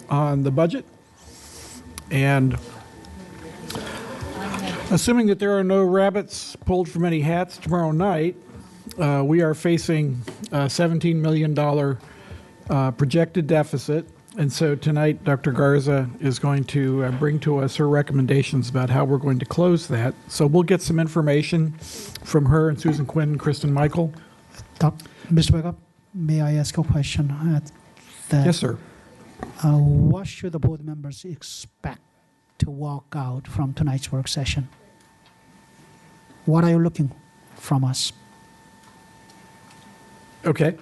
on the budget, and assuming that there are no rabbits pulled from any hats tomorrow night, we are facing a $17 million projected deficit. And so tonight, Dr. Garza is going to bring to us her recommendations about how we're going to close that. So we'll get some information from her and Susan Quinn and Kristen Michael. Mr. Wickup, may I ask a question? Yes, sir. What should the board members expect to walk out from tonight's work session? What are you looking from us? Okay.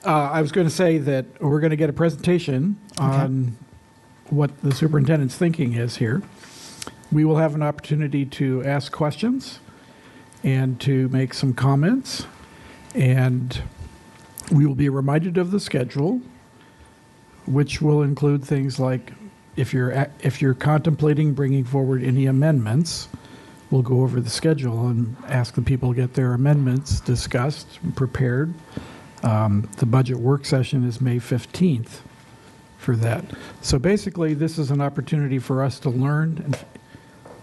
I was going to say that we're going to get a presentation on what the superintendent's thinking is here. We will have an opportunity to ask questions and to make some comments, and we will be reminded of the schedule, which will include things like if you're contemplating bringing forward any amendments, we'll go over the schedule and ask the people to get their amendments discussed and prepared. The budget work session is May 15th for that. So basically, this is an opportunity for us to learn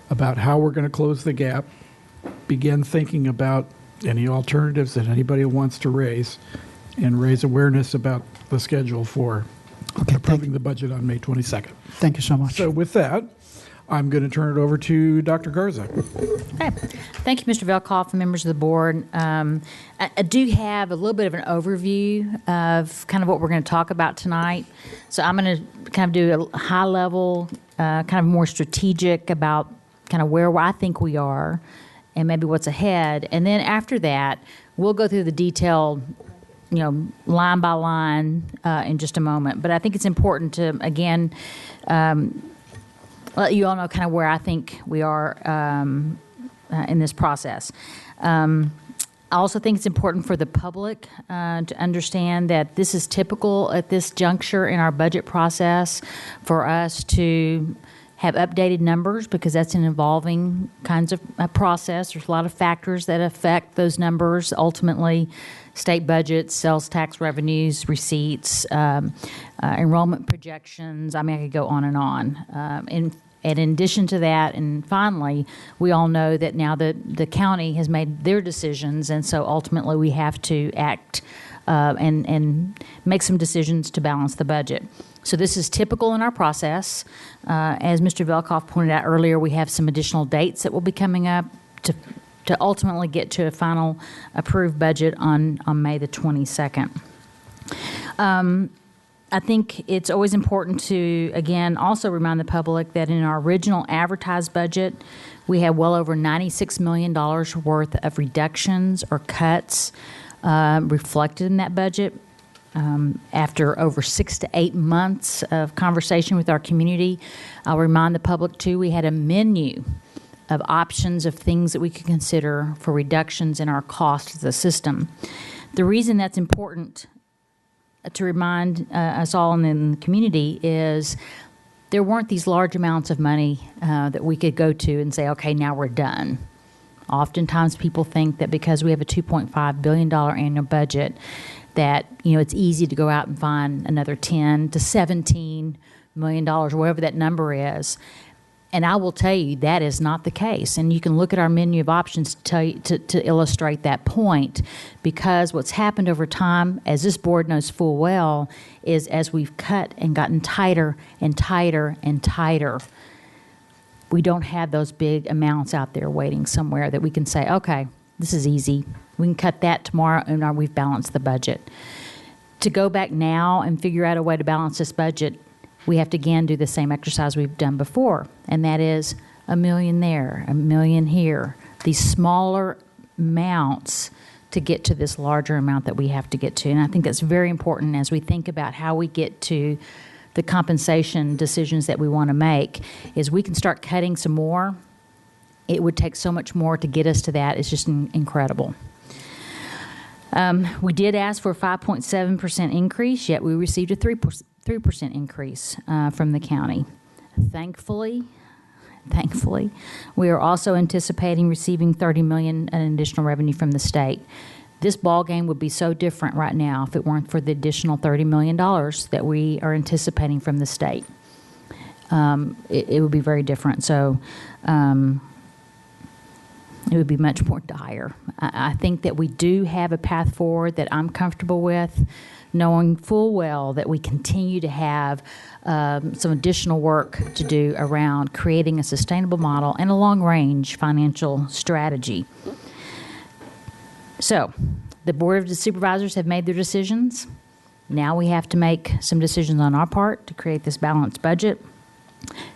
about how we're going to close the gap, begin thinking about any alternatives that anybody wants to raise, and raise awareness about the schedule for approving the budget on May 22nd. Thank you so much. So with that, I'm going to turn it over to Dr. Garza. Okay. Thank you, Mr. Velkoff and members of the board. I do have a little bit of an overview of kind of what we're going to talk about tonight. So I'm going to kind of do a high level, kind of more strategic about kind of where I think we are and maybe what's ahead. And then after that, we'll go through the detailed, line by line in just a moment. But I think it's important to, again, let you all know kind of where I think we are in this process. I also think it's important for the public to understand that this is typical at this juncture in our budget process for us to have updated numbers, because that's an evolving kinds of process. There's a lot of factors that affect those numbers. Ultimately, state budgets, sales tax revenues, receipts, enrollment projections. I mean, I could go on and on. And in addition to that, and finally, we all know that now the county has made their decisions, and so ultimately we have to act and make some decisions to balance the budget. So this is typical in our process. As Mr. Velkoff pointed out earlier, we have some additional dates that will be coming up to ultimately get to a final approved budget on May the 22nd. I think it's always important to, again, also remind the public that in our original advertised budget, we had well over $96 million worth of reductions or cuts reflected in that budget. After over 6 to 8 months of conversation with our community, I'll remind the public, too, we had a menu of options of things that we could consider for reductions in our cost of the system. The reason that's important to remind us all in the community is there weren't these large amounts of money that we could go to and say, okay, now we're done. Oftentimes people think that because we have a $2.5 billion annual budget that, it's easy to go out and find another $10 to $17 million, or whatever that number is. And I will tell you that is not the case. And you can look at our menu of options to illustrate that point, because what's happened over time, as this board knows full well, is as we've cut and gotten tighter and tighter and tighter, we don't have those big amounts out there waiting somewhere that we can say, okay, this is easy. We can cut that tomorrow and we've balanced the budget. To go back now and figure out a way to balance this budget, we have to again do the same exercise we've done before, and that is $1 million there, $1 million here, these smaller amounts to get to this larger amount that we have to get to. And I think that's very important as we think about how we get to the compensation decisions that we want to make, is we can start cutting some more. It would take so much more to get us to that. It's just incredible. We did ask for a 5.7% increase, yet we received a 3% increase from the county. Thankfully, we are also anticipating receiving $30 million in additional revenue from the state. This ball game would be so different right now if it weren't for the additional $30 million that we are anticipating from the state. It would be very different. So it would be much more dire. I think that we do have a path forward that I'm comfortable with, knowing full well that we continue to have some additional work to do around creating a sustainable model and a long-range financial strategy. So the Board of Supervisors have made their decisions. Now we have to make some decisions on our part to create this balanced budget.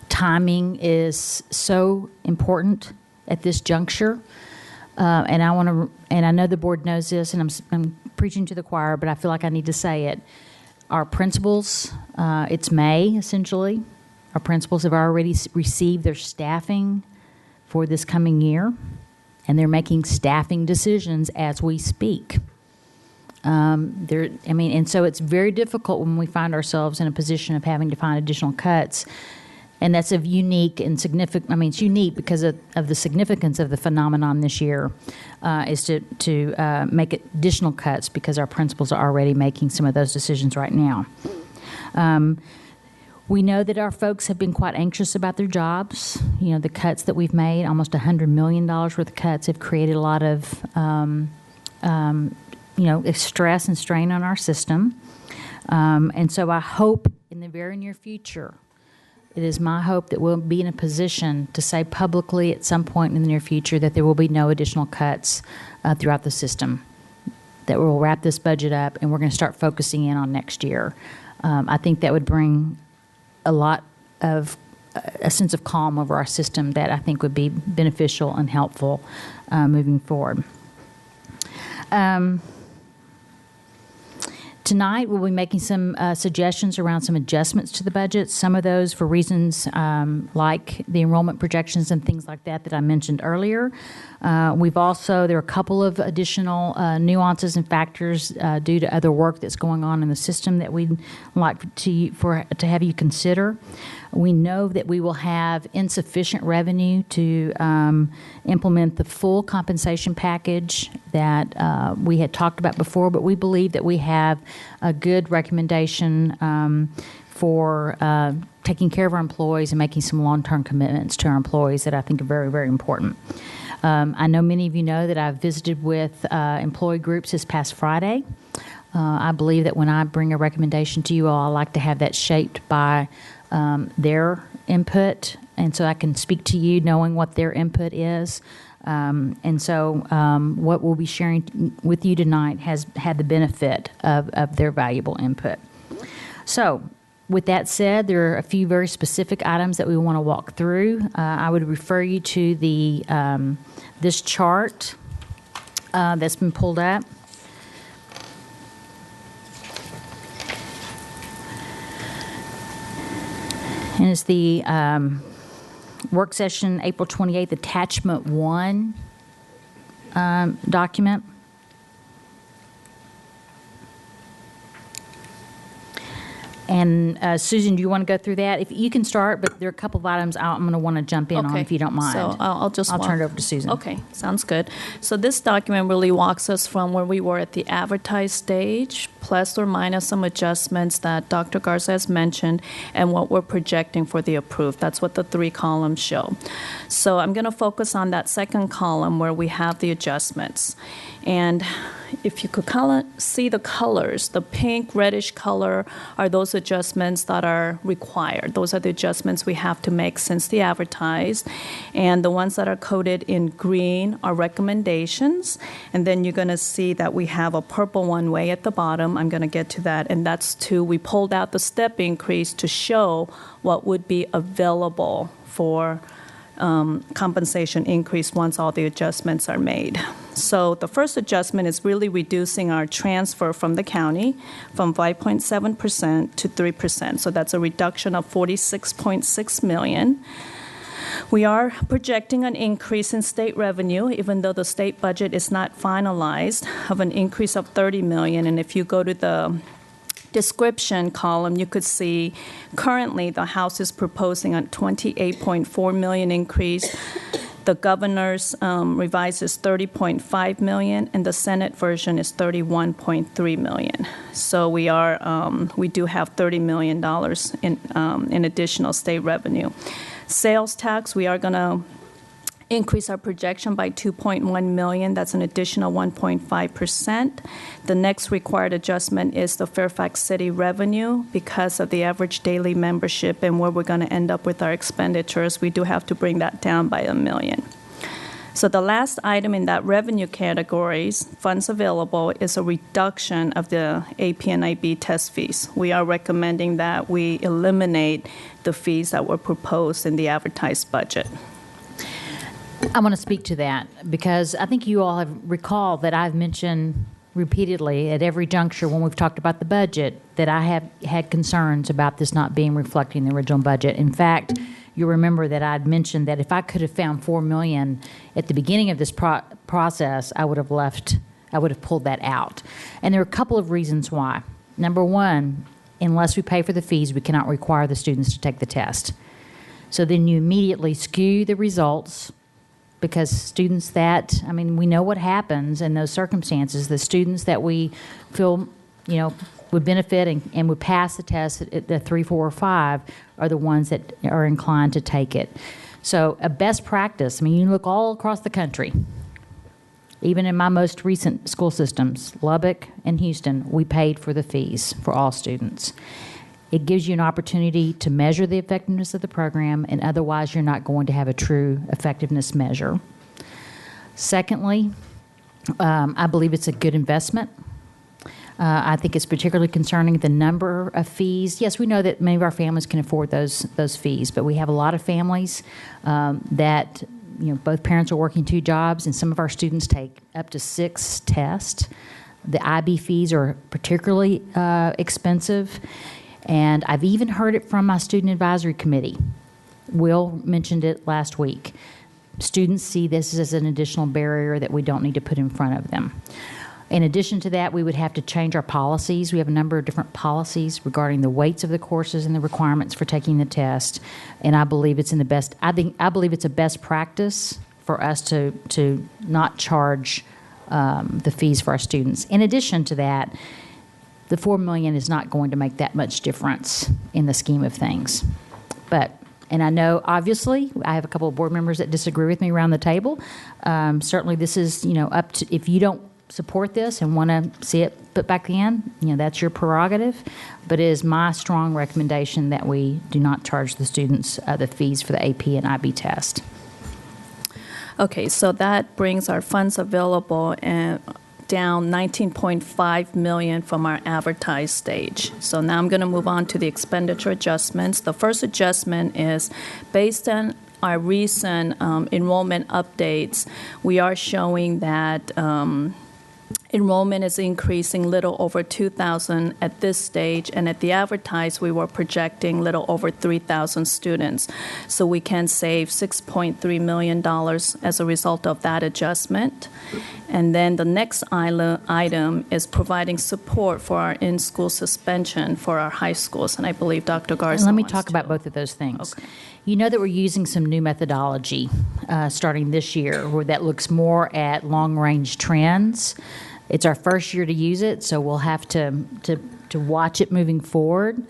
Timing is so important at this juncture, and I know the board knows this, and I'm preaching to the choir, but I feel like I need to say it. Our principals, it's May essentially. Our principals have already received their staffing for this coming year, and they're making staffing decisions as we speak. And so it's very difficult when we find ourselves in a position of having to find additional cuts. And that's a unique and significant, it's unique because of the significance of the phenomenon this year, is to make additional cuts because our principals are already making some of those decisions right now. We know that our folks have been quite anxious about their jobs. You know, the cuts that we've made, almost $100 million worth of cuts, have created a lot of, stress and strain on our system. And so I hope in the very near future, it is my hope that we'll be in a position to say publicly at some point in the near future that there will be no additional cuts throughout the system, that we'll wrap this budget up and we're going to start focusing in on next year. I think that would bring a lot of a sense of calm over our system that I think would be beneficial and helpful moving forward. Tonight, we'll be making some suggestions around some adjustments to the budget, some of those for reasons like the enrollment projections and things like that I mentioned earlier. There are a couple of additional nuances and factors due to other work that's going on in the system that we'd like to have you consider. We know that we will have insufficient revenue to implement the full compensation package that we had talked about before, but we believe that we have a good recommendation for taking care of our employees and making some long-term commitments to our employees that I think are very, very important. I know many of you know that I've visited with employee groups this past Friday. I believe that when I bring a recommendation to you all, I like to have that shaped by their input, and so I can speak to you knowing what their input is. What we'll be sharing with you tonight has had the benefit of their valuable input. So, with that said, there are a few very specific items that we want to walk through. I would refer you to this chart that's been pulled up. And it's the work session April 28th, attachment 1 document. And Susan, do you want to go through that? If you can start, but there are a couple of items I'm going to want to jump in on if you don't mind. So I'll turn it over to Susan. Okay, sounds good. So this document really walks us from where we were at the advertised stage, plus or minus some adjustments that Dr. Garza has mentioned, and what we're projecting for the approved. That's what the 3 columns show. So I'm going to focus on that second column where we have the adjustments. And if you could see the colors, the pink, reddish color are those adjustments that are required. Those are the adjustments we have to make since the advertised. And the ones that are coded in green are recommendations. And then you're going to see that we have a purple one way at the bottom. I'm going to get to that. And that's we pulled out the step increase to show what would be available for compensation increase once all the adjustments are made. So the first adjustment is really reducing our transfer from the county from 5.7% to 3%. So that's a reduction of $46.6 million. We are projecting an increase in state revenue, even though the state budget is not finalized, of an increase of $30 million. And if you go to the description column, you could see currently the House is proposing a $28.4 million increase. The governor's revised is $30.5 million, and the Senate version is $31.3 million. So we do have $30 million in additional state revenue. Sales tax, we are going to increase our projection by $2.1 million. That's an additional 1.5%. The next required adjustment is the Fairfax City revenue. Because of the average daily membership and where we're going to end up with our expenditures, we do have to bring that down by $1 million. So the last item in that revenue categories, funds available, is a reduction of the AP and IB test fees. We are recommending that we eliminate the fees that were proposed in the advertised budget. I want to speak to that because I think you all have recalled that I've mentioned repeatedly at every juncture when we've talked about the budget that I have had concerns about this not being reflected in the original budget. In fact, you remember that I'd mentioned that if I could have found $4 million at the beginning of this process, I would have pulled that out. And there are a couple of reasons why. Number one, unless we pay for the fees, we cannot require the students to take the test. So then you immediately skew the results. Because students that, we know what happens in those circumstances. The students that we feel, would benefit and would pass the test at the 3, 4, or 5 are the ones that are inclined to take it. So a best practice, you look all across the country. Even in my most recent school systems, Lubbock and Houston, we paid for the fees for all students. It gives you an opportunity to measure the effectiveness of the program, and otherwise you're not going to have a true effectiveness measure. Secondly, I believe it's a good investment. I think it's particularly concerning the number of fees. Yes, we know that many of our families can afford those fees, but we have a lot of families that both parents are working 2 jobs, and some of our students take up to 6 tests. The IB fees are particularly expensive. And I've even heard it from my student advisory committee. Will mentioned it last week. Students see this as an additional barrier that we don't need to put in front of them. In addition to that, we would have to change our policies. We have a number of different policies regarding the weights of the courses and the requirements for taking the test. And I believe it's I believe it's a best practice for us to not charge the fees for our students. In addition to that, the $4 million is not going to make that much difference in the scheme of things. And I know, obviously, I have a couple of board members that disagree with me around the table. Certainly, this is, up to, if you don't support this and want to see it put back in, that's your prerogative. But it is my strong recommendation that we do not charge the students the fees for the AP and IB test. Okay, so that brings our funds available and down $19.5 million from our advertised stage. So now I'm going to move on to the expenditure adjustments. The first adjustment is based on our recent enrollment updates. We are showing that enrollment is increasing little over 2,000 at this stage, and at the advertised, we were projecting little over 3,000 students. So we can save $6.3 million as a result of that adjustment. And then the next item is providing support for our in-school suspension for our high schools, and I believe Dr. Garza Let me wants talk to. about both of those things. Okay. You know that we're using some new methodology starting this year where that looks more at long-range trends. It's our first year to use it, so we'll have to watch it moving forward.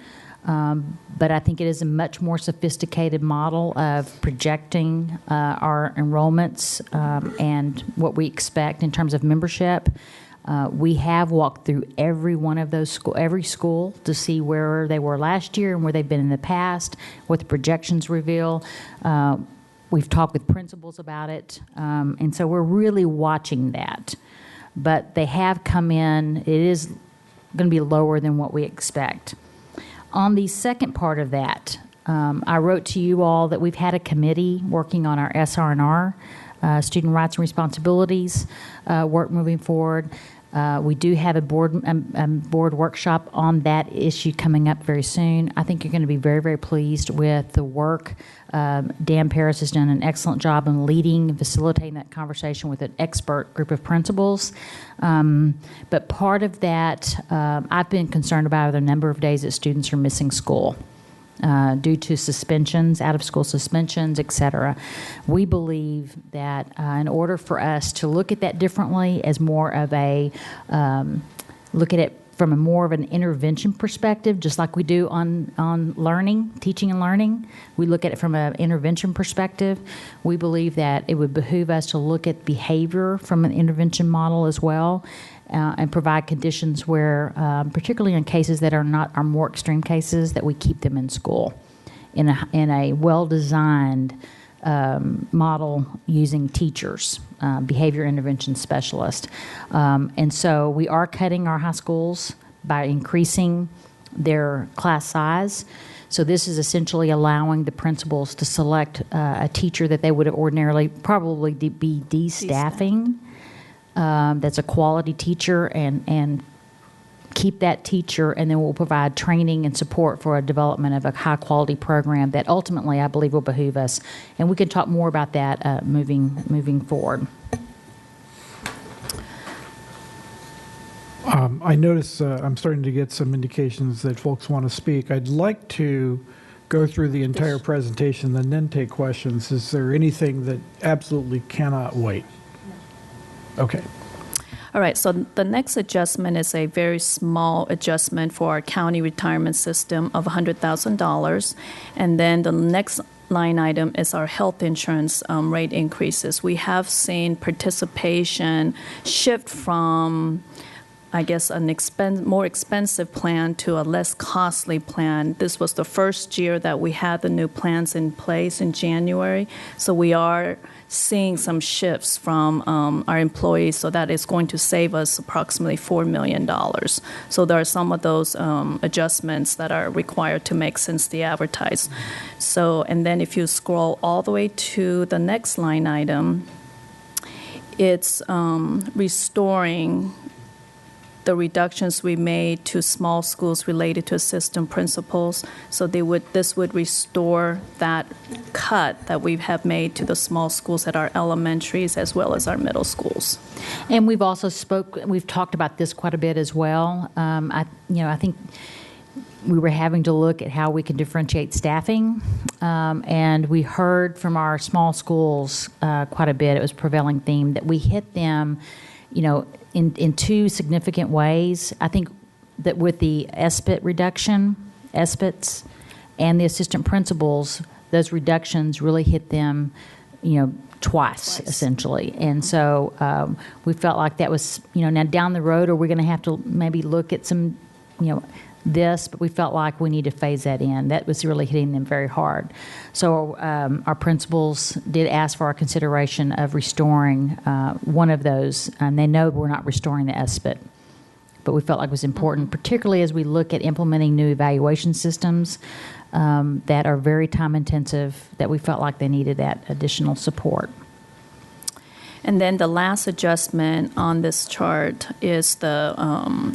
But I think it is a much more sophisticated model of projecting our enrollments and what we expect in terms of membership. We have walked through every one of those every school to see where they were last year and where they've been in the past, what the projections reveal. We've talked with principals about it, and so we're really watching that. But they have come in. It is going to be lower than what we expect. On the second part of that, I wrote to you all that we've had a committee working on our SR&R, student rights and responsibilities work moving forward. We do have a board workshop on that issue coming up very soon. I think you're going to be very, very pleased with the work. Dan Paris has done an excellent job in leading and facilitating that conversation with an expert group of principals. But part of that, I've been concerned about the number of days that students are missing school. due to suspensions, out-of-school suspensions, et cetera. We believe that in order for us to look at that differently as more of a, look at it from a more of an intervention perspective, just like we do on learning, teaching and learning, we look at it from an intervention perspective. We believe that it would behoove us to look at behavior from an intervention model as well, and provide conditions where, particularly in cases that are more extreme cases, that we keep them in school in a well-designed model using teachers, behavior intervention specialists. And so we are cutting our high schools by increasing their class size. So this is essentially allowing the principals to select a teacher that they would have ordinarily probably be de-staffing. That's a quality teacher, and keep that teacher, and then we'll provide training and support for a development of a high-quality program that ultimately I believe will behoove us. And we can talk more about that moving forward. I notice I'm starting to get some indications that folks want to speak. I'd like to go through the entire presentation and then take questions. Is there anything that absolutely cannot wait? Okay. All right, so the next adjustment is a very small adjustment for our county retirement system of $100,000. And then the next line item is our health insurance rate increases. We have seen participation shift from, I guess, an more expensive plan to a less costly plan. This was the first year that we had the new plans in place in January. So we are seeing some shifts from our employees, so that is going to save us approximately $4 million. So there are some of those adjustments that are required to make since the advertised. So, and then if you scroll all the way to the next line item, it's restoring the reductions we made to small schools related to assistant principals. So this would restore that cut that we have made to the small schools at our elementaries as well as our middle schools. And we've also we've talked about this quite a bit as well. I think we were having to look at how we can differentiate staffing, and we heard from our small schools quite a bit. It was a prevailing theme that we hit them, in two significant ways. I think that with the SPITs, and the assistant principals, those reductions really hit them, twice essentially. And so we felt like that was, now down the road, are we going to have to maybe look at some, but we felt like we need to phase that in. That was really hitting them very hard. So our principals did ask for our consideration of restoring one of those, and they know we're not restoring the SPIT. But we felt like it was important, particularly as we look at implementing new evaluation systems that are very time-intensive, that we felt like they needed that additional support. And then the last adjustment on this chart is the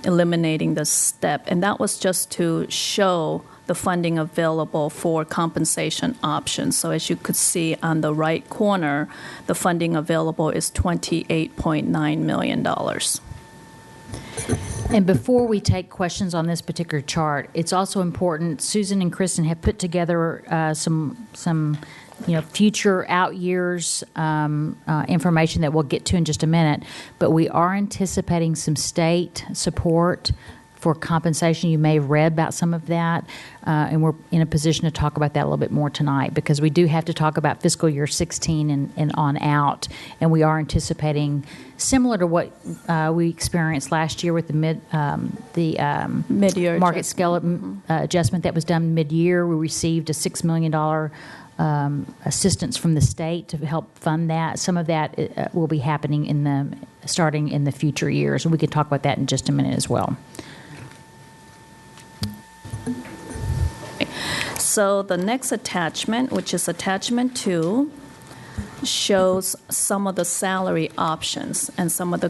eliminating the step, and that was just to show the funding available for compensation options. So as you could see on the right corner, the funding available is $28.9 million. And before we take questions on this particular chart, it's also important, Susan and Kristen have put together some future out years information that we'll get to in just a minute, but we are anticipating some state support for compensation. You may have read about some of that, and we're in a position to talk about that a little bit more tonight, because we do have to talk about fiscal year 16 and on out, and we are anticipating similar to what we experienced last year with the mid-year market scale adjustment that was done mid-year. We received a $6 million assistance from the state to help fund that. Some of that will be happening starting in the future years, and we can talk about that in just a minute as well. So the next attachment, which is attachment 2, shows some of the salary options and some of the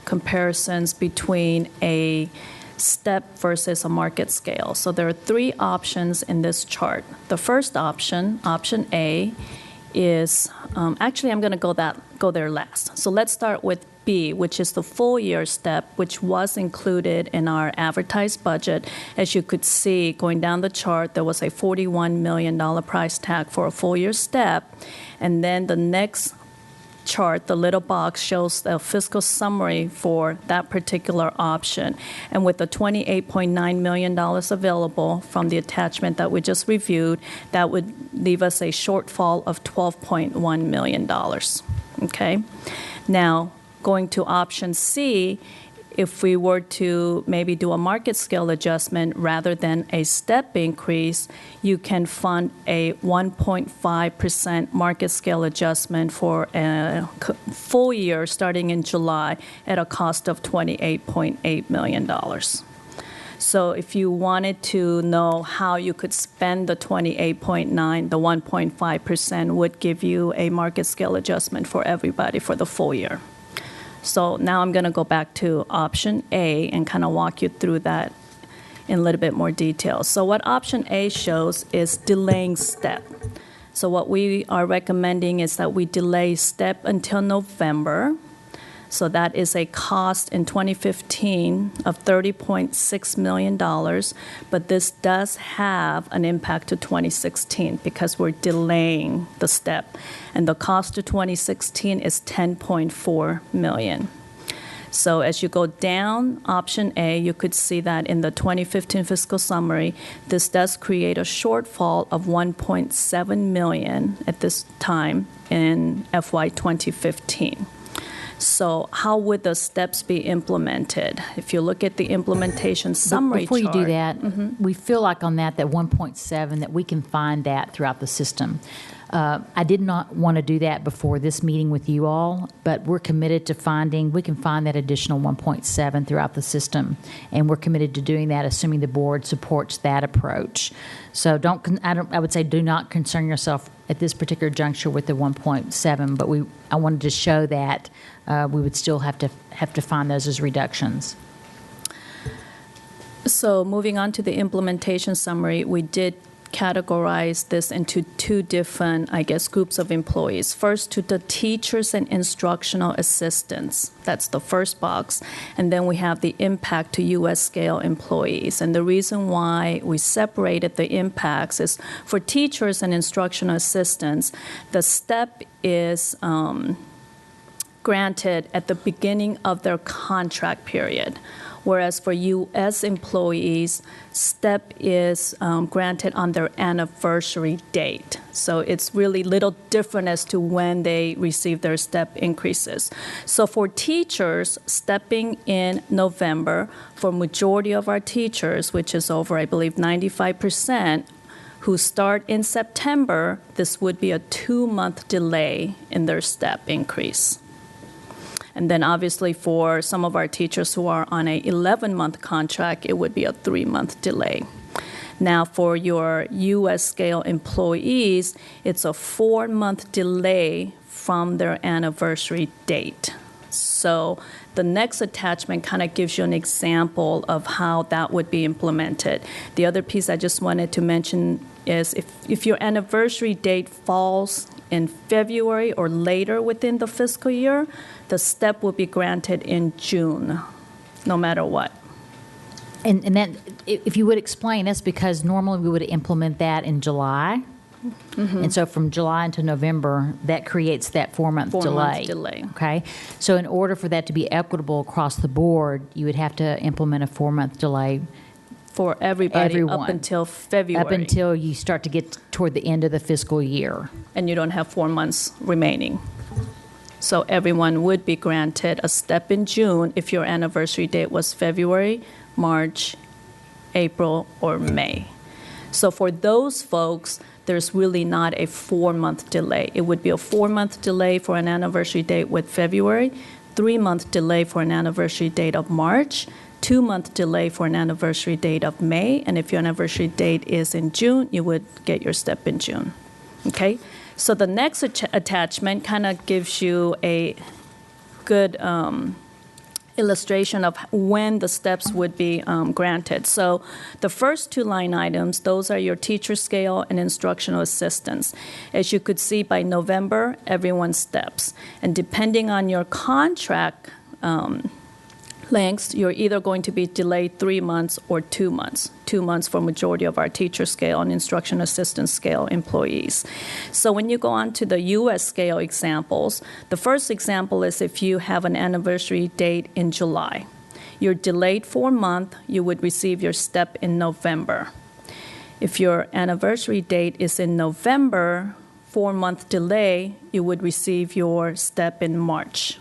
comparisons between a step versus a market scale. So there are 3 options in this chart. The first option, option A, is actually I'm going to go there last. So let's start with B, which is the full year step, which was included in our advertised budget. As you could see, going down the chart, there was a $41 million price tag for a full year step. And then the next chart, the little box, shows the fiscal summary for that particular option. And with the $28.9 million available from the attachment that we just reviewed, that would leave us a shortfall of $12.1 million. Okay? Now, going to option C, if we were to maybe do a market scale adjustment rather than a step increase, you can fund a 1.5% market scale adjustment for a full year starting in July at a cost of $28.8 million. So if you wanted to know how you could spend the 28.9, the 1.5% would give you a market scale adjustment for everybody for the full year. So now I'm going to go back to option A and kind of walk you through that in a little bit more detail. So what option A shows is delaying step. So what we are recommending is that we delay step until November. So that is a cost in 2015 of $30.6 million, but this does have an impact to 2016 because we're delaying the step. And the cost to 2016 is $10.4 million. So as you go down option A, you could see that in the 2015 fiscal summary, this does create a shortfall of $1.7 million at this time in FY 2015. So how would the steps be implemented? If you look at the implementation summary Before chart. you do that, we feel like on that 1.7, that we can find that throughout the system. I did not want to do that before this meeting with you all, but we're committed to we can find that additional 1.7 throughout the system, and we're committed to doing that, assuming the board supports that approach. So I would say do not concern yourself at this particular juncture with the 1.7, but I wanted to show that we would still have to find those as reductions. So moving on to the implementation summary, we did categorize this into two different, groups of employees. First, to the teachers and instructional assistants. That's the first box. And then we have the impact to U.S. scale employees. And the reason why we separated the impacts is for teachers and instructional assistants, the step is granted at the beginning of their contract period. Whereas for U.S. employees, STEP is granted on their anniversary date. So it's really little different as to when they receive their STEP increases. So for teachers, stepping in November, for majority of our teachers, which is over, I believe, 95%, who start in September, this would be a 2-month delay in their STEP increase. And then obviously for some of our teachers who are on a 11-month contract, it would be a 3-month delay. Now for your U.S. scale employees, it's a 4-month delay from their anniversary date. So the next attachment kind of gives you an example of how that would be implemented. The other piece I just wanted to mention is if your anniversary date falls in February or later within the fiscal year, the STEP will be granted in June, no matter what. And then, if you would explain, that's because normally we would implement that in July. Mm-hmm. And so from July into November, that creates that 4-month delay. 4-month delay. Okay? So in order for that to be equitable across the board, you would have to implement a 4-month delay for everyone. Up until February. Up until you start to get toward the end of the fiscal year. And you don't have 4 months remaining. So everyone would be granted a STEP in June if your anniversary date was February, March, April, or May. So for those folks, there's really not a 4-month delay. It would be a 4-month delay for an anniversary date with February, 3-month delay for an anniversary date of March, 2-month delay for an anniversary date of May, and if your anniversary date is in June, you would get your STEP in June. Okay? So the next attachment kind of gives you a good illustration of when the steps would be granted. So the first two line items, those are your teacher scale and instructional assistants. As you could see, by November, everyone steps. And depending on your contract lengths, you're either going to be delayed 3 months or 2 months. 2 months for majority of our teacher scale and instruction assistant scale employees. So when you go on to the U.S. scale examples, the first example is if you have an anniversary date in July. You're delayed for a month, you would receive your step in November. If your anniversary date is in November, 4-month delay, you would receive your step in March.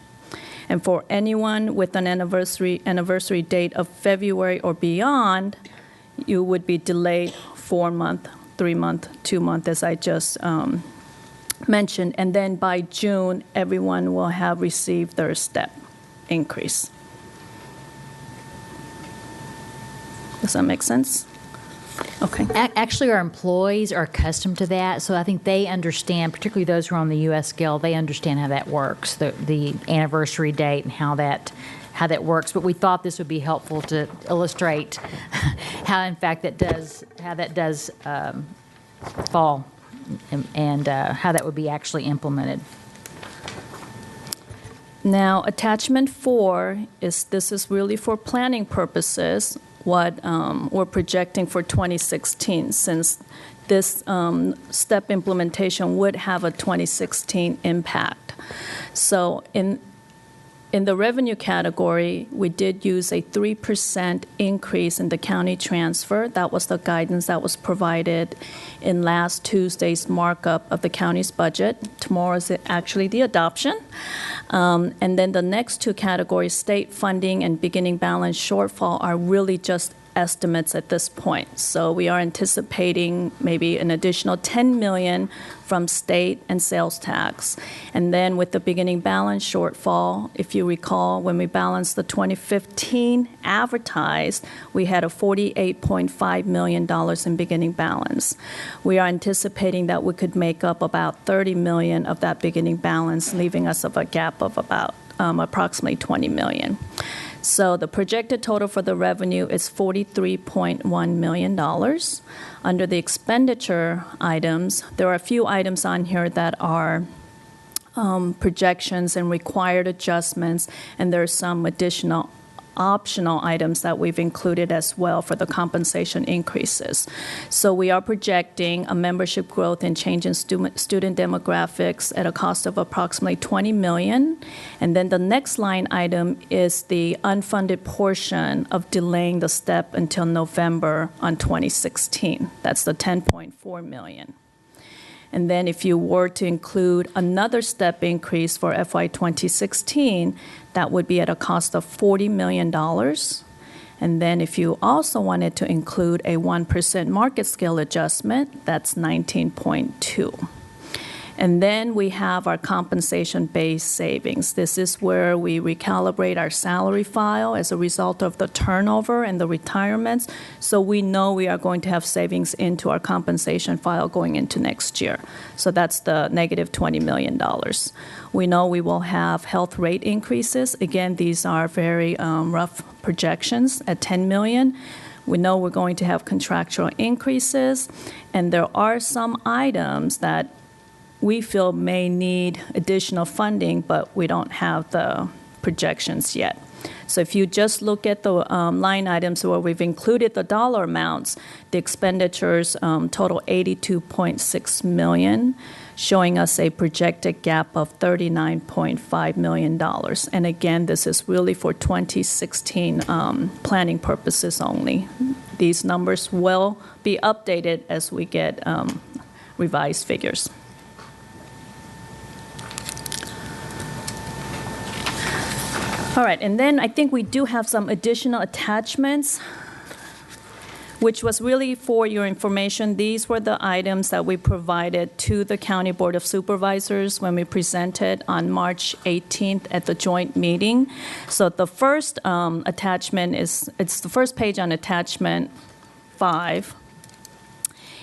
And for anyone with an anniversary date of February or beyond, you would be delayed 4-month, 3-month, 2-month, as I just mentioned. And then by June, everyone will have received their step increase. Does that make sense? Okay. Actually, our employees are accustomed to that, so I think they understand, particularly those who are on the U.S. scale, they understand how that works, the anniversary date and how that works. But we thought this would be helpful to illustrate how, in fact, that does fall and how that would be actually implemented. Now, attachment 4 is really for planning purposes. What we're projecting for 2016, since this step implementation would have a 2016 impact. So in the revenue category, we did use a 3% increase in the county transfer. That was the guidance that was provided in last Tuesday's markup of the county's budget. Tomorrow is actually the adoption. And then the next two categories, state funding and beginning balance shortfall, are really just estimates at this point. So we are anticipating maybe an additional $10 million from state and sales tax. And then with the beginning balance shortfall, if you recall, when we balanced the 2015 advertised, we had a $48.5 million in beginning balance. We are anticipating that we could make up about $30 million of that beginning balance, leaving us of a gap of about approximately $20 million. So the projected total for the revenue is $43.1 million. Under the expenditure items, there are a few items on here that are projections and required adjustments, and there are some additional optional items that we've included as well for the compensation increases. So we are projecting a membership growth and change in student demographics at a cost of approximately $20 million. And then the next line item is the unfunded portion of delaying the step until November on 2016. That's the $10.4 million. And then if you were to include another step increase for FY 2016, that would be at a cost of $40 million. And then if you also wanted to include a 1% market scale adjustment, that's $19.2. And then we have our compensation-based savings. This is where we recalibrate our salary file as a result of the turnover and the retirements. So we know we are going to have savings into our compensation file going into next year. So that's the negative $20 million. We know we will have health rate increases. Again, these are very rough projections at $10 million. We know we're going to have contractual increases. And there are some items that we feel may need additional funding, but we don't have the projections yet. So if you just look at the line items where we've included the dollar amounts, the expenditures total $82.6 million, showing us a projected gap of $39.5 million. And again, this is really for 2016 planning purposes only. These numbers will be updated as we get revised figures. All right, and then I think we do have some additional attachments, which was really for your information. These were the items that we provided to the County Board of Supervisors when we presented on March 18th at the joint meeting. So the first attachment it's the first page on attachment 5.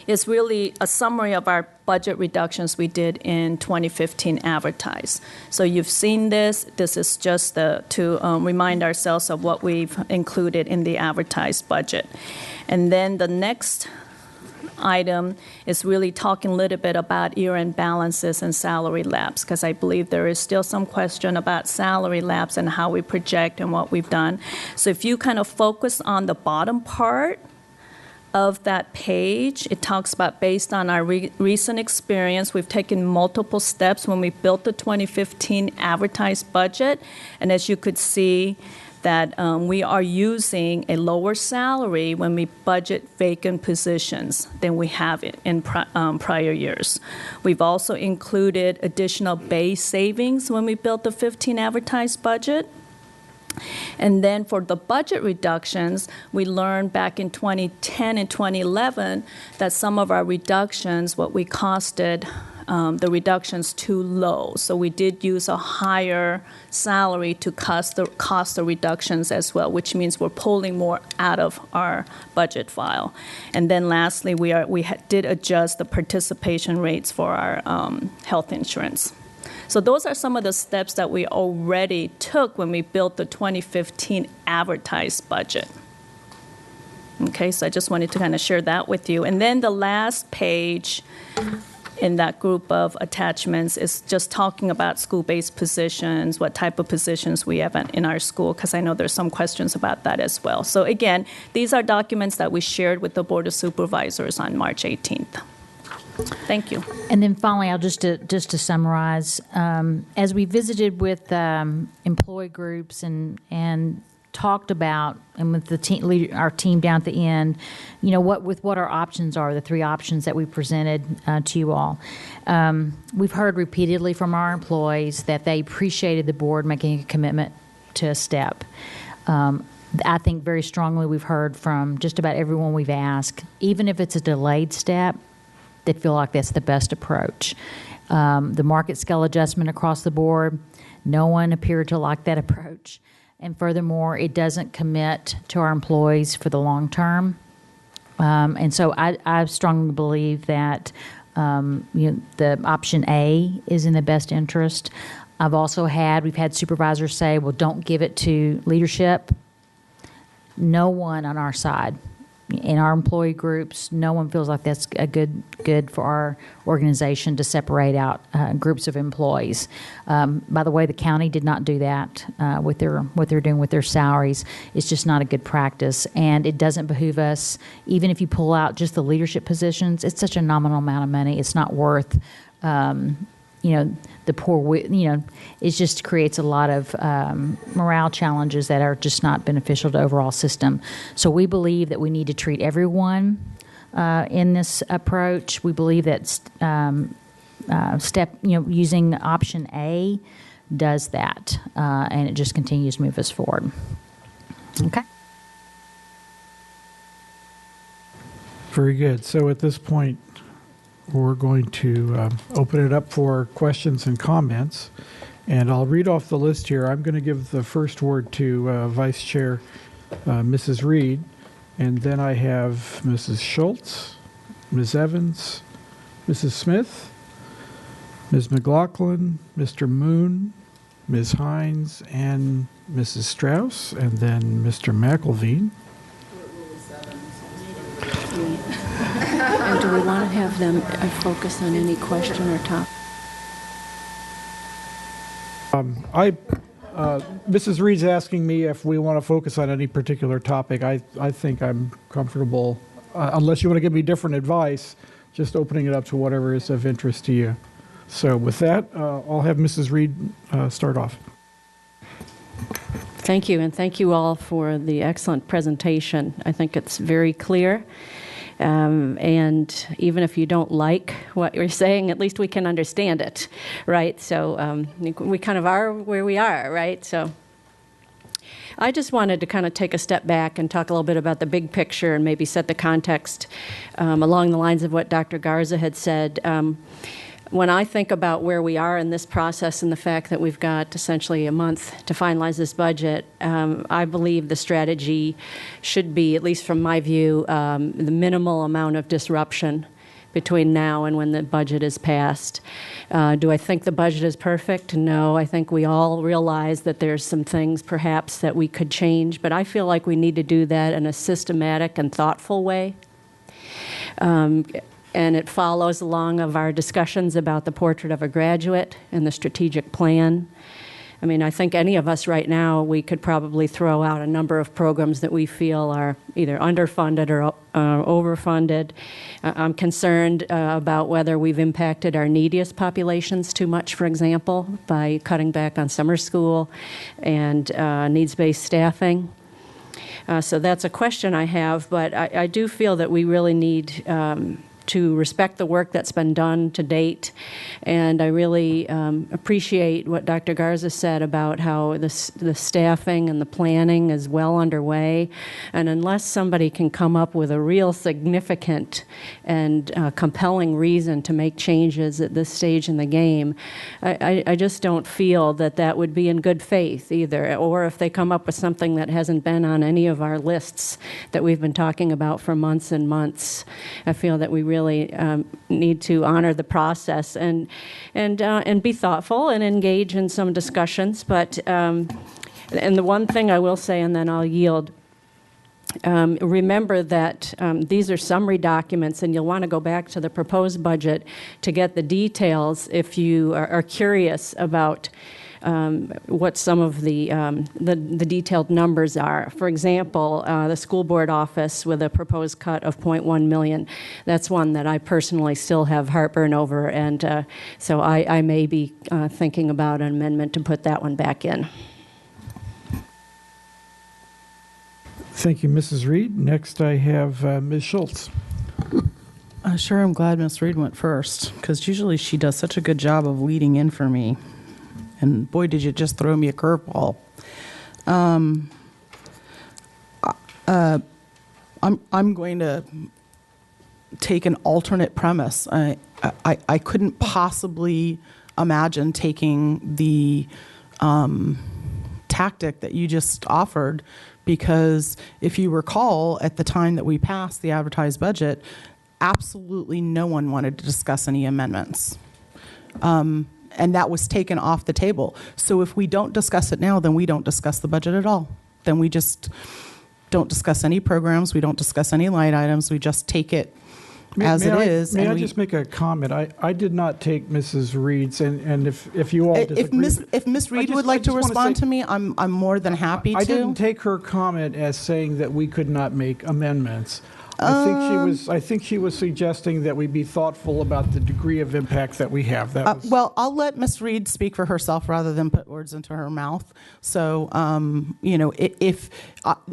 Is really a summary of our budget reductions we did in 2015 advertised. So you've seen this. This is just to remind ourselves of what we've included in the advertised budget. And then the next item is really talking a little bit about year-end balances and salary lapse, because I believe there is still some question about salary lapse and how we project and what we've done. So if you kind of focus on the bottom part of that page, it talks about based on our recent experience, we've taken multiple steps when we built the 2015 advertised budget. And as you could see, that we are using a lower salary when we budget vacant positions than we have in prior years. We've also included additional base savings when we built the 15 advertised budget. And then for the budget reductions, we learned back in 2010 and 2011 that some of our reductions, what we costed, the reductions too low. So we did use a higher salary to cost the reductions as well, which means we're pulling more out of our budget file. And then lastly, we did adjust the participation rates for our health insurance. So those are some of the steps that we already took when we built the 2015 advertised budget. Okay, so I just wanted to kind of share that with you. And then the last page in that group of attachments is just talking about school-based positions, what type of positions we have in our school, because I know there's some questions about that as well. So again, these are documents that we shared with the Board of Supervisors on March 18th. Thank you. And then finally, I'll just to summarize, as we visited with employee groups and talked about, and with the our team down at the end, what our options are, the three options that we presented to you all. We've heard repeatedly from our employees that they appreciated the board making a commitment to a step. I think very strongly we've heard from just about everyone we've asked, even if it's a delayed step, they feel like that's the best approach. The market scale adjustment across the board, no one appeared to like that approach. And furthermore, it doesn't commit to our employees for the long term. And so I strongly believe that the option A is in the best interest. We've had supervisors say, well, don't give it to leadership. No one on our side, in our employee groups, no one feels like that's a good for our organization to separate out groups of employees. By the way, the county did not do that with what they're doing with their salaries. It's just not a good practice, and it doesn't behoove us. Even if you pull out just the leadership positions, it's such a nominal amount of money. It's not worth. The poor, it just creates a lot of morale challenges that are just not beneficial to the overall system. So we believe that we need to treat everyone in this approach. We believe that using option A does that, and it just continues to move us forward. Okay. Very good. So at this point, we're going to open it up for questions and comments. And I'll read off the list here. I'm going to give the first word to Vice Chair Mrs. Reed. And then I have Mrs. Schultz, Ms. Evans, Mrs. Smith, Ms. McLaughlin, Mr. Moon, Ms. Hines, and Mrs. Strauss, and then Mr. McElveen. And do we want to have them focus on any question or topic? Mrs. Reed's asking me if we want to focus on any particular topic. I think I'm comfortable, unless you want to give me different advice, just opening it up to whatever is of interest to you. So with that, I'll have Mrs. Reed start off. Thank you, and thank you all for the excellent presentation. I think it's very clear. And even if you don't like what you're saying, at least we can understand it, right? So we kind of are where we are, right? So I just wanted to kind of take a step back and talk a little bit about the big picture and maybe set the context along the lines of what Dr. Garza had said. When I think about where we are in this process and the fact that we've got essentially a month to finalize this budget, I believe the strategy should be, at least from my view, the minimal amount of disruption between now and when the budget is passed. Do I think the budget is perfect? No. I think we all realize that there's some things perhaps that we could change, but I feel like we need to do that in a systematic and thoughtful way. And it follows along of our discussions about the portrait of a graduate and the strategic plan. I mean, I think any of us right now, we could probably throw out a number of programs that we feel are either underfunded or overfunded. I'm concerned about whether we've impacted our neediest populations too much, for example, by cutting back on summer school and needs-based staffing. So that's a question I have, but I do feel that we really need to respect the work that's been done to date. And I really appreciate what Dr. Garza said about how the staffing and the planning is well underway. And unless somebody can come up with a real significant and compelling reason to make changes at this stage in the game, I just don't feel that that would be in good faith either. Or if they come up with something that hasn't been on any of our lists that we've been talking about for months and months, I feel that we really need to honor the process and be thoughtful and engage in some discussions. But and the one thing I will say, and then I'll yield. Remember that these are summary documents, and you'll want to go back to the proposed budget to get the details if you are curious about what some of the detailed numbers are. For example, the school board office with a proposed cut of $0.1 million. That's one that I personally still have heartburn over, and so I may be thinking about an amendment to put that one back in. Thank you, Mrs. Reed. Next, I have Ms. Schultz. Sure, I'm glad Miss Reed went first, because usually she does such a good job of leading in for me. And boy, did you just throw me a curveball. I'm going to take an alternate premise. I couldn't possibly imagine taking the tactic that you just offered, because if you recall, at the time that we passed the advertised budget, absolutely no one wanted to discuss any amendments. And that was taken off the table. So if we don't discuss it now, then we don't discuss the budget at all. Then we just don't discuss any programs. We don't discuss any line items. We just take it as it is. May I just make a comment? I did not take Mrs. Reed's, and if you all disagree. If Ms. Reed would like to respond to me, I'm more than happy to. I didn't take her comment as saying that we could not make amendments. I think she was suggesting that we be thoughtful about the degree of impact that we have. Well, I'll let Ms. Reed speak for herself rather than put words into her mouth. So, if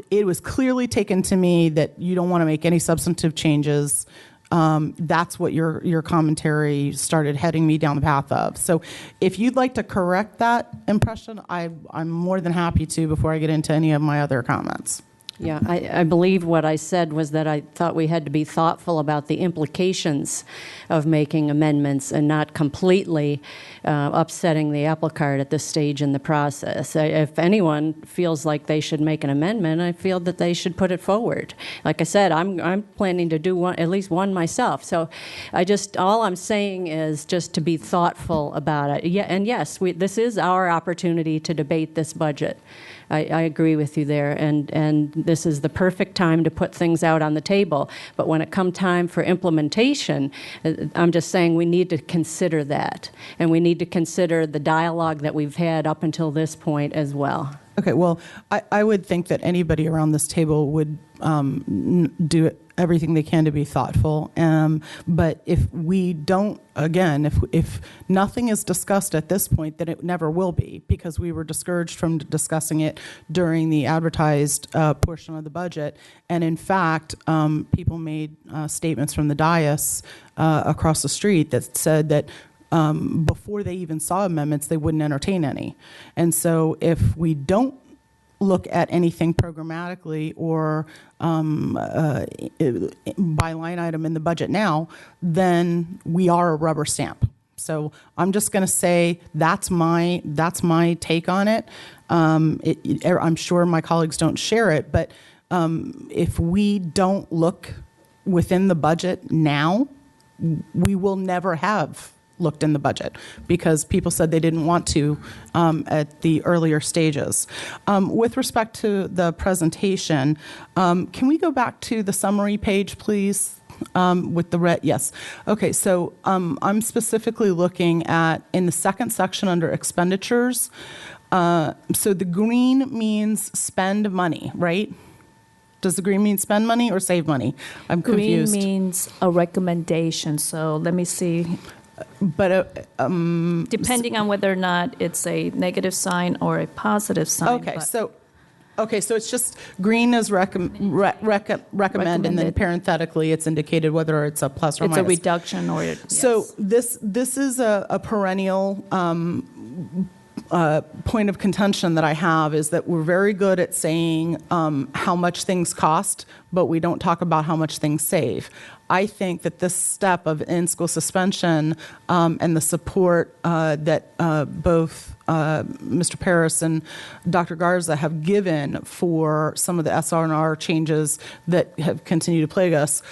it was clearly taken to me that you don't want to make any substantive changes, that's what your commentary started heading me down the path of. So, if you'd like to correct that impression, I'm more than happy to before I get into any of my other comments. Yeah, I believe what I said was that I thought we had to be thoughtful about the implications of making amendments and not completely upsetting the apple cart at this stage in the process. If anyone feels like they should make an amendment, I feel that they should put it forward. Like I said, I'm planning to do at least one myself. So all I'm saying is just to be thoughtful about it. Yeah, and yes, this is our opportunity to debate this budget. I agree with you there, and this is the perfect time to put things out on the table. But when it comes time for implementation, I'm just saying we need to consider that, and we need to consider the dialogue that we've had up until this point as well. Okay, well, I would think that anybody around this table would do everything they can to be thoughtful. But if we don't, again, if nothing is discussed at this point, then it never will be, because we were discouraged from discussing it during the advertised portion of the budget. And in fact, people made statements from the dais across the street that said that before they even saw amendments, they wouldn't entertain any. And so if we don't look at anything programmatically or by line item in the budget now, then we are a rubber stamp. So I'm just going to say that's my take on it. I'm sure my colleagues don't share it, but if we don't look within the budget now, we will never have looked in the budget, because people said they didn't want to at the earlier stages. With respect to the presentation, can we go back to the summary page, please? with the red, yes. Okay, so I'm specifically looking at, in the second section under expenditures, so the green means spend money, right? Does the green mean spend money or save money? I'm confused. Green means a recommendation. So let me see. But Depending on whether or not it's a negative sign or a positive sign. okay, but so it's just green is recommend, and then Recommended. parenthetically it's indicated whether it's a plus or it's a minus. reduction or So yes. this is a perennial point of contention that I have, is that we're very good at saying how much things cost, but we don't talk about how much things save. I think that this step of in-school suspension and the support that both Mr. Paris and Dr. Garza have given for some of the SR&R changes that have continued to plague us,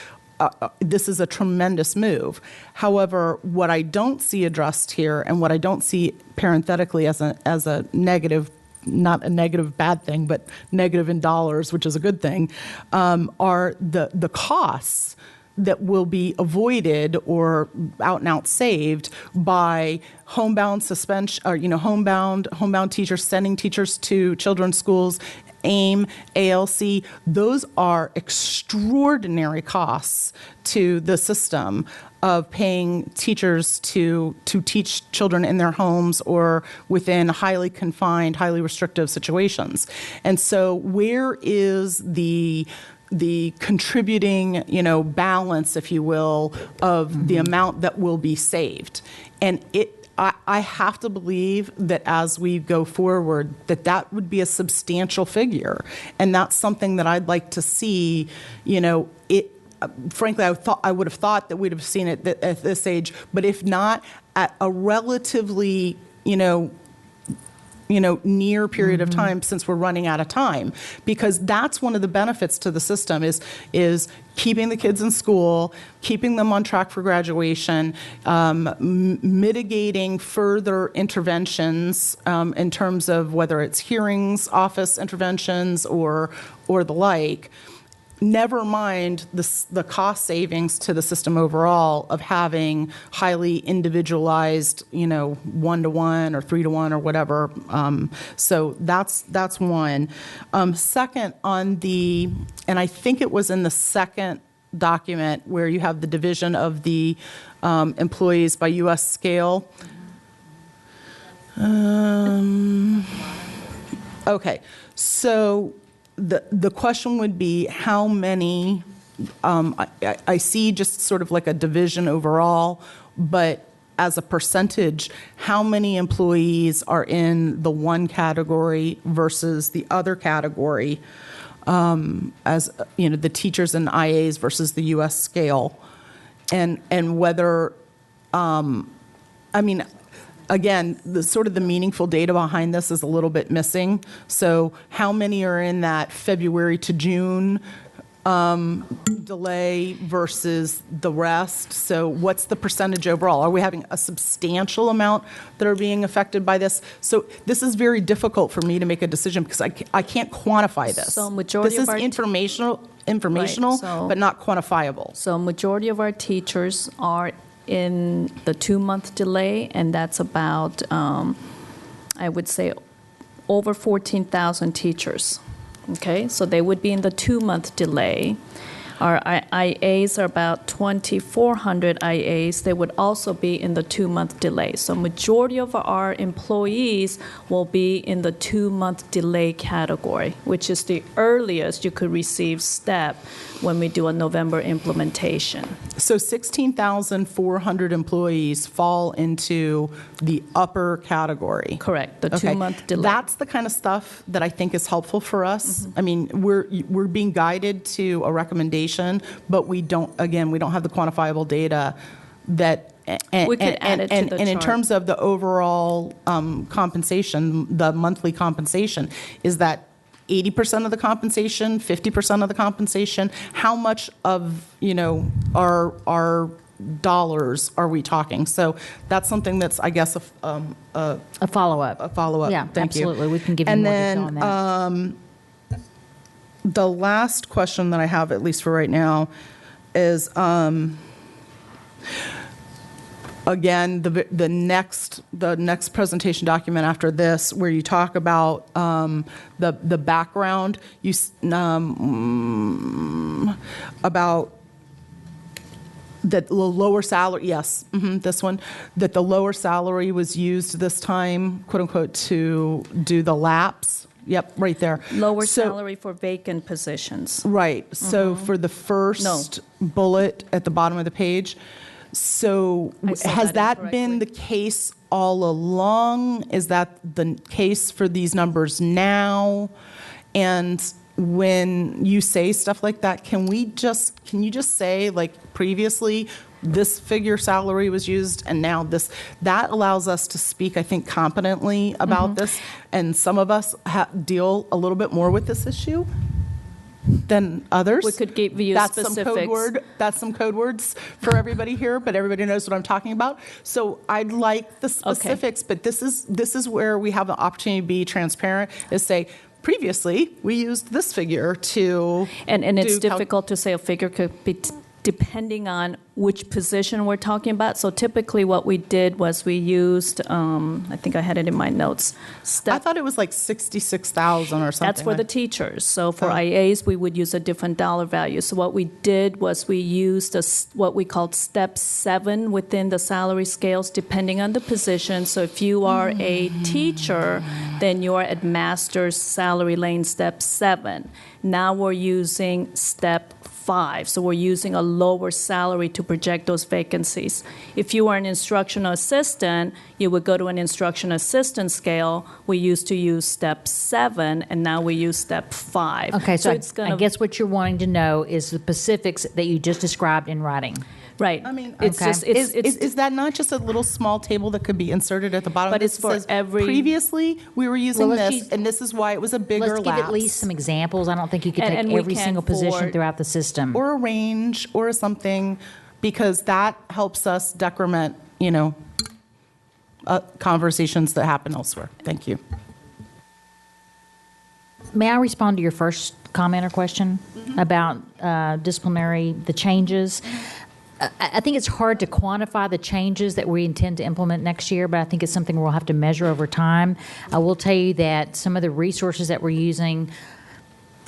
this is a tremendous move. However, what I don't see addressed here, and what I don't see parenthetically as a negative, not a negative bad thing, but negative in dollars, which is a good thing, are the costs that will be avoided or out and out saved by homebound suspension, or homebound teachers, sending teachers to children's schools, AIM, ALC. Those are extraordinary costs to the system of paying teachers to teach children in their homes or within highly confined, highly restrictive situations. And so where is the contributing, balance, if you will, of the amount that will be saved? And I have to believe that as we go forward, that would be a substantial figure. And that's something that I'd like to see, frankly, I would have thought that we'd have seen it at this age, but if not, at a relatively, near period of time, since we're running out of time, because that's one of the benefits to the system is keeping the kids in school, keeping them on track for graduation, mitigating further interventions in terms of whether it's hearings, office interventions, or the like. Never mind the cost savings to the system overall of having highly individualized, 1-to-1 or 3-to-1 or whatever. So that's one. Second, and I think it was in the second document where you have the division of the employees by U.S. scale. Okay, so the question would be how many, I see just sort of like a division overall, but as a percentage, how many employees are in the one category versus the other category, as the teachers and IAs versus the U.S. scale, and whether, again, the meaningful data behind this is a little bit missing. So how many are in that February to June delay versus the rest? So what's the percentage overall? Are we having a substantial amount that are being affected by this? So this is very difficult for me to make a decision because I can't quantify this. So majority this of our is informational, so- but not quantifiable. So majority of our teachers are in the 2-month delay, and that's about, I would say, over 14,000 teachers. Okay, so they would be in the 2-month delay. Our IAs are about 2,400 IAs. They would also be in the 2-month delay. So majority of our employees will be in the 2-month delay category, which is the earliest you could receive STEP when we do a November implementation. So 16,400 employees fall into the upper category. Correct, the Okay. 2-month delay. That's the kind of stuff that I think is helpful for us. I mean, we're being guided to a recommendation, but we don't have the quantifiable data that. We could add it to the and in chart. terms of the overall compensation, the monthly compensation, is that 80% of the compensation, 50% of the compensation? How much of, our dollars are we talking? So that's something that's, I guess, a follow-up. a follow-up. Yeah, Thank you. absolutely. We can give you And more then, detail on that. the last question that I have, at least for right now, is again the next presentation document after this, where you talk about the background, about that the lower salary, yes, this one, that the lower salary was used this time, quote unquote, to do the lapse. Yep, right there. Lower So- salary for vacant positions. Right. So for the first bullet at the bottom of the page, so I said has that that been the incorrectly. case all along? Is that the case for these numbers now? And when you say stuff like that, can you just say, like, previously this figure salary was used and now this? That allows us to speak, I think, competently about this. And some of us deal a little bit more with this issue than others. We could give you That's specifics. That's some code words for everybody here, but everybody knows what I'm talking about. So I'd like the specifics, but this is where we have the opportunity to be transparent, is say, previously, we used this figure to And it's do difficult to say a figure could be depending on which position we're talking about. So typically what we did was we used, I think I had it in my notes. I thought it was like 66,000 or something. That's for the teachers. So for IAs, we would use a different dollar value. So what we did was we used what we called step 7 within the salary scales, depending on the position. So if you are a teacher, then you're at master's salary lane step 7. Now we're using step 5. So we're using a lower salary to project those vacancies. If you are an instructional assistant, you would go to an instructional assistant scale. We used to use step 7, and now we use step 5. Okay, so it's I guess what you're wanting to know is the specifics that you just described in writing. right. I mean, it's Okay. just it's is that not just a little small table that could be inserted at the bottom? But of it's this for that says, every- Previously, we were using Well, let's this, use- and this is why it was a bigger Let's give lapse. at least some examples. I don't think you could And- take and we every can single position for- throughout the system. Or a range or something, because that helps us decrement, conversations that happen elsewhere. Thank you. May I respond to your first comment or question about disciplinary, the changes? I think it's hard to quantify the changes that we intend to implement next year, but I think it's something we'll have to measure over time. I will tell you that some of the resources that we're using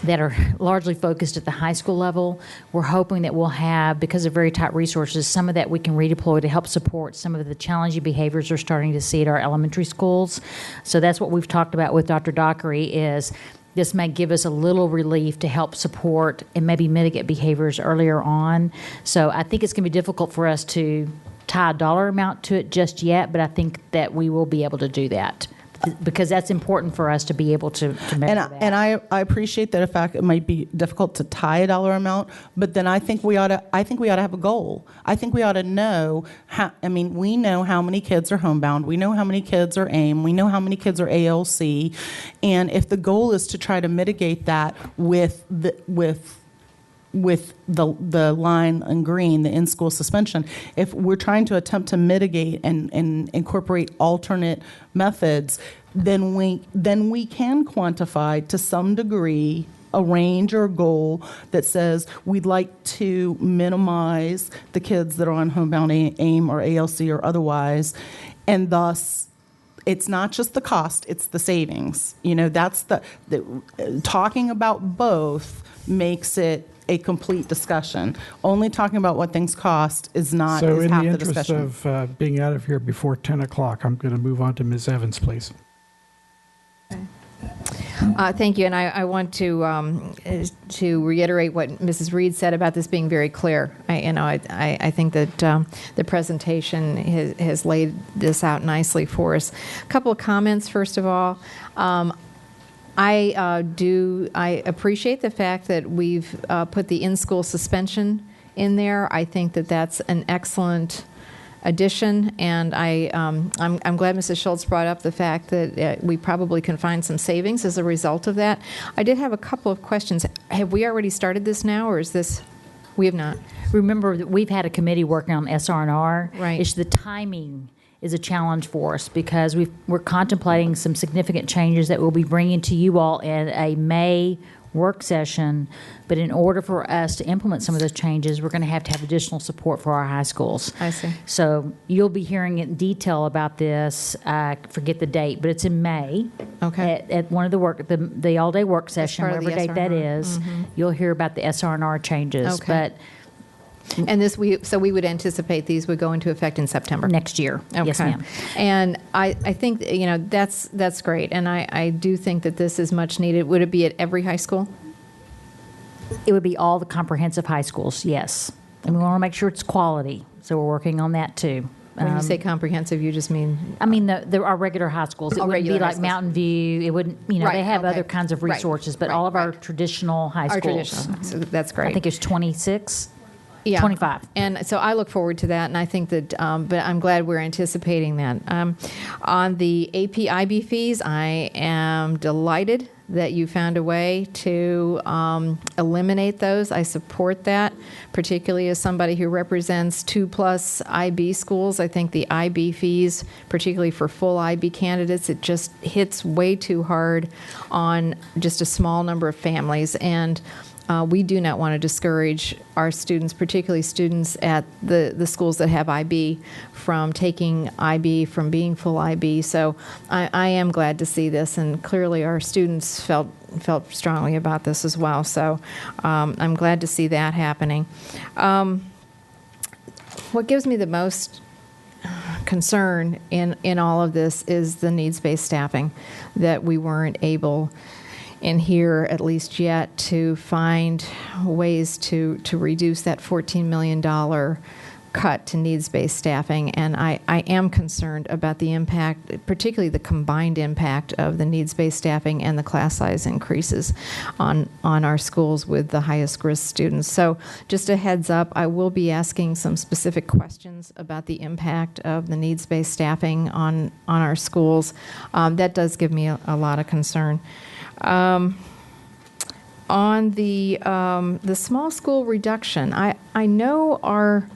that are largely focused at the high school level, we're hoping that we'll have, because of very tight resources, some of that we can redeploy to help support some of the challenging behaviors we're starting to see at our elementary schools. So that's what we've talked about with Dr. Dockery, is this may give us a little relief to help support and maybe mitigate behaviors earlier on. So I think it's going to be difficult for us to tie a dollar amount to it just yet, but I think that we will be able to do that, because that's important for us to be able to measure that. And I appreciate that. In fact, it might be difficult to tie a dollar amount, but then I think we ought to have a goal. I think we ought to know we know how many kids are homebound, we know how many kids are AIM, we know how many kids are ALC, and if the goal is to try to mitigate that with the line in green, the in-school suspension, if we're trying to attempt to mitigate and incorporate alternate methods, then we can quantify to some degree a range or a goal that says we'd like to minimize the kids that are on homebound AIM or ALC or otherwise, and thus it's not just the cost, it's the savings. That's the talking about both makes it a complete discussion. Only talking about what things cost is not So is in half the the interest discussion. of being out of here before 10 o'clock, I'm going to move on to Ms. Evans, please. Thank you, and I want to reiterate what Mrs. Reed said about this being very clear. I think that the presentation has laid this out nicely for us. A couple of comments, first of all. I appreciate the fact that we've put the in-school suspension in there. I think that that's an excellent addition, and I'm glad Mrs. Schultz brought up the fact that we probably can find some savings as a result of that. I did have a couple of questions. Have we already started this now, or is this? We have not. Remember that we've had a committee working on SR&R. Right. It's the timing is a challenge for us, because we're contemplating some significant changes that we'll be bringing to you all in a May work session. But in order for us to implement some of those changes, we're going to have additional support for our high schools. I see. So you'll be hearing in detail about this. I forget the date, but it's in May. Okay. At one of the all-day work session, part of the whatever date that SR&R. is, you'll hear about the SR&R changes. Okay. But And so we would anticipate these would go into effect in September. next year, yes, Okay. ma'am. And I think, that's great. And I do think that this is much needed. Would it be at every high school? It would be all the comprehensive high schools, yes. And we want to make sure it's quality, so we're working on that too. When you say comprehensive, you just mean? I mean, our regular high schools. It Oh, wouldn't be regular high like schools. Mountain View. It wouldn't, Right, they have okay. other kinds of Right, resources, but right, all of our right. traditional high Our schools. traditional. So that's great. I think it's 26. Yeah. 25. And so I look forward to that, and I think that, but I'm glad we're anticipating that. On the AP/IB fees, I am delighted that you found a way to eliminate those. I support that, particularly as somebody who represents 2+ IB schools. I think the IB fees, particularly for full IB candidates, it just hits way too hard on just a small number of families. And we do not want to discourage our students, particularly students at the schools that have IB, from taking IB, from being full IB. So I am glad to see this, and clearly our students felt strongly about this as well. So I'm glad to see that happening. What gives me the most concern in all of this is the needs-based staffing, that we weren't able in here, at least yet, to find ways to reduce that $14 million cut to needs-based staffing. And I am concerned about the impact, particularly the combined impact of the needs-based staffing and the class size increases on our schools with the highest risk students. So just a heads up, I will be asking some specific questions about the impact of the needs-based staffing on our schools. That does give me a lot of concern. On the small school reduction, I know our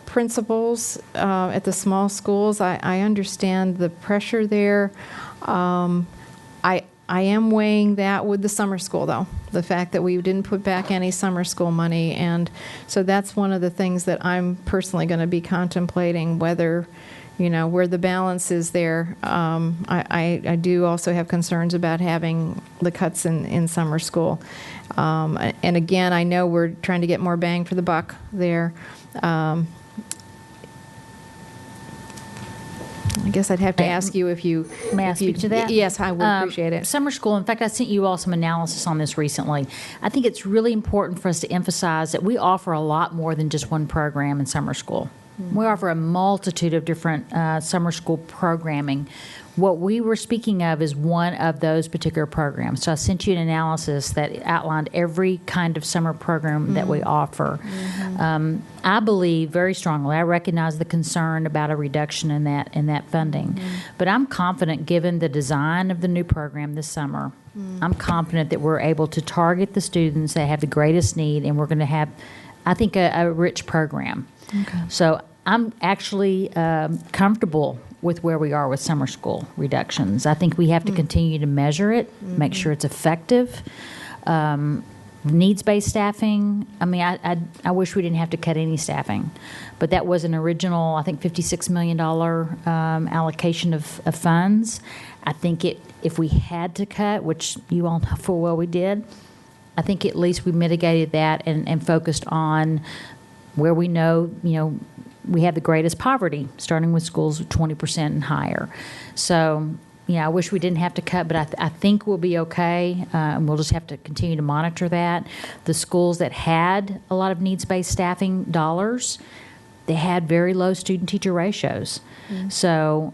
principals at the small schools. I understand the pressure there. I am weighing that with the summer school, though, the fact that we didn't put back any summer school money, and so that's one of the things that I'm personally going to be contemplating, whether, where the balance is there. I do also have concerns about having the cuts in summer school. And again, I know we're trying to get more bang for the buck there. I guess I'd have to ask you if you... May I if you- speak to that? Yes, I would appreciate it. Summer school, in fact, I sent you all some analysis on this recently. I think it's really important for us to emphasize that we offer a lot more than just one program in summer school. We offer a multitude of different summer school programming. What we were speaking of is one of those particular programs. So I sent you an analysis that outlined every kind of summer program that we offer. I believe very strongly, I recognize the concern about a reduction in that funding. But I'm confident, given the design of the new program this summer, I'm confident that we're able to target the students that have the greatest need, and we're going to have, I think, a rich program. Okay. So I'm actually comfortable with where we are with summer school reductions. I think we have to continue to measure it, make sure it's effective. Needs-based staffing, I mean, I wish we didn't have to cut any staffing, but that was an original, I think, $56 million allocation of funds. I think if we had to cut, which you all know full well we did, I think at least we mitigated that and focused on where we know, we have the greatest poverty, starting with schools with 20% and higher. So, I wish we didn't have to cut, but I think we'll be okay, and we'll just have to continue to monitor that. The schools that had a lot of needs-based staffing dollars, they had very low student-teacher ratios. So,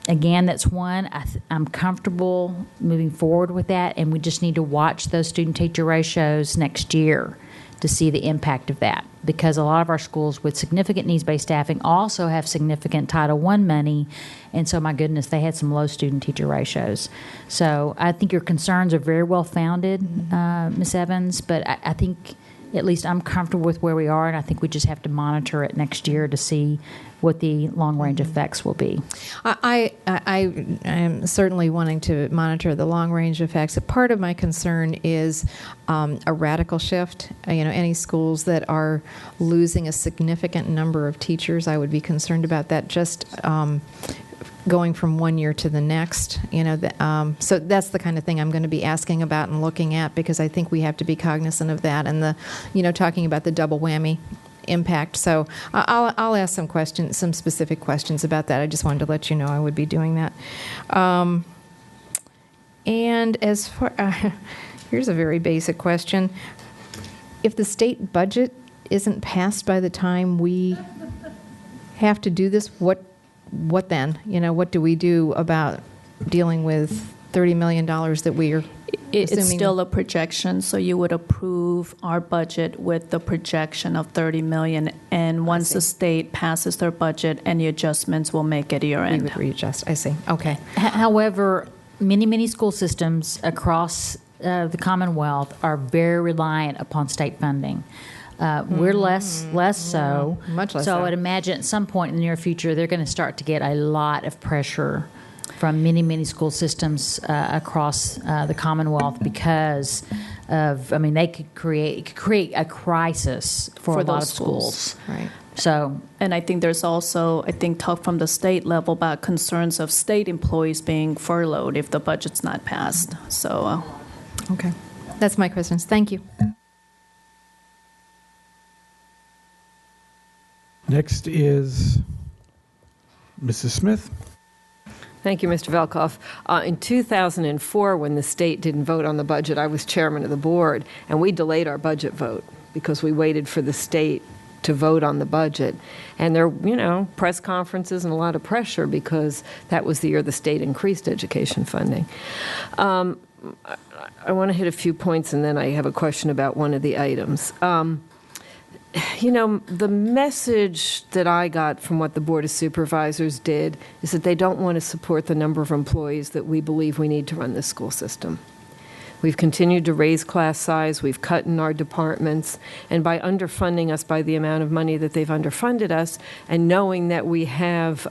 again, that's one. I'm comfortable moving forward with that, and we just need to watch those student-teacher ratios next year to see the impact of that, because a lot of our schools with significant needs-based staffing also have significant Title I money, and so, my goodness, they had some low student-teacher ratios. So I think your concerns are very well founded, Ms. Evans, but I think at least I'm comfortable with where we are, and I think we just have to monitor it next year to see what the long-range effects will be. I am certainly wanting to monitor the long-range effects. Part of my concern is a radical shift. Any schools that are losing a significant number of teachers, I would be concerned about that. Just going from one year to the next, so that's the kind of thing I'm going to be asking about and looking at, because I think we have to be cognizant of that, and talking about the double whammy impact. So I'll ask some specific questions about that. I just wanted to let you know I would be doing that. And as far, here's a very basic question. If the state budget isn't passed by the time we have to do this, what then? What do we do about dealing with $30 million that we are It's assuming? still a projection, so you would approve our budget with the projection of 30 million, and once the state passes their budget, any adjustments will make at year We end. would readjust. I see. Okay. However, many school systems across the Commonwealth are very reliant upon state funding. We're less so. Much less So so. I'd imagine at some point in the near future, they're going to start to get a lot of pressure from many school systems across the Commonwealth because of, they could create a crisis for a lot those of schools. Right. So And I think there's also, talk from the state level about concerns of state employees being furloughed if the budget's not passed. So, Okay. That's my questions. Thank you. Next is Mrs. Smith. Thank you, Mr. Velkoff. In 2004, when the state didn't vote on the budget, I was chairman of the board, and we delayed our budget vote because we waited for the state to vote on the budget. And there, press conferences and a lot of pressure because that was the year the state increased education funding. I want to hit a few points, and then I have a question about one of the items. The message that I got from what the Board of Supervisors did is that they don't want to support the number of employees that we believe we need to run this school system. We've continued to raise class size, we've cut in our departments, and by underfunding us by the amount of money that they've underfunded us, and knowing that we have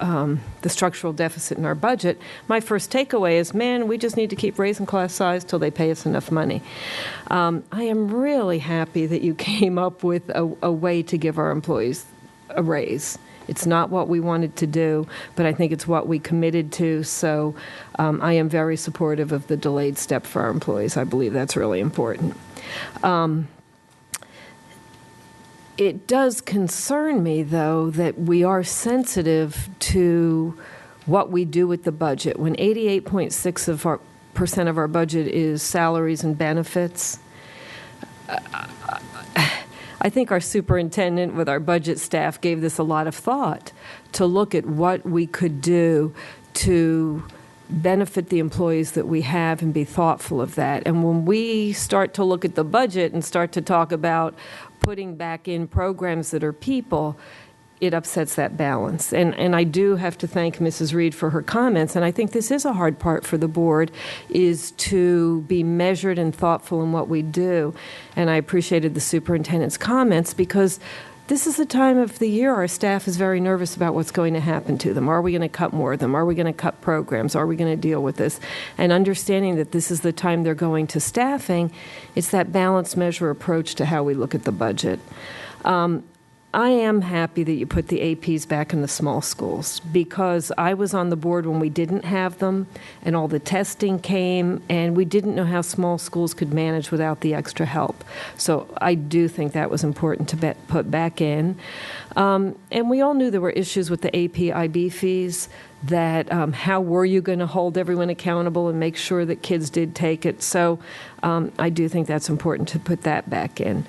the structural deficit in our budget, my first takeaway is, man, we just need to keep raising class size till they pay us enough money. I am really happy that you came up with a way to give our employees a raise. It's not what we wanted to do, but I think it's what we committed to. So I am very supportive of the delayed step for our employees. I believe that's really important. It does concern me, though, that we are sensitive to what we do with the budget. When 88.6% of our budget is salaries and benefits, I think our superintendent with our budget staff gave this a lot of thought to look at what we could do to benefit the employees that we have and be thoughtful of that. And when we start to look at the budget and start to talk about putting back in programs that are people, it upsets that balance. And I do have to thank Mrs. Reed for her comments, and I think this is a hard part for the board, is to be measured and thoughtful in what we do. And I appreciated the superintendent's comments because this is the time of the year our staff is very nervous about what's going to happen to them. Are we going to cut more of them? Are we going to cut programs? Are we going to deal with this? And understanding that this is the time they're going to staffing, it's that balanced measure approach to how we look at the budget. I am happy that you put the APs back in the small schools because I was on the board when we didn't have them and all the testing came and we didn't know how small schools could manage without the extra help. So I do think that was important to put back in. And we all knew there were issues with the AP IB fees, that how were you going to hold everyone accountable and make sure that kids did take it. So I do think that's important to put that back in.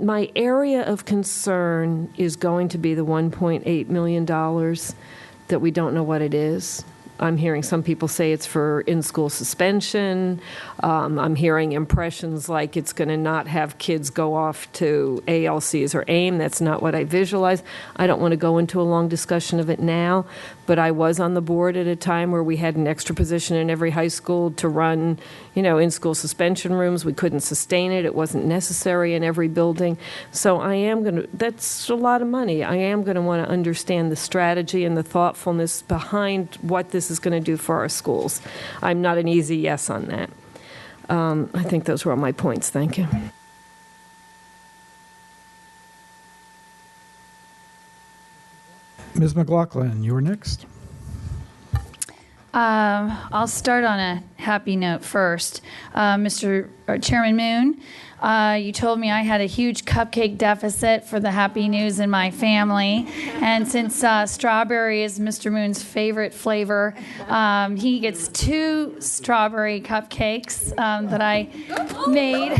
My area of concern is going to be the $1.8 million that we don't know what it is. I'm hearing some people say it's for in-school suspension. I'm hearing impressions like it's going to not have kids go off to ALCs or AIM. That's not what I visualize. I don't want to go into a long discussion of it now, but I was on the board at a time where we had an extra position in every high school to run, in-school suspension rooms. We couldn't sustain it. It wasn't necessary in every building. So that's a lot of money. I am going to want to understand the strategy and the thoughtfulness behind what this is going to do for our schools. I'm not an easy yes on that. I think those were all my points. Thank you. Ms. McLaughlin, you're next. I'll start on a happy note first. Mr. Chairman Moon, you told me I had a huge cupcake deficit for the happy news in my family. And since strawberry is Mr. Moon's favorite flavor, he gets 2 strawberry cupcakes that I made.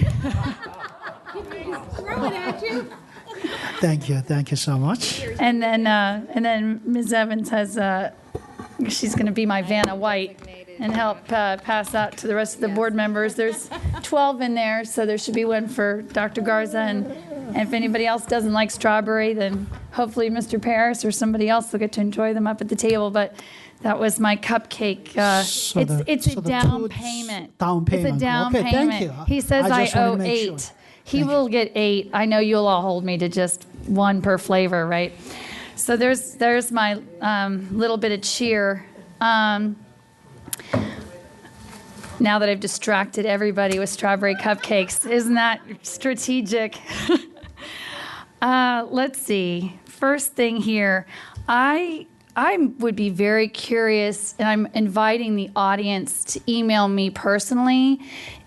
Thank you so much. And then Ms. Evans has she's going to be my Vanna White and help pass out to the rest of the board members. There's 12 in there, so there should be one for Dr. Garza. And if anybody else doesn't like strawberry, then hopefully Mr. Paris or somebody else will get to enjoy them up at the table. But that was my cupcake. It's a down payment. Down payment. It's a down Okay, payment. thank you. He says I I just wanna owe make 8. sure. He will get 8. I know you'll all hold me to just 1 per flavor, right? So there's my little bit of cheer. Now that I've distracted everybody with strawberry cupcakes, isn't that strategic? Let's see. First thing here, I would be very curious, and I'm inviting the audience to email me personally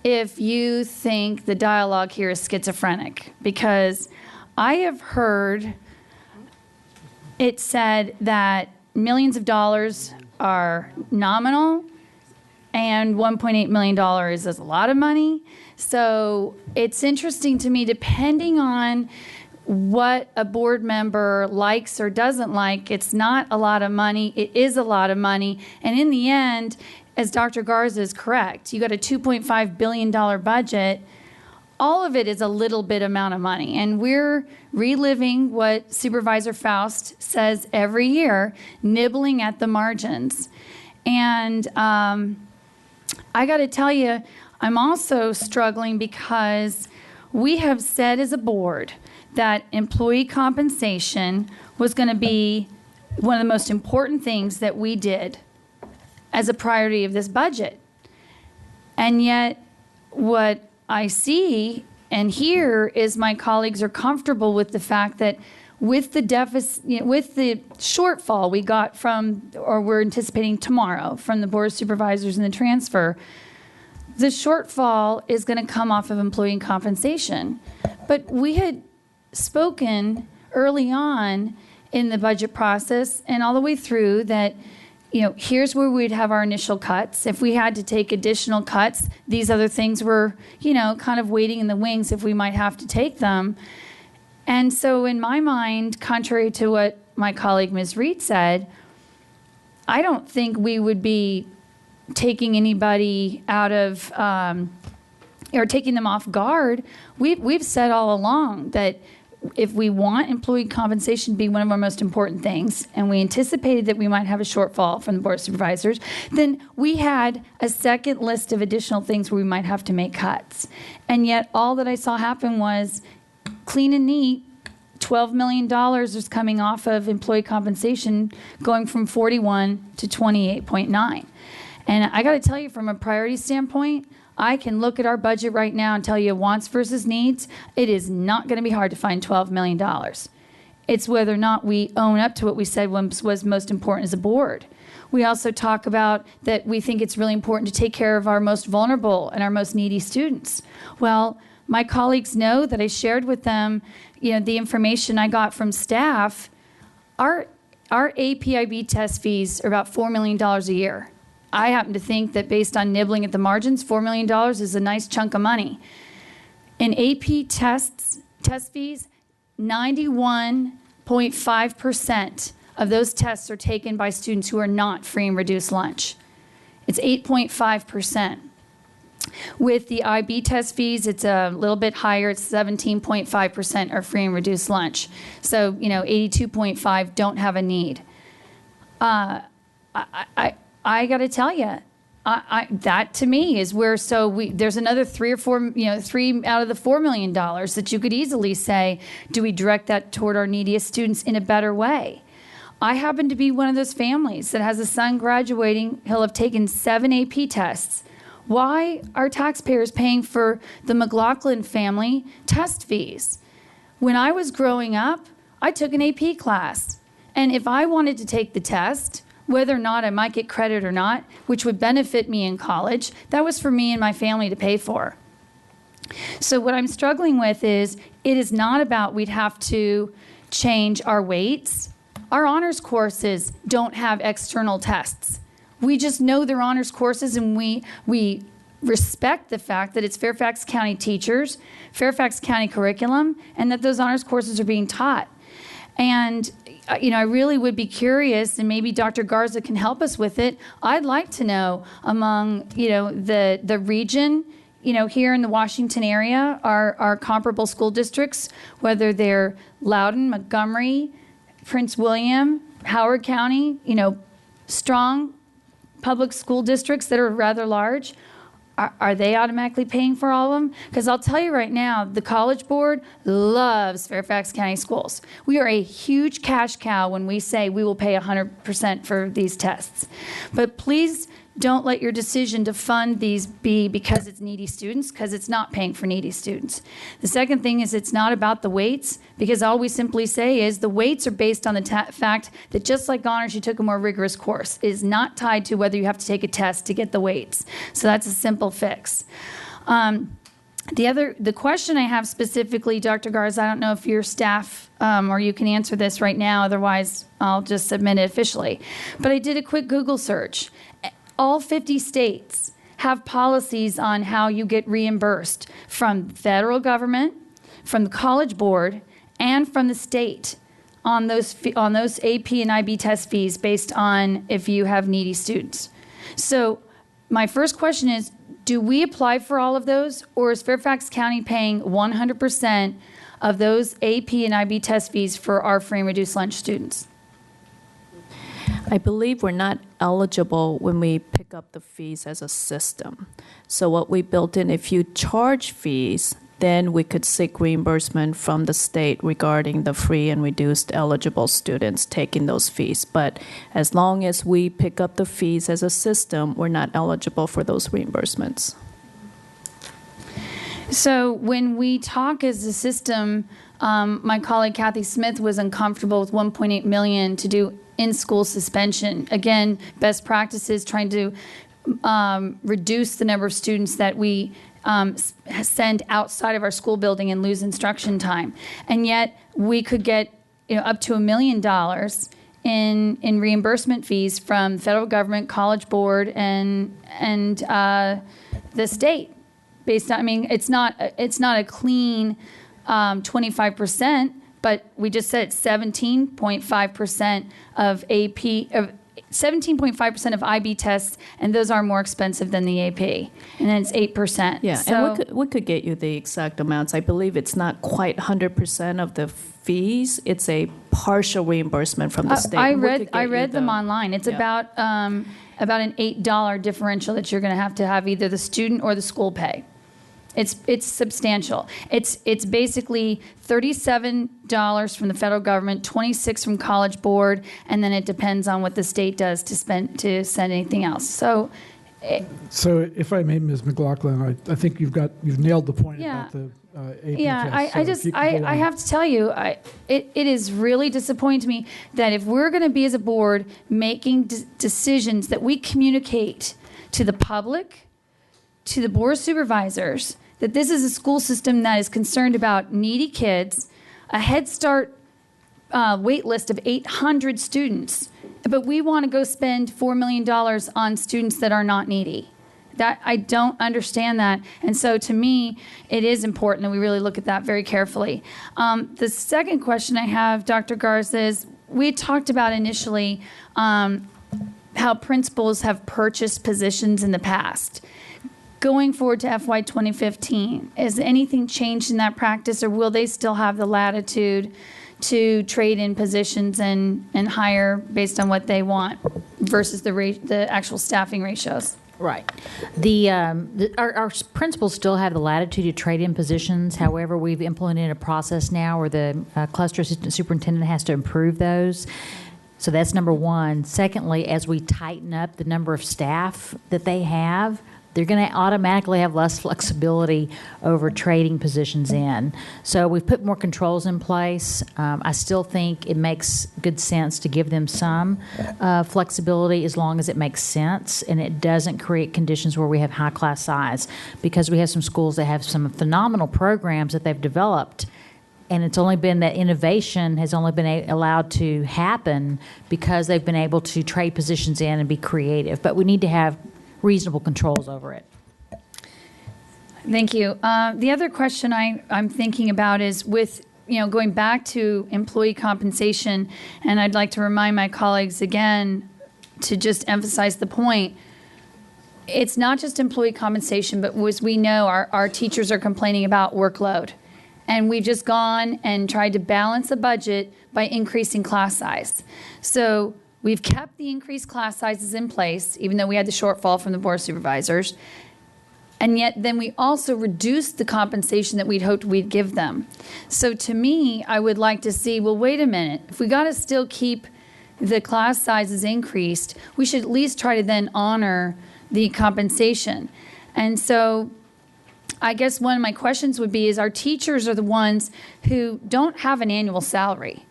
if you think the dialogue here is schizophrenic, because I have heard it said that millions of dollars are nominal and $1.8 million is a lot of money. So it's interesting to me, depending on what a board member likes or doesn't like, it's not a lot of money, it is a lot of money. And in the end, as Dr. Garza is correct, you got a $2.5 billion budget. All of it is a little bit amount of money. And we're reliving what Supervisor Faust says every year, nibbling at the margins. And I got to tell you, I'm also struggling because we have said as a board that employee compensation was going to be one of the most important things that we did as a priority of this budget. And yet, what I see and hear is my colleagues are comfortable with the fact that with the deficit, with the shortfall we got from, or we're anticipating tomorrow from the Board of Supervisors and the transfer, the shortfall is going to come off of employee compensation. But we had spoken early on in the budget process and all the way through that, here's where we'd have our initial cuts. If we had to take additional cuts, these other things were, kind of waiting in the wings if we might have to take them. And so in my mind, contrary to what my colleague Ms. Reed said, I don't think we would be taking anybody out of, or taking them off guard. We've said all along that if we want employee compensation to be one of our most important things, and we anticipated that we might have a shortfall from the Board of Supervisors, then we had a second list of additional things where we might have to make cuts. And yet all that I saw happen was clean and neat, $12 million is coming off of employee compensation, going from 41 to 28.9. And I got to tell you, from a priority standpoint, I can look at our budget right now and tell you wants versus needs. It is not going to be hard to find $12 million. It's whether or not we own up to what we said was most important as a board. We also talk about that we think it's really important to take care of our most vulnerable and our most needy students. Well, my colleagues know that I shared with them, the information I got from staff. Our APIB test fees are about $4 million a year. I happen to think that based on nibbling at the margins, $4 million is a nice chunk of money. In AP test fees, 91.5% of those tests are taken by students who are not free and reduced lunch. It's 8.5%. With the IB test fees, it's a little bit higher. It's 17.5% are free and reduced lunch. So, 82.5 don't have a need. I got to tell you, that to me is where, there's another three out of the $4 million that you could easily say, do we direct that toward our neediest students in a better way? I happen to be one of those families that has a son graduating. He'll have taken 7 AP tests. Why are taxpayers paying for the McLaughlin family test fees? When I was growing up, I took an AP class. And if I wanted to take the test, whether or not I might get credit or not, which would benefit me in college, that was for me and my family to pay for. So what I'm struggling with is, it is not about we'd have to change our weights. Our honors courses don't have external tests. We just know they're honors courses, and we respect the fact that it's Fairfax County teachers, Fairfax County curriculum, and that those honors courses are being taught. And I really would be curious, and maybe Dr. Garza can help us with it. I'd like to know among the region, here in the Washington area, our comparable school districts, whether they're Loudoun, Montgomery, Prince William, Howard County, strong public school districts that are rather large, are they automatically paying for all of them? Because I'll tell you right now, the College Board loves Fairfax County schools. We are a huge cash cow when we say we will pay 100% for these tests. But please don't let your decision to fund these be because it's needy students, because it's not paying for needy students. The second thing is, it's not about the weights, because all we simply say is the weights are based on the fact that just like honors, you took a more rigorous course. It is not tied to whether you have to take a test to get the weights. So that's a simple fix. The question I have specifically, Dr. Garza, I don't know if your staff or you can answer this right now, otherwise I'll just submit it officially. But I did a quick Google search. All 50 states have policies on how you get reimbursed from the federal government, from the College Board, and from the state on those AP and IB test fees based on if you have needy students. So my first question is, do we apply for all of those, or is Fairfax County paying 100% of those AP and IB test fees for our free and reduced lunch students? I believe we're not eligible when we pick up the fees as a system. So what we built in, if you charge fees, then we could seek reimbursement from the state regarding the free and reduced eligible students taking those fees. But as long as we pick up the fees as a system, we're not eligible for those reimbursements. So when we talk as a system, my colleague Kathy Smith was uncomfortable with $1.8 million to do in-school suspension. Again, best practices, trying to reduce the number of students that we send outside of our school building and lose instruction time. And yet we could get up to $1 million in reimbursement fees from the federal government, College Board, and the state. Based on, it's not a clean 25%, but we just said 17.5% of AP of 17.5% of IB tests, and those are more expensive than the AP, and then it's 8%. Yeah, so, and we could get you the exact amounts. I believe it's not quite 100% of the fees. It's a partial reimbursement from the state. I read them online. It's about an $8 differential that you're going to have either the student or the school pay. It's substantial. It's basically $37 from the federal government, $26 from College Board, and then it depends on what the state does to send anything else. So if I may, Ms. McLaughlin, I think you've nailed the point Yeah. about the AP yeah, test. I have to tell you, it is really disappointing to me that if we're going to be as a board making decisions that we communicate to the public, to the board of supervisors, that this is a school system that is concerned about needy kids, a Head Start wait list of 800 students, but we want to go spend $4 million on students that are not needy. That I don't understand that. And so to me, it is important that we really look at that very carefully. The second question I have, Dr. Garza, is we talked about initially how principals have purchased positions in the past. Going forward to FY 2015, has anything changed in that practice, or will they still have the latitude to trade in positions and hire based on what they want versus the actual staffing ratios? Right. Our principals still have the latitude to trade in positions. However, we've implemented a process now where the cluster assistant superintendent has to approve those. So that's number one. Secondly, as we tighten up the number of staff that they have, they're going to automatically have less flexibility over trading positions in. So we've put more controls in place. I still think it makes good sense to give them some flexibility as long as it makes sense and it doesn't create conditions where we have high class size, because we have some schools that have some phenomenal programs that they've developed. And it's only been that innovation has only been allowed to happen because they've been able to trade positions in and be creative. But we need to have reasonable controls over it. Thank you. The other question I'm thinking about is with, going back to employee compensation, and I'd like to remind my colleagues again to just emphasize the point. It's not just employee compensation, but as we know, our teachers are complaining about workload. And we've just gone and tried to balance the budget by increasing class size. So we've kept the increased class sizes in place, even though we had the shortfall from the Board of Supervisors. And yet then we also reduced the compensation that we'd hoped we'd give them. So to me, I would like to see, well, wait a minute. If we got to still keep the class sizes increased, we should at least try to then honor the compensation. And so I guess one of my questions would be, is our teachers are the ones who don't have an annual salary.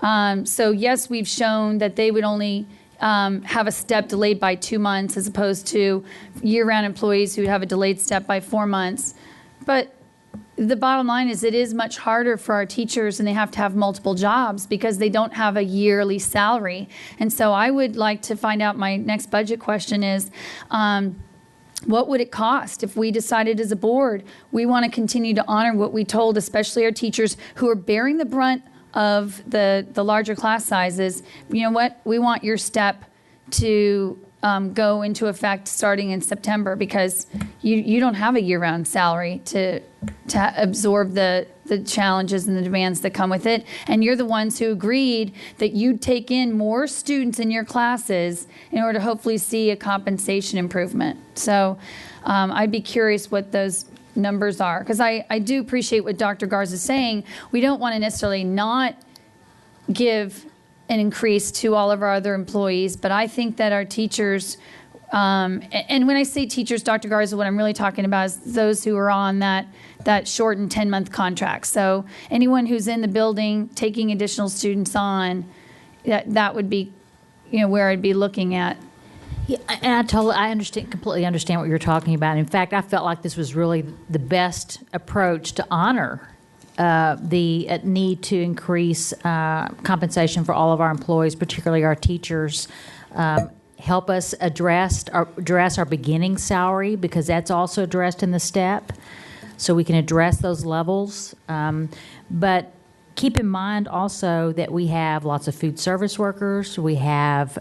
So yes, we've shown that they would only have a step delayed by 2 months as opposed to year-round employees who have a delayed step by 4 months. But the bottom line is it is much harder for our teachers, and they have to have multiple jobs because they don't have a yearly salary. And so I would like to find out, my next budget question is, what would it cost if we decided as a board we want to continue to honor what we told, especially our teachers who are bearing the brunt of the larger class sizes? You know what? We want your step to go into effect starting in September, because you don't have a year-round salary to absorb the challenges and the demands that come with it. And you're the ones who agreed that you'd take in more students in your classes in order to hopefully see a compensation improvement. So I'd be curious what those numbers are, because I do appreciate what Dr. Garza is saying. We don't want to necessarily not give an increase to all of our other employees, but I think that our teachers, and when I say teachers, Dr. Garza, what I'm really talking about is those who are on that shortened 10-month contract. So anyone who's in the building taking additional students on, that would be, where I'd be looking at. Yeah, and I completely understand what you're talking about. In fact, I felt like this was really the best approach to honor the need to increase compensation for all of our employees, particularly our teachers. Help us address our beginning salary, because that's also addressed in the step, so we can address those levels. But keep in mind also that we have lots of food service workers. We have,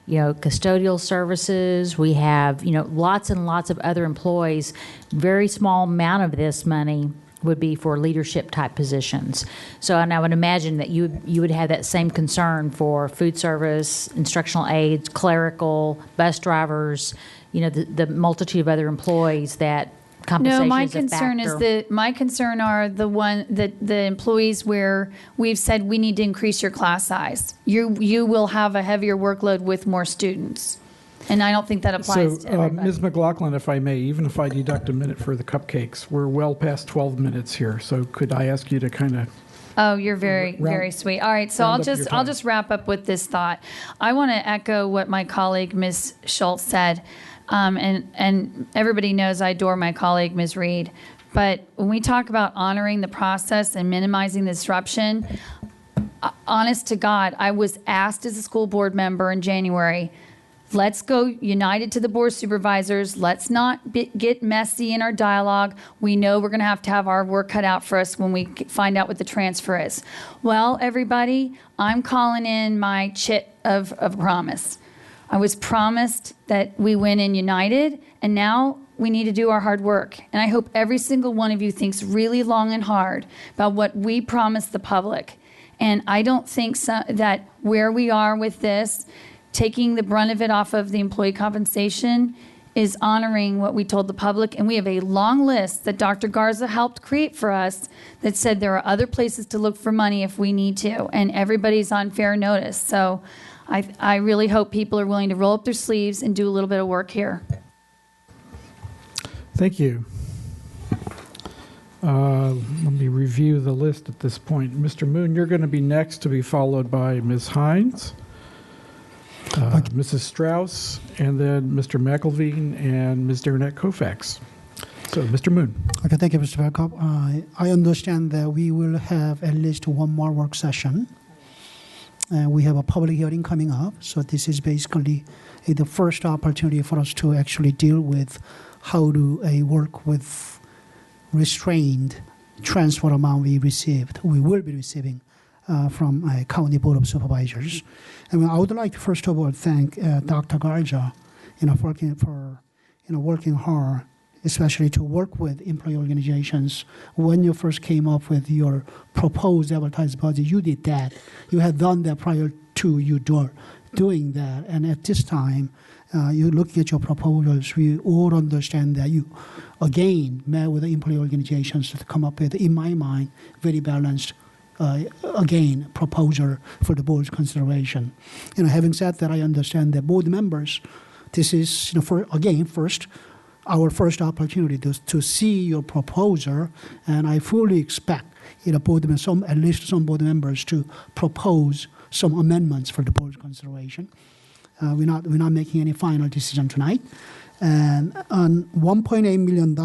custodial services. We have, lots and lots of other employees. Very small amount of this money would be for leadership type positions. So, and I would imagine that you would have that same concern for food service, instructional aides, clerical, bus drivers, the multitude of other employees that compensation is a factor. My concern are the employees where we've said we need to increase your class size. You will have a heavier workload with more students. And I don't think that applies to everybody. Ms. McLaughlin, if I may, even if I deduct a minute for the cupcakes, we're well past 12 minutes here. So could I ask you to kind of... Oh, you're very sweet. All right, so I'll just wrap up with this thought. I want to echo what my colleague, Ms. Schultz, said. And everybody knows I adore my colleague, Ms. Reed. But when we talk about honoring the process and minimizing the disruption, honest to God, I was asked as a school board member in January, Let's go united to the board of supervisors. Let's not get messy in our dialogue. We know we're going to have our work cut out for us when we find out what the transfer is. Well, everybody, I'm calling in my chit of promise. I was promised that we went in united, and now we need to do our hard work. And I hope every single one of you thinks really long and hard about what we promised the public. And I don't think that where we are with this, taking the brunt of it off of the employee compensation, is honoring what we told the public. And we have a long list that Dr. Garza helped create for us that said there are other places to look for money if we need to. And everybody's on fair notice. So I really hope people are willing to roll up their sleeves and do a little bit of work here. Thank you. Let me review the list at this point. Mr. Moon, you're going to be next, to be followed by Ms. Hines, Mrs. Strauss, and then Mr. McElveen and Ms. Darnett Koufax. So, Mr. Moon. Okay, thank you, Mr. Backup. I understand that we will have at least one more work session. We have a public hearing coming up, so this is basically the first opportunity for us to actually deal with how to work with restrained transfer amount we will be receiving from County Board of Supervisors. And I would like to first of all thank Dr. Garza, for working hard, especially to work with employee organizations. When you first came up with your proposed advertised budget, you did that. You had done that prior to you doing that. And at this time, you're looking at your proposals, we all understand that you, again, met with the employee organizations to come up with, in my mind, very balanced, proposal for the board's consideration. Having said that, I understand that board members, this is, first, our first opportunity to see your proposal, and I fully expect at least some board members to propose some amendments for the board's consideration. We're not making any final decision tonight. And on $1.8 million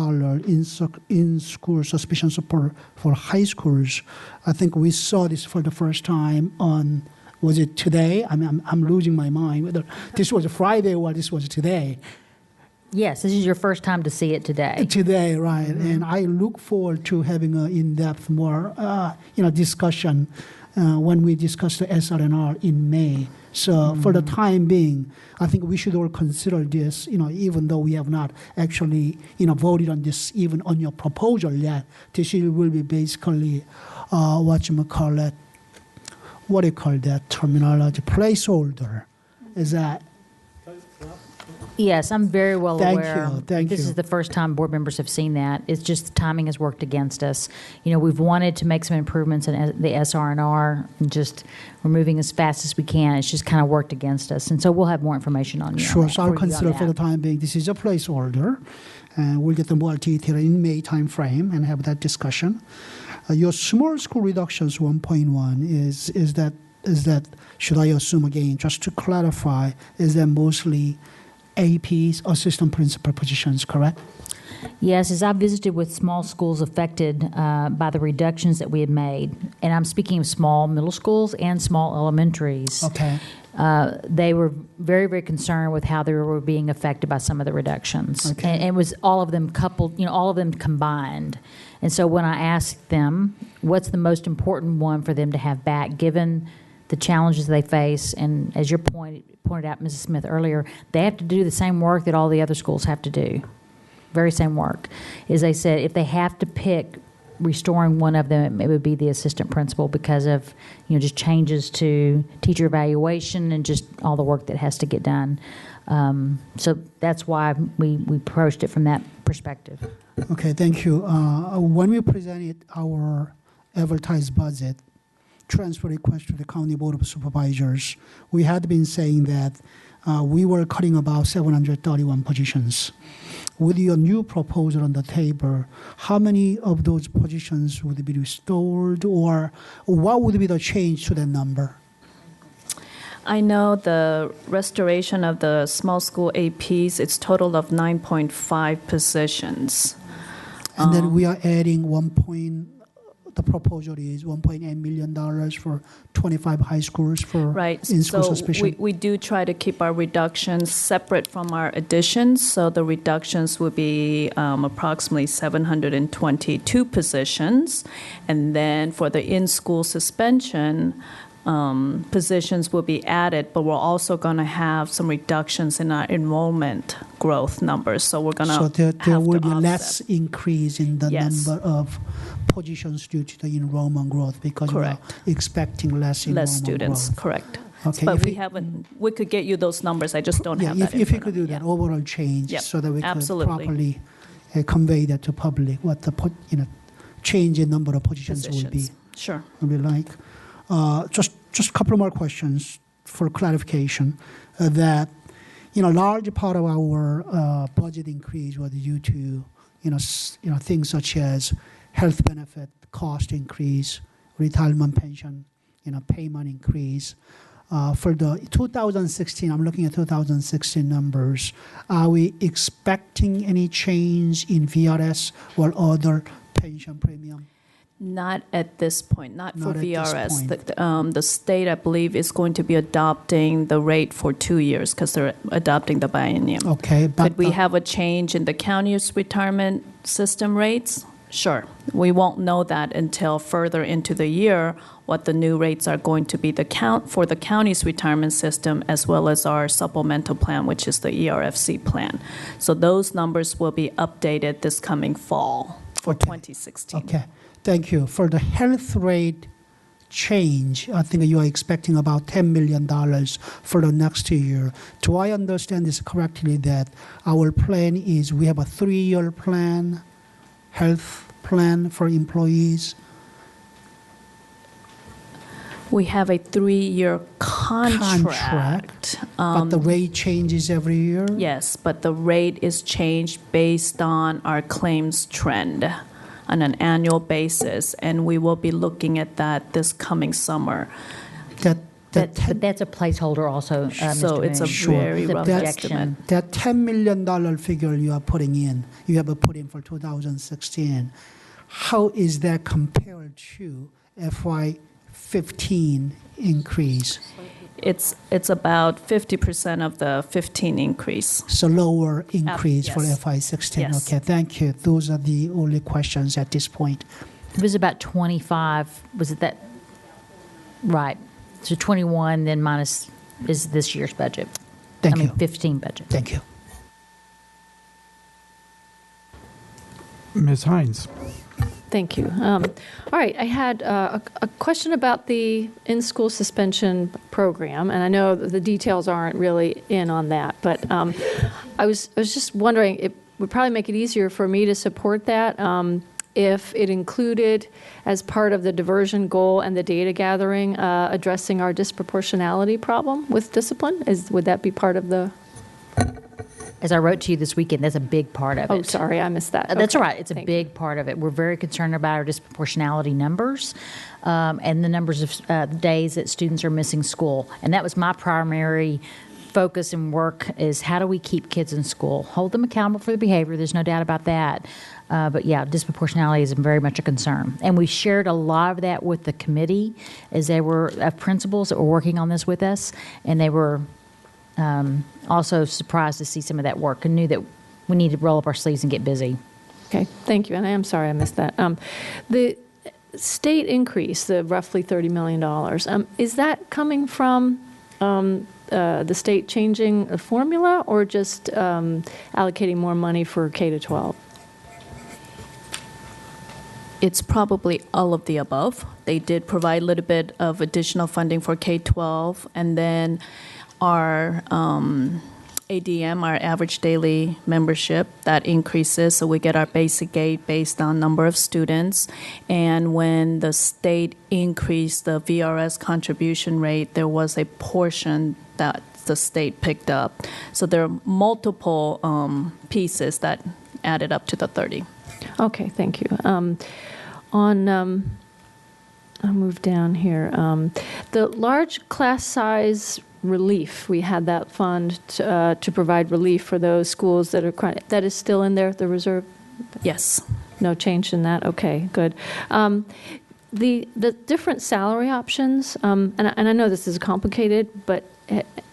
in school suspension support for high schools, I think we saw this for the first time on, was it today? I'm losing my mind whether this was a Friday or this was today. Yes, this is your first time to see it today. Today, right. Mm-hmm. And I look forward to having an in-depth, more discussion when we discuss the SR&R in May. So for the time being, I think we should all consider this, even though we have not actually, voted on this, even on your proposal yet. This will be basically, what do you call that terminology? Placeholder. Is that? Yes, I'm very well aware. Thank you. This is the first time board members have seen that. It's just the timing has worked against us. We've wanted to make some improvements in the SR&R, and just we're moving as fast as we can. It's just kind of worked against us. And so we'll have more information on you. Sure, so I'll consider for the time being, this is a placeholder, and we'll get the more detail in May time frame and have that discussion. Your small school reductions 1.1 is that, should I assume again, just to clarify, is that mostly APs, assistant principal positions, correct? Yes, as I visited with small schools affected by the reductions that we had made, and I'm speaking of small middle schools and small elementaries. Okay. They were very, very concerned with how they were being affected by some of the reductions. Okay. And it was all of them coupled, all of them combined. And so when I asked them, what's the most important one for them to have back, given the challenges they face, and as you pointed out, Mrs. Smith, earlier, they have to do the same work that all the other schools have to do, very same work. As they said, if they have to pick restoring one of them, it would be the assistant principal because of, just changes to teacher evaluation and just all the work that has to get done. So that's why we approached it from that perspective. Okay, thank you. When we presented our advertised budget, transfer request to the County Board of Supervisors, we had been saying that we were cutting about 731 positions. With your new proposal on the table, how many of those positions would be restored, or what would be the change to that number? I know the restoration of the small school APs, it's total of 9.5 positions. And then we are adding the proposal is $1.8 million for 25 high schools for Right. in-school So suspension. we do try to keep our reductions separate from our additions. So the reductions would be approximately 722 positions. And then for the in-school suspension, positions will be added, but we're also going to have some reductions in our enrollment growth numbers. So we're going to So there have will to be offset. less increase in the Yes. number of positions due to the enrollment growth because we are Correct. expecting less enrollment Less students, growth. correct. Okay, But if we you- haven't, we could get you those numbers, I just don't Yeah, have that in if you front could of do me that yet. overall change Yep, so that we could absolutely. properly convey that to public, what the change in number of positions will be. Positions. Sure. Will be like. Just a couple more questions for clarification. That large part of our budget increase was due to things such as health benefit cost increase, retirement pension payment increase. For the 2016, I'm looking at 2016 numbers. Are we expecting any change in VRS or other pension premium? Not at this point, not for Not at this VRS. point. The state, I believe, is going to be adopting the rate for 2 years because they're adopting the biennium. Okay, but Could we have a change in the county's retirement system rates? Sure. We won't know that until further into the year what the new rates are going to be for the county's retirement system as well as our supplemental plan, which is the ERFC plan. So those numbers will be updated this coming fall for 2016. Okay, thank you. For the health rate change, I think you are expecting about $10 million for the next year. Do I understand this correctly that our plan is we have a 3-year plan, health plan for employees? We have a 3-year contract. But the rate changes every year? Yes, but the rate is changed based on our claims trend on an annual basis, and we will be looking at that this coming summer. That But that's a placeholder also, So Mr. it's a Moon. Sure. very It's a rough projection. estimate. That $10 million figure you are putting in, you have put in for 2016, how is that compared to FY15 increase? It's about 50% of the 15 increase. So lower increase for yes. FY16. Yes. Okay, thank you. Those are the only questions at this point. It was about 25, was it that? Right. So 21 then minus is this year's budget. Thank I mean, you. 15 budget. Thank you. Ms. Hines. Thank you. All right, I had a question about the in-school suspension program, and I know that the details aren't really in on that, but I was just wondering, it would probably make it easier for me to support that if it included, as part of the diversion goal and the data gathering, addressing our disproportionality problem with discipline. Would that be part of the? As I wrote to you this weekend, that's a big part of it. Oh, sorry, I missed that. That's Okay, all right. It's a thank big part of it. We're very concerned about our disproportionality numbers and the numbers of days that students are missing school. And that was my primary focus and work is how do we keep kids in school? Hold them accountable for their behavior. There's no doubt about that. But yeah, disproportionality is very much a concern. And we shared a lot of that with the committee as they were principals that were working on this with us. And they were also surprised to see some of that work and knew that we needed to roll up our sleeves and get busy. Okay, thank you. And I am sorry I missed that. The state increase, the roughly $30 million, is that coming from the state changing a formula or just allocating more money for K-12? It's probably all of the above. They did provide a little bit of additional funding for K-12, and then our ADM, our average daily membership, that increases. So we get our basic aid based on number of students. And when the state increased the VRS contribution rate, there was a portion that the state picked up. So there are multiple pieces that added up to the 30. Okay, thank you. I'll move down here. The large class size relief, we had that fund to provide relief for those schools that are that is still in there, the reserve? Yes. No change in that? Okay, good. the different salary options, and I know this is complicated, but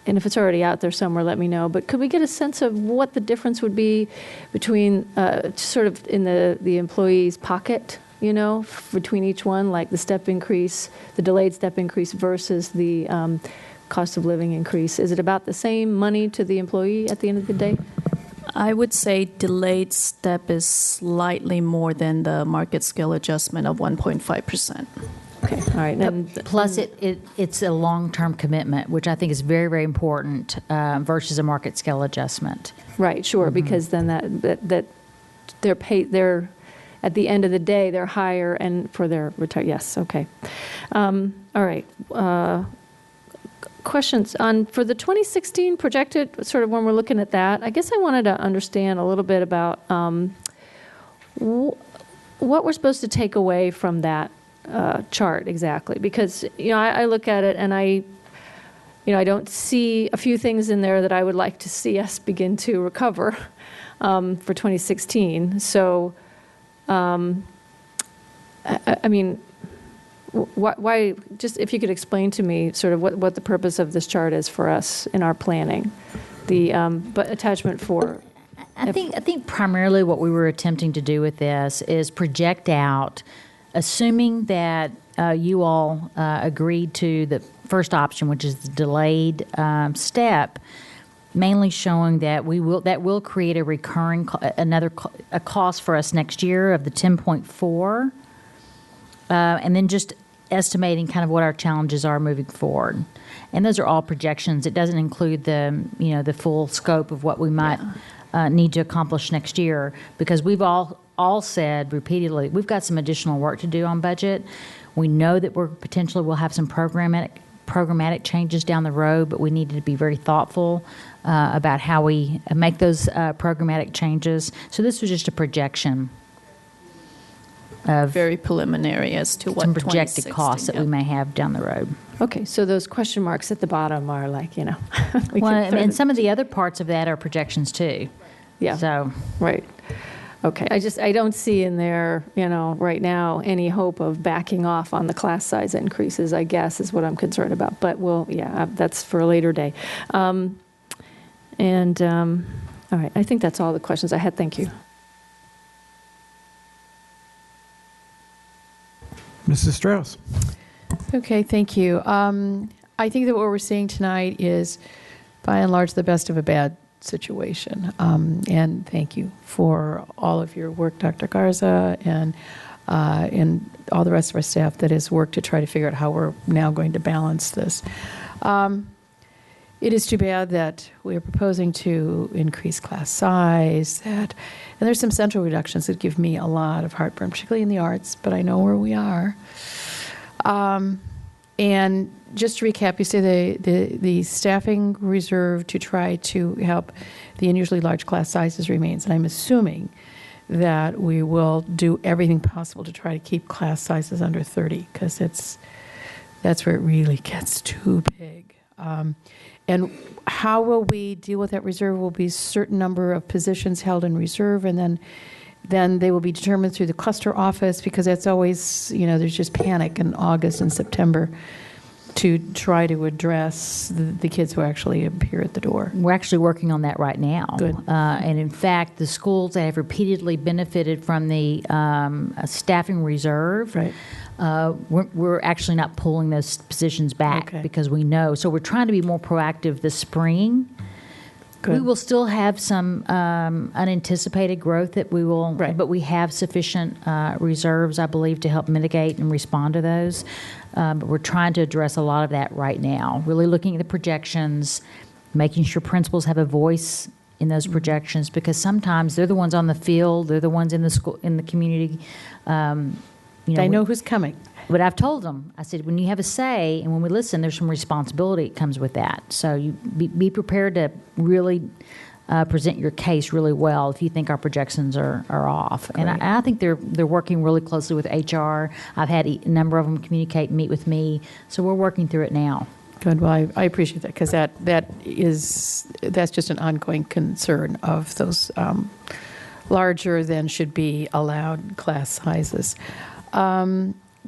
and if it's already out there somewhere, let me know. But could we get a sense of what the difference would be between sort of in the employee's pocket, between each one, like the step increase, the delayed step increase versus the cost of living increase? Is it about the same money to the employee at the end of the day? I would say delayed step is slightly more than the market scale adjustment of 1.5%. Okay, all right. And Plus, it's a long-term commitment, which I think is very, very important versus a market scale adjustment. right, sure, because then that they're paid. They're at the end of the day they're higher and for their retire. Yes, okay. All right. Questions on for the 2016 projected, sort of when we're looking at that, I guess I wanted to understand a little bit about what we're supposed to take away from that chart exactly, because I look at it and I don't see a few things in there that I would like to see us begin to recover for 2016. So, I mean, why? Just if you could explain to me sort of what the purpose of this chart is for us in our planning, but attachment 4. I think primarily what we were attempting to do with this is project out, assuming that you all agreed to the first option, which is the delayed step, mainly showing that will create a recurring a cost for us next year of the 10.4, and then just estimating kind of what our challenges are moving forward. And those are all projections. It doesn't include the full scope of what we might need to accomplish next year, because we've all said repeatedly we've got some additional work to do on budget. We know that we'll have some programmatic changes down the road, but we needed to be very thoughtful about how we make those programmatic changes. So this was just a projection of Very preliminary as to what some projected 2016, costs that we may have down the road. Okay, so those question marks at the bottom are like, we Well, can throw and them- some of the other parts of that are projections too. Yeah. So Right. Okay. I don't see in there, right now any hope of backing off on the class size increases, I guess, is what I'm concerned about. But that's for a later day. All right. I think that's all the questions I had. Thank you. Mrs. Strauss. Okay, thank you. I think that what we're seeing tonight is, by and large, the best of a bad situation. And thank you for all of your work, Dr. Garza, and all the rest of our staff that has worked to try to figure out how we're now going to balance this. It is too bad that we are proposing to increase class size, and there's some central reductions that give me a lot of heartburn, particularly in the arts, but I know where we are. And just to recap, you say the staffing reserve to try to help the unusually large class sizes remains. And I'm assuming that we will do everything possible to try to keep class sizes under 30, because that's where it really gets too big. And how will we deal with that reserve? Will be a certain number of positions held in reserve, and then they will be determined through the cluster office, because that's always, there's just panic in August and September to try to address the kids who actually appear at the door. we're actually working on that right now. Good. And in fact, the schools that have repeatedly benefited from the staffing reserve, Right. we're actually not pulling those positions back Okay. because we know. So we're trying to be more proactive this spring. Good. We will still have some unanticipated growth that we will, Right. but we have sufficient reserves, I believe, to help mitigate and respond to those. But we're trying to address a lot of that right now, really looking at the projections, making sure principals have a voice in those projections, because sometimes they're the ones on the field, they're the ones in the school, in the community. They know who's coming. But I've told them, I said, when you have a say and when we listen, there's some responsibility that comes with that. So you be prepared to really present your case really well if you think our projections are off. And I think they're working really closely with HR. I've had a number of them communicate and meet with me. So we're working through it now. Good. Well, I appreciate that, because that's just an ongoing concern of those larger than should be allowed class sizes.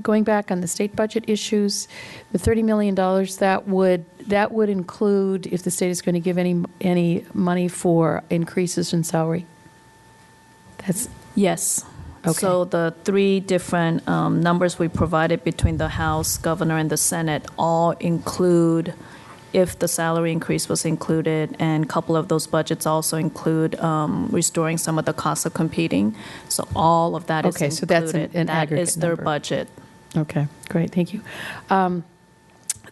going back on the state budget issues, the $30 million, that would include if the state is going to give any money for increases in salary? That's Yes. Okay. So the three different numbers we provided between the House, Governor, and the Senate all include if the salary increase was included, and a couple of those budgets also include restoring some of the cost of competing. So all of that is Okay, included. so that's an That aggregate is their number. budget. Okay, great, thank you.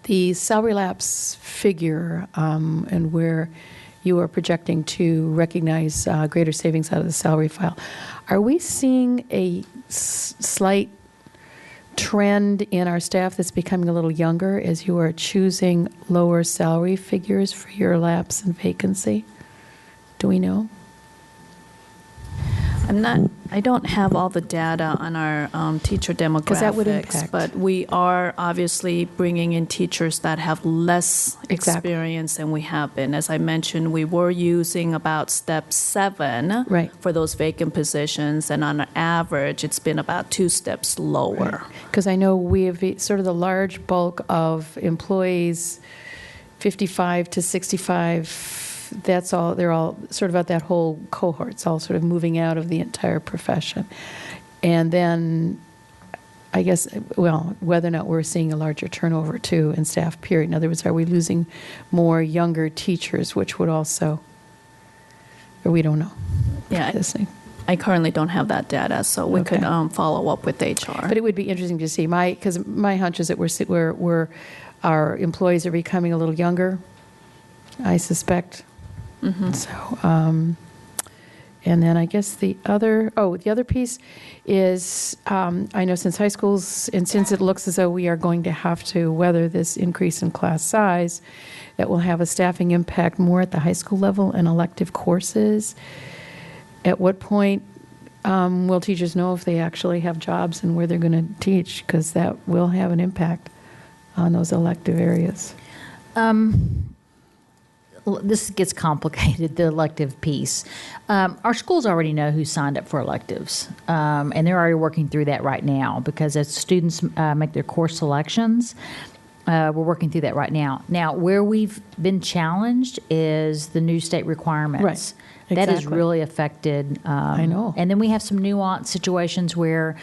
The salary lapse figure and where you are projecting to recognize greater savings out of the salary file, are we seeing a slight trend in our staff that's becoming a little younger as you are choosing lower salary figures for your lapse and vacancy? Do we know? I don't have all the data on our teacher demographics. 'Cause that would impact. But we are obviously bringing in teachers that have less Exactly. experience than we have been. As I mentioned, we were using about step 7 Right. for those vacant positions, and on average, it's been about 2 steps lower. Because I know we have sort of the large bulk of employees, 55 to 65, that's all, they're all sort of at that whole cohort's all sort of moving out of the entire profession. And then, I guess, well, whether or not we're seeing a larger turnover too in staff period. In other words, are we losing more younger teachers, which would also, or we don't know. Yeah, This thing. I currently don't have that data, so we Okay. could follow up with HR. But it would be interesting to see, because my hunch is that we're our employees are becoming a little younger, I suspect. So, and then I guess the other piece is, I know since high schools, and since it looks as though we are going to have to weather this increase in class size, that will have a staffing impact more at the high school level and elective courses. At what point will teachers know if they actually have jobs and where they're going to teach? Because that will have an impact on those elective areas. This gets complicated, the elective piece. Our schools already know who signed up for electives, and they're already working through that right now because as students make their course selections, we're working through that right now. Now, where we've been challenged is the new state requirements. Right. That has Exactly. really affected. I know. And then we have some nuanced situations where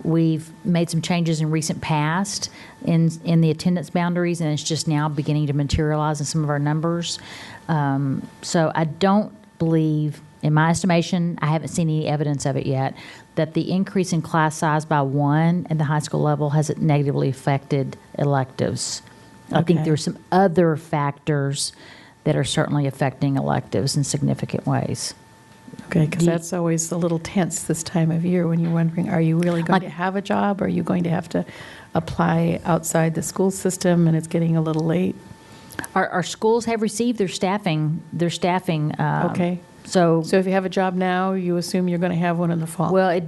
we've made some changes in recent past in the attendance boundaries, and it's just now beginning to materialize in some of our numbers. So I don't believe, in my estimation, I haven't seen any evidence of it yet, that the increase in class size by 1 at the high school level has negatively affected electives. I think Okay. there are some other factors that are certainly affecting electives in significant ways. Okay, because that's always a little tense this time of year when you're wondering, are you really going to have a job? Or are you going to have to apply outside the school system and it's getting a little late? Our schools have received their staffing. Okay. So if you have a job now, you assume you're going to have one in the fall? well, I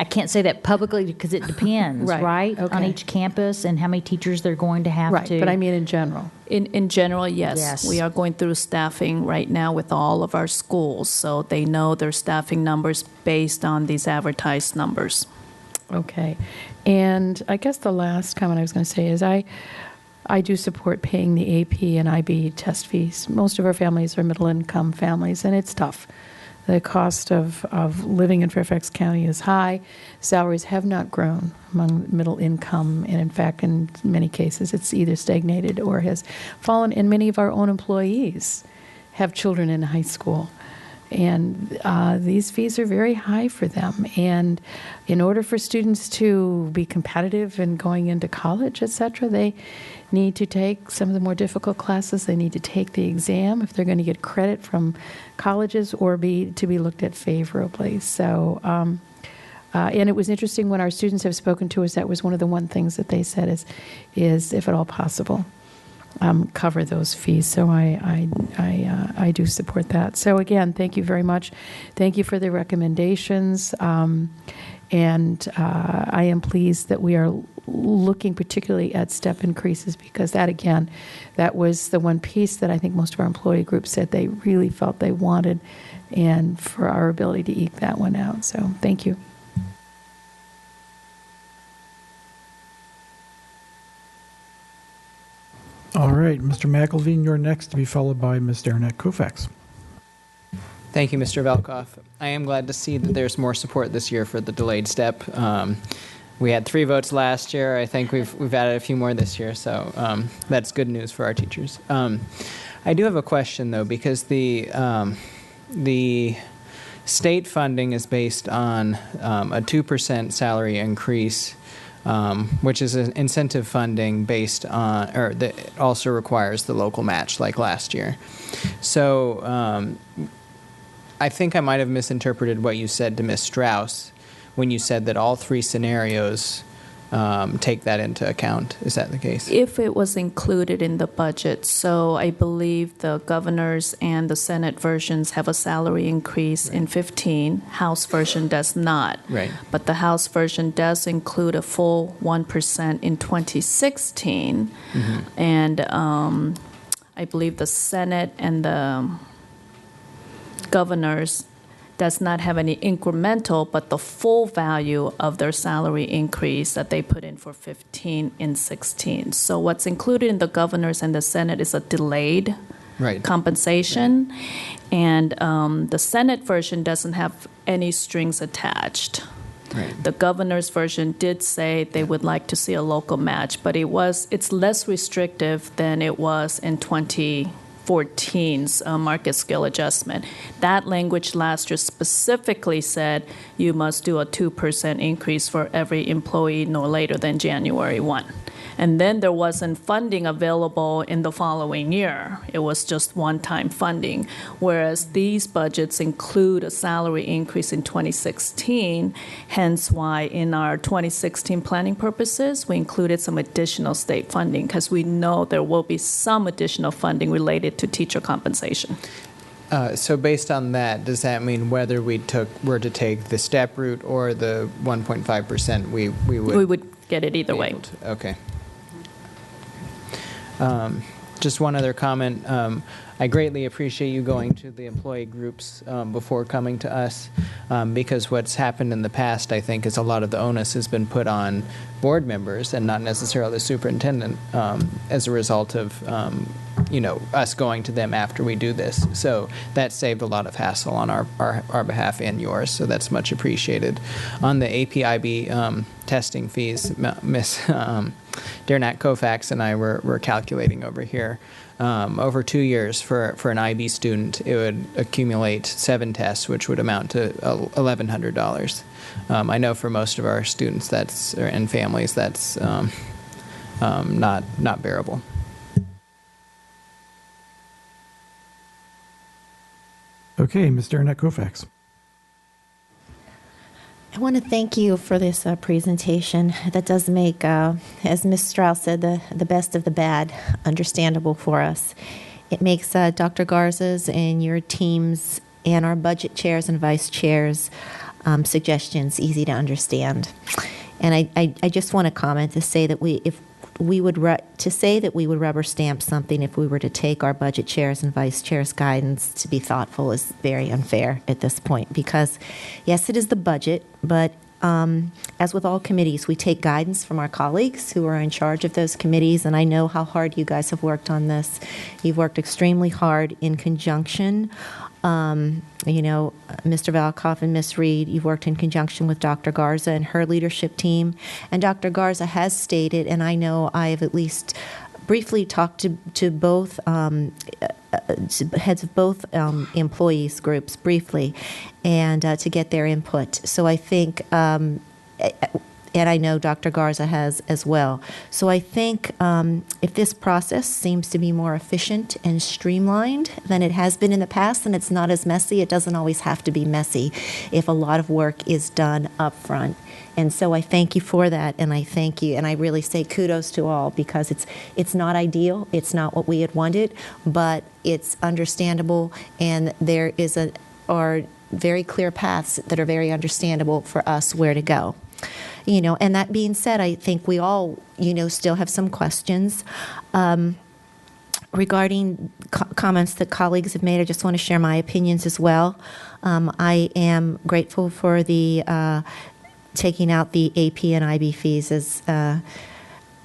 can't say that publicly because it depends, Right, right? On okay. each campus and how many teachers they're going to have Right, to. but I mean in general. In general, yes. Yes. We are going through staffing right now with all of our schools, so they know their staffing numbers based on these advertised numbers. Okay. And I guess the last comment I was going to say is I do support paying the AP and IB test fees. Most of our families are middle-income families, and it's tough. The cost of living in Fairfax County is high. Salaries have not grown among middle income, and in fact, in many cases, it's either stagnated or has fallen. And many of our own employees have children in high school. And these fees are very high for them. And in order for students to be competitive in going into college, et cetera, they need to take some of the more difficult classes. They need to take the exam if they're going to get credit from colleges or to be looked at favorably. So, and it was interesting when our students have spoken to us, that was one of the things that they said is if at all possible, cover those fees. So I do support that. So again, thank you very much. Thank you for the recommendations. And I am pleased that we are looking particularly at step increases because that was the one piece that I think most of our employee groups said they really felt they wanted, and for our ability to eke that one out. So thank you. right, Mr. McElveen, you're next, to be followed by Ms. Derenak Koufax. Thank you, Mr. Velkoff. I am glad to see that there's more support this year for the delayed step. We had 3 votes last year. I think we've added a few more this year, so that's good news for our teachers. I do have a question though, because the state funding is based on a 2% salary increase, which is an incentive funding based on, or that also requires the local match like last year. So I think I might have misinterpreted what you said to Ms. Strauss when you said that all 3 scenarios take that into account. Is that the case? If it was included in the budget. So I believe the governor's and the Senate versions have a salary increase in 15. House version does not. Right. But the House version does include a full 1% in 2016. Mm-hmm. And I believe the Senate and the governors does not have any incremental, but the full value of their salary increase that they put in for 15 in 16. So what's included in the governors and the Senate is a delayed compensation. Right. And the Senate version doesn't have any strings attached. Right. The governor's version did say they would like to see a local match, but it's less restrictive than it was in 2014's market scale adjustment. That language last year specifically said you must do a 2% increase for every employee no later than January 1. And then there wasn't funding available in the following year. It was just one-time funding, whereas these budgets include a salary increase in 2016, hence why in our 2016 planning purposes, we included some additional state funding because we know there will be some additional funding related to teacher compensation. So based on that, does that mean whether we were to take the step route or the 1.5%, we would get it either way. Okay. Just one other comment. I greatly appreciate you going to the employee groups before coming to us, because what's happened in the past, I think, is a lot of the onus has been put on board members and not necessarily the superintendent as a result of us going to them after we do this. So that saved a lot of hassle on our behalf and yours, so that's much appreciated. On the APIB testing fees, Ms. Derenak Koufax and I were calculating over here. Over 2 years for an IB student, it would accumulate 7 tests, which would amount to $1,100. I know for most of our students and families that's not bearable. Okay, Ms. Derenak Koufax. I want to thank you for this presentation. That does make, as Ms. Strauss said, the best of the bad understandable for us. It makes Dr. Garza's and your team's and our budget chairs and vice chairs suggestions easy to understand. And I just want to comment to say that we would rubber stamp something if we were to take our budget chairs and vice chairs guidance to be thoughtful is very unfair at this point, because yes, it is the budget, but as with all committees, we take guidance from our colleagues who are in charge of those committees, and I know how hard you guys have worked on this. You've worked extremely hard in conjunction. Mr. Valkoff and Ms. Reed, you've worked in conjunction with Dr. Garza and her leadership team. And Dr. Garza has stated, and I know I have at least briefly talked to both heads of both employees groups briefly, and to get their input. So I think, and I know Dr. Garza has as well. So I think if this process seems to be more efficient and streamlined than it has been in the past, and it's not as messy, it doesn't always have to be messy if a lot of work is done up front. And so I thank you for that, and I thank you, and I really say kudos to all, because it's not ideal, it's not what we had wanted, but it's understandable, and there are very clear paths that are very understandable for us where to go. And that being said, I think we all, still have some questions. Regarding comments that colleagues have made, I just want to share my opinions as well. I am grateful for the taking out the AP and IB fees, as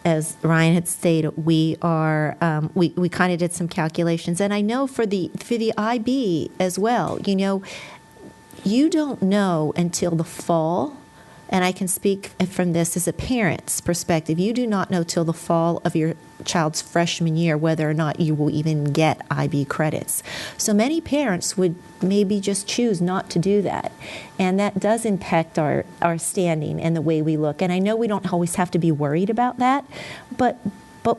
as Ryan had stated, we are we kind of did some calculations, and I know for the IB as well. You know, you don't know until the fall. And I can speak from this as a parent's perspective. You do not know till the fall of your child's freshman year whether or not you will even get IB credits. So many parents would maybe just choose not to do that. And that does impact our standing and the way we look. And I know we don't always have to be worried about that, but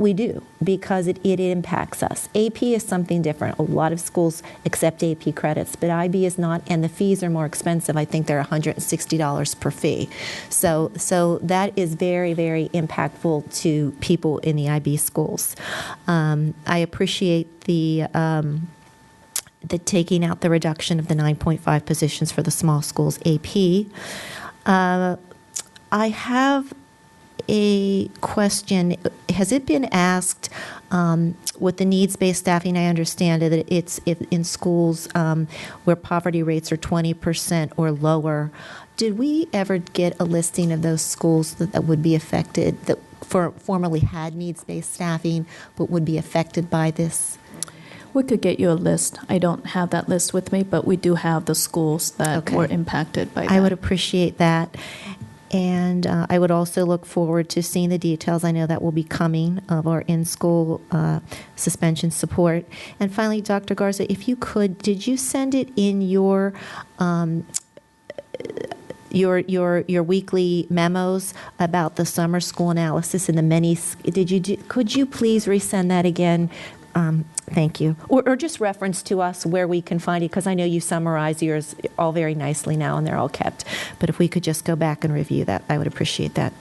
we do, because it impacts us. AP is something different. A lot of schools accept AP credits, but IB is not, and the fees are more expensive. I think they're $160 per fee. So that is very, very impactful to people in the IB schools. I appreciate the taking out the reduction of the 9.5 positions for the small schools AP. I have a question. Has it been asked with the needs-based staffing? I understand that it's in schools where poverty rates are 20% or lower. Did we ever get a listing of those schools that would be affected, that formerly had needs-based staffing but would be affected by this? We could get you a list. I don't have that list with me, but we do have the schools that were impacted by that. I would appreciate that. And I would also look forward to seeing the details. I know that will be coming of our in-school suspension support. And finally, Dr. Garza, if you could, did you send it in your weekly memos about the summer school analysis and the many? Could you please resend that again? Thank you. Or just reference to us where we can find it, because I know you summarize yours all very nicely now and they're all kept. But if we could just go back and review that, I would appreciate that.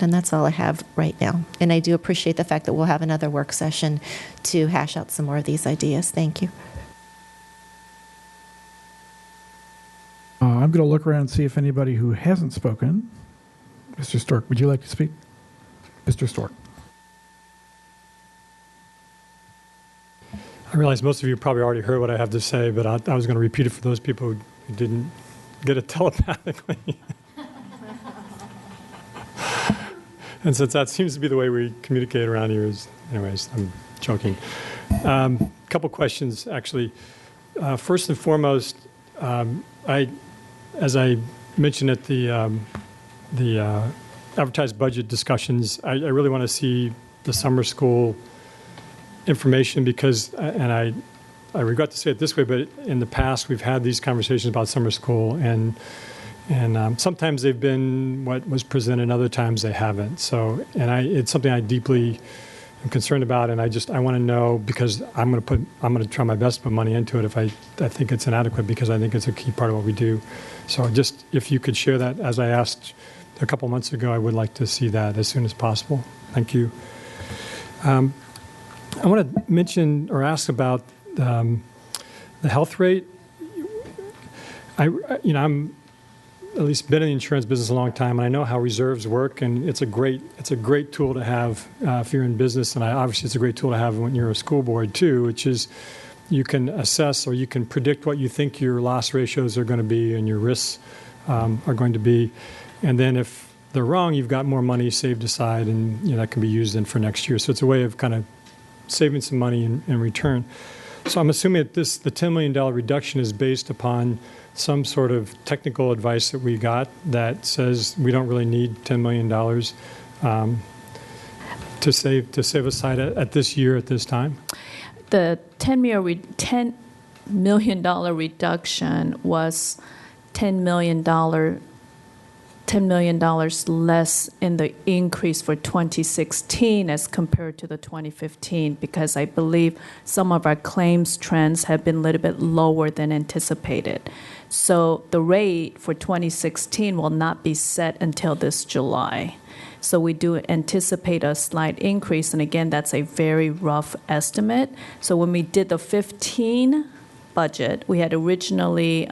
And that's all I have right now. And I do appreciate the fact that we'll have another work session to hash out some more of these ideas. Thank you. I'm going to look around and see if anybody who hasn't spoken. Mr. Stork, would you like to speak? Mr. Stork. I realize most of you probably already heard what I have to say, but I was going to repeat it for those people who didn't get it telepathically. And since that seems to be the way we communicate around here, anyways, I'm joking. Couple questions, actually. First and foremost, as I mentioned at the advertised budget discussions, I really want to see the summer school information, because, and I regret to say it this way, but in the past we've had these conversations about summer school, and sometimes they've been what was presented, other times they haven't. So, and it's something I deeply am concerned about, and I want to know, because I'm going to try my best to put money into it if I think it's inadequate, because I think it's a key part of what we do. So just if you could share that, as I asked a couple months ago, I would like to see that as soon as possible. Thank you. I want to mention or ask about the health rate. I'm at least been in the insurance business a long time, and I know how reserves work, and it's a great tool to have if you're in business, and obviously it's a great tool to have when you're a school board too, which is you can assess or you can predict what you think your loss ratios are going to be and your risks are going to be, and then if they're wrong, you've got more money saved aside, and that can be used in for next year. So it's a way of kind of saving some money in return. So I'm assuming that the $10 million reduction is based upon some sort of technical advice that we got that says we don't really need $10 million to save aside at this year, at this time. The $10 million reduction was $10 million less in the increase for 2016 as compared to the 2015, because I believe some of our claims trends have been a little bit lower than anticipated. So the rate for 2016 will not be set until this July. So we do anticipate a slight increase, and again, that's a very rough estimate. So when we did the 15 budget, we had originally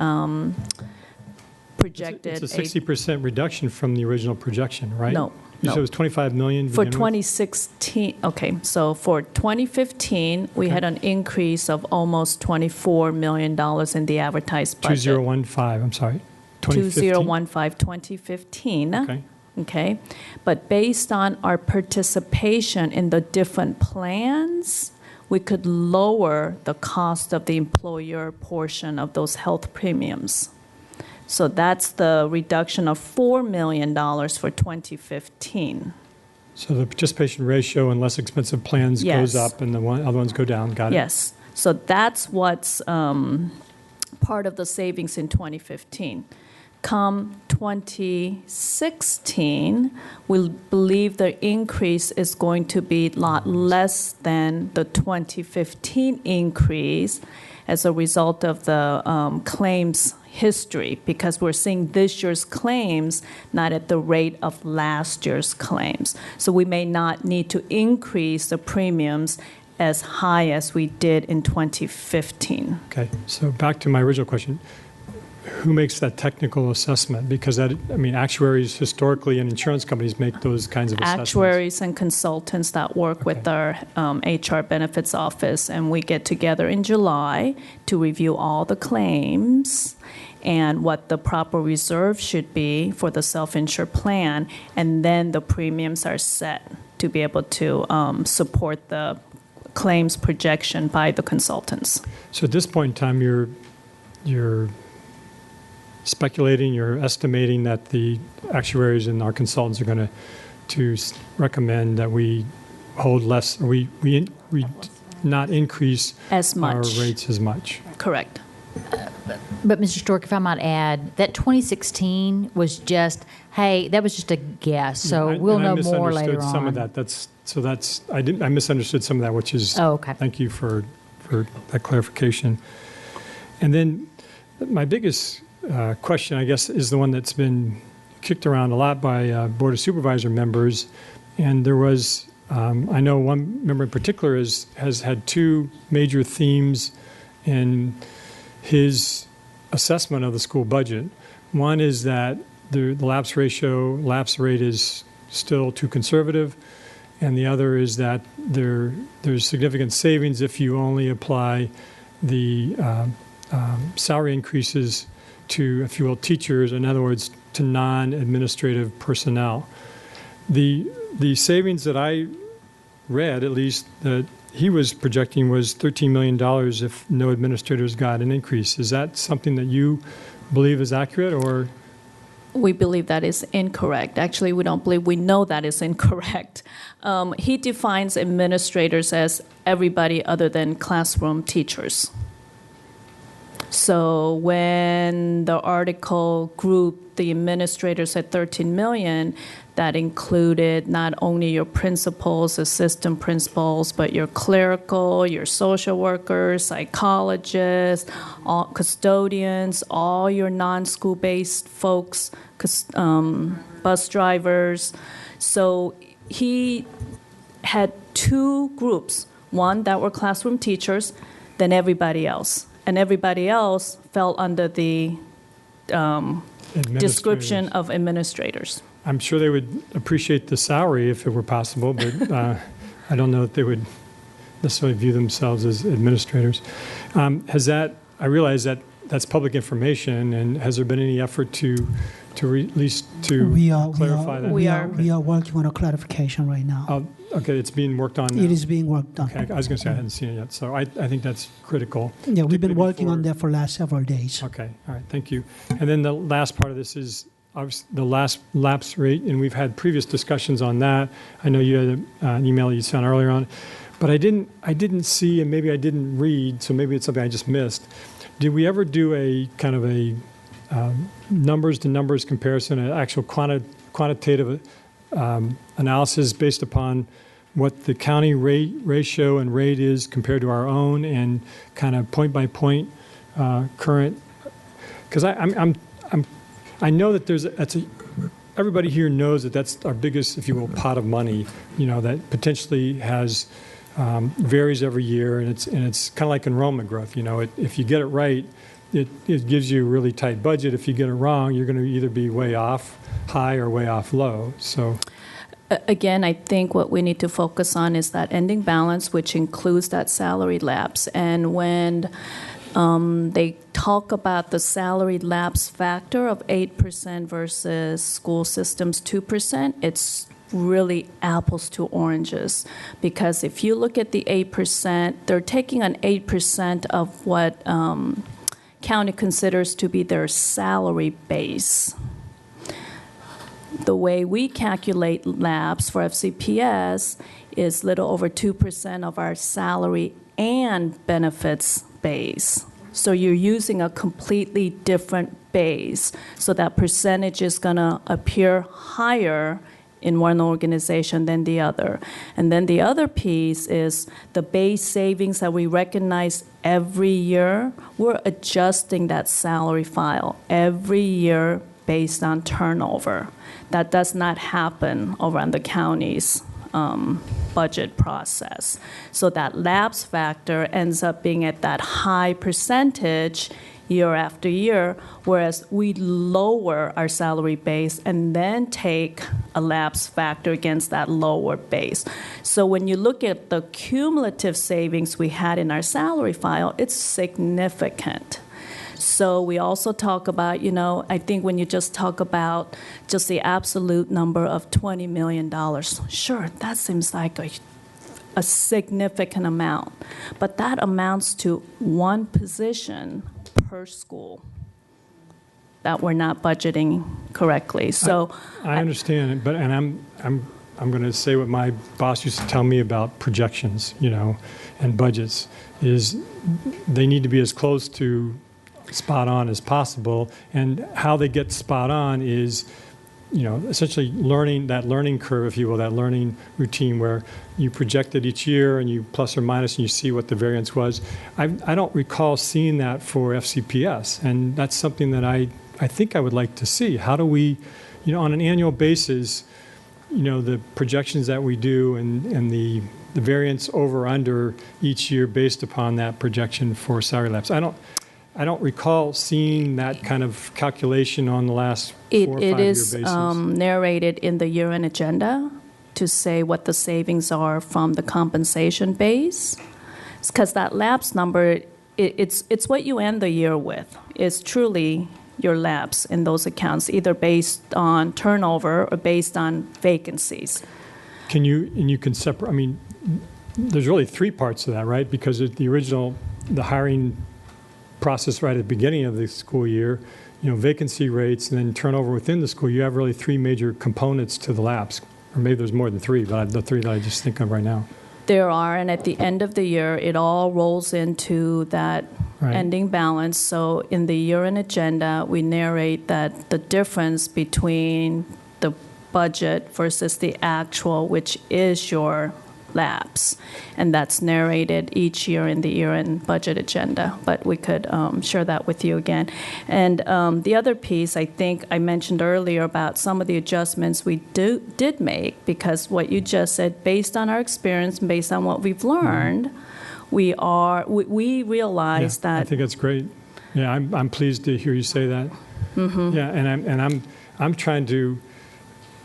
projected it's a 60% reduction from the original projection, right? No. You said it was $25 million for 2016. Okay, so for 2015, we had an increase of almost $24 million in the advertised budget. 2015, I'm sorry. 2015. 2015. Okay. okay? But based on our participation in the different plans, we could lower the cost of the employer portion of those health premiums. So that's the reduction of $4 million for 2015. So the participation ratio in less expensive plans goes Yes. up and the other ones go down. Got it? Yes. So that's what's part of the savings in 2015. Come 2016, we believe the increase is going to be a lot less than the 2015 increase as a result of the claims history, because we're seeing this year's claims not at the rate of last year's claims. So we may not need to increase the premiums as high as we did in 2015. Okay, so back to my original question. Who makes that technical assessment? Because actuaries historically and insurance companies make those kinds of assessments. Actuaries and consultants that work with our HR benefits office, and we get together in July to review all the claims and what the proper reserve should be for the self-insured plan, and then the premiums are set to be able to support the claims projection by the consultants. So at this point in time, you're speculating, you're estimating that the actuaries and our consultants are going to recommend that we hold less, or we not increase As much. our rates as much. Correct. But Mr. Stork, if I might add, that 2016 was just, hey, that was just a guess. So we'll know more later on. I misunderstood some of that. I misunderstood some of that, which is. Oh, okay. Thank you for that clarification. And then my biggest question, I guess, is the one that's been kicked around a lot by Board of Supervisor members. And there was, I know one member in particular has had two major themes in his assessment of the school budget. One is that the lapse rate is still too conservative, and the other is that there's significant savings if you only apply the salary increases to, if you will, teachers, in other words, to non-administrative personnel. The savings that I read, at least, that he was projecting was $13 million if no administrators got an increase. Is that something that you believe is accurate, or? We believe that is incorrect. Actually, we don't believe, we know that is incorrect. He defines administrators as everybody other than classroom teachers. So when the article grouped the administrators at 13 million, that included not only your principals, assistant principals, but your clerical, your social workers, psychologists, all custodians, all your non-school-based folks, bus drivers. So he had two groups, one that were classroom teachers, then everybody else. And everybody else fell under the description of administrators. I'm sure they would appreciate the salary if it were possible, but I don't know that they would necessarily view themselves as administrators. I realize that that's public information, and has there been any effort to at least clarify that? We are working on a clarification right now. Okay, it's being worked on now. It is being worked on. Okay, I was going to say I hadn't seen it yet, so I think that's critical. Yeah, we've been working on that for the last several days. Okay, all right, thank you. And then the last part of this is obviously the last lapse rate, and we've had previous discussions on that. I know you had an email you sent earlier on, but I didn't see, and maybe I didn't read, so maybe it's something I just missed. Did we ever do a kind of a numbers to numbers comparison, an actual quantitative analysis based upon what the county ratio and rate is compared to our own, and kind of point by point current? Because I know that everybody here knows that that's our biggest, if you will, pot of money, that potentially has varies every year, and it's kind of like enrollment growth. If you get it right, it gives you a really tight budget. If you get it wrong, you're going to either be way off high or way off low. So, again, I think what we need to focus on is that ending balance, which includes that salary lapse. And when They talk about the salary lapse factor of 8% versus school systems 2%. It's really apples to oranges, because if you look at the 8%, they're taking an 8% of what county considers to be their salary base. The way we calculate lapse for FCPS is little over 2% of our salary and benefits base. So you're using a completely different base. So that percentage is going to appear higher in one organization than the other. And then the other piece is the base savings that we recognize every year. We're adjusting that salary file every year based on turnover. That does not happen around the county's budget process. So that lapse factor ends up being at that high percentage year after year, whereas we lower our salary base and then take a lapse factor against that lower base. So when you look at the cumulative savings we had in our salary file, it's significant. So we also talk about, I think when you just talk about just the absolute number of $20 million, sure, that seems like a significant amount. But that amounts to one position per school that we're not budgeting correctly. So I understand it, but I'm going to say what my boss used to tell me about projections, and budgets, is they need to be as close to spot on as possible. And how they get spot on is, essentially learning curve, if you will, that learning routine where you project it each year and you plus or minus and you see what the variance was. I don't recall seeing that for FCPS, and that's something that I think I would like to see. How do we, on an annual basis, the projections that we do and the variance over or under each year based upon that projection for salary lapse. I don't recall seeing that kind of calculation on the last 4 or 5 year basis. It is narrated in the year-end agenda to say what the savings are from the compensation base, because that lapse number, it's what you end the year with. It's truly your lapse in those accounts, either based on turnover or based on vacancies. You can separate, there's really 3 parts to that, right? Because the hiring process right at the beginning of the school year, vacancy rates, and then turnover within the school, you have really 3 major components to the lapse. Or maybe there's more than 3, but the 3 that I just think of right now. There are, and at the end of the year, it all rolls into that ending balance. So in the year-end agenda, we narrate that the difference between the budget versus the actual, which is your lapse, and that's narrated each year in the year-end budget agenda. But we could share that with you again. And the other piece, I think I mentioned earlier about some of the adjustments we did make, because what you just said, based on our experience and based on what we've learned, we realize that. I think that's great. Yeah, I'm pleased to hear you say that. Mm-hmm. Yeah, and I'm trying to.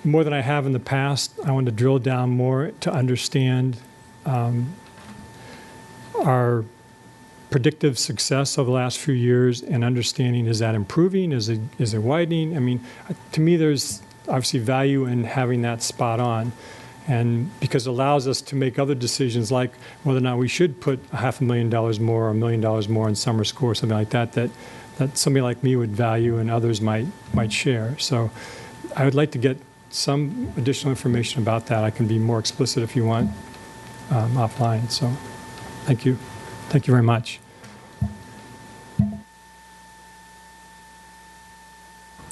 More than I have in the past, I want to drill down more to understand our predictive success over the last few years, and understanding, is that improving? Is it widening? To me, there's obviously value in having that spot on, and because it allows us to make other decisions, like whether or not we should put $500,000 more or $1 million more in summer school or something like that that somebody like me would value and others might share. So I would like to get some additional information about that. I can be more explicit if you want offline. So thank you. Thank you very much.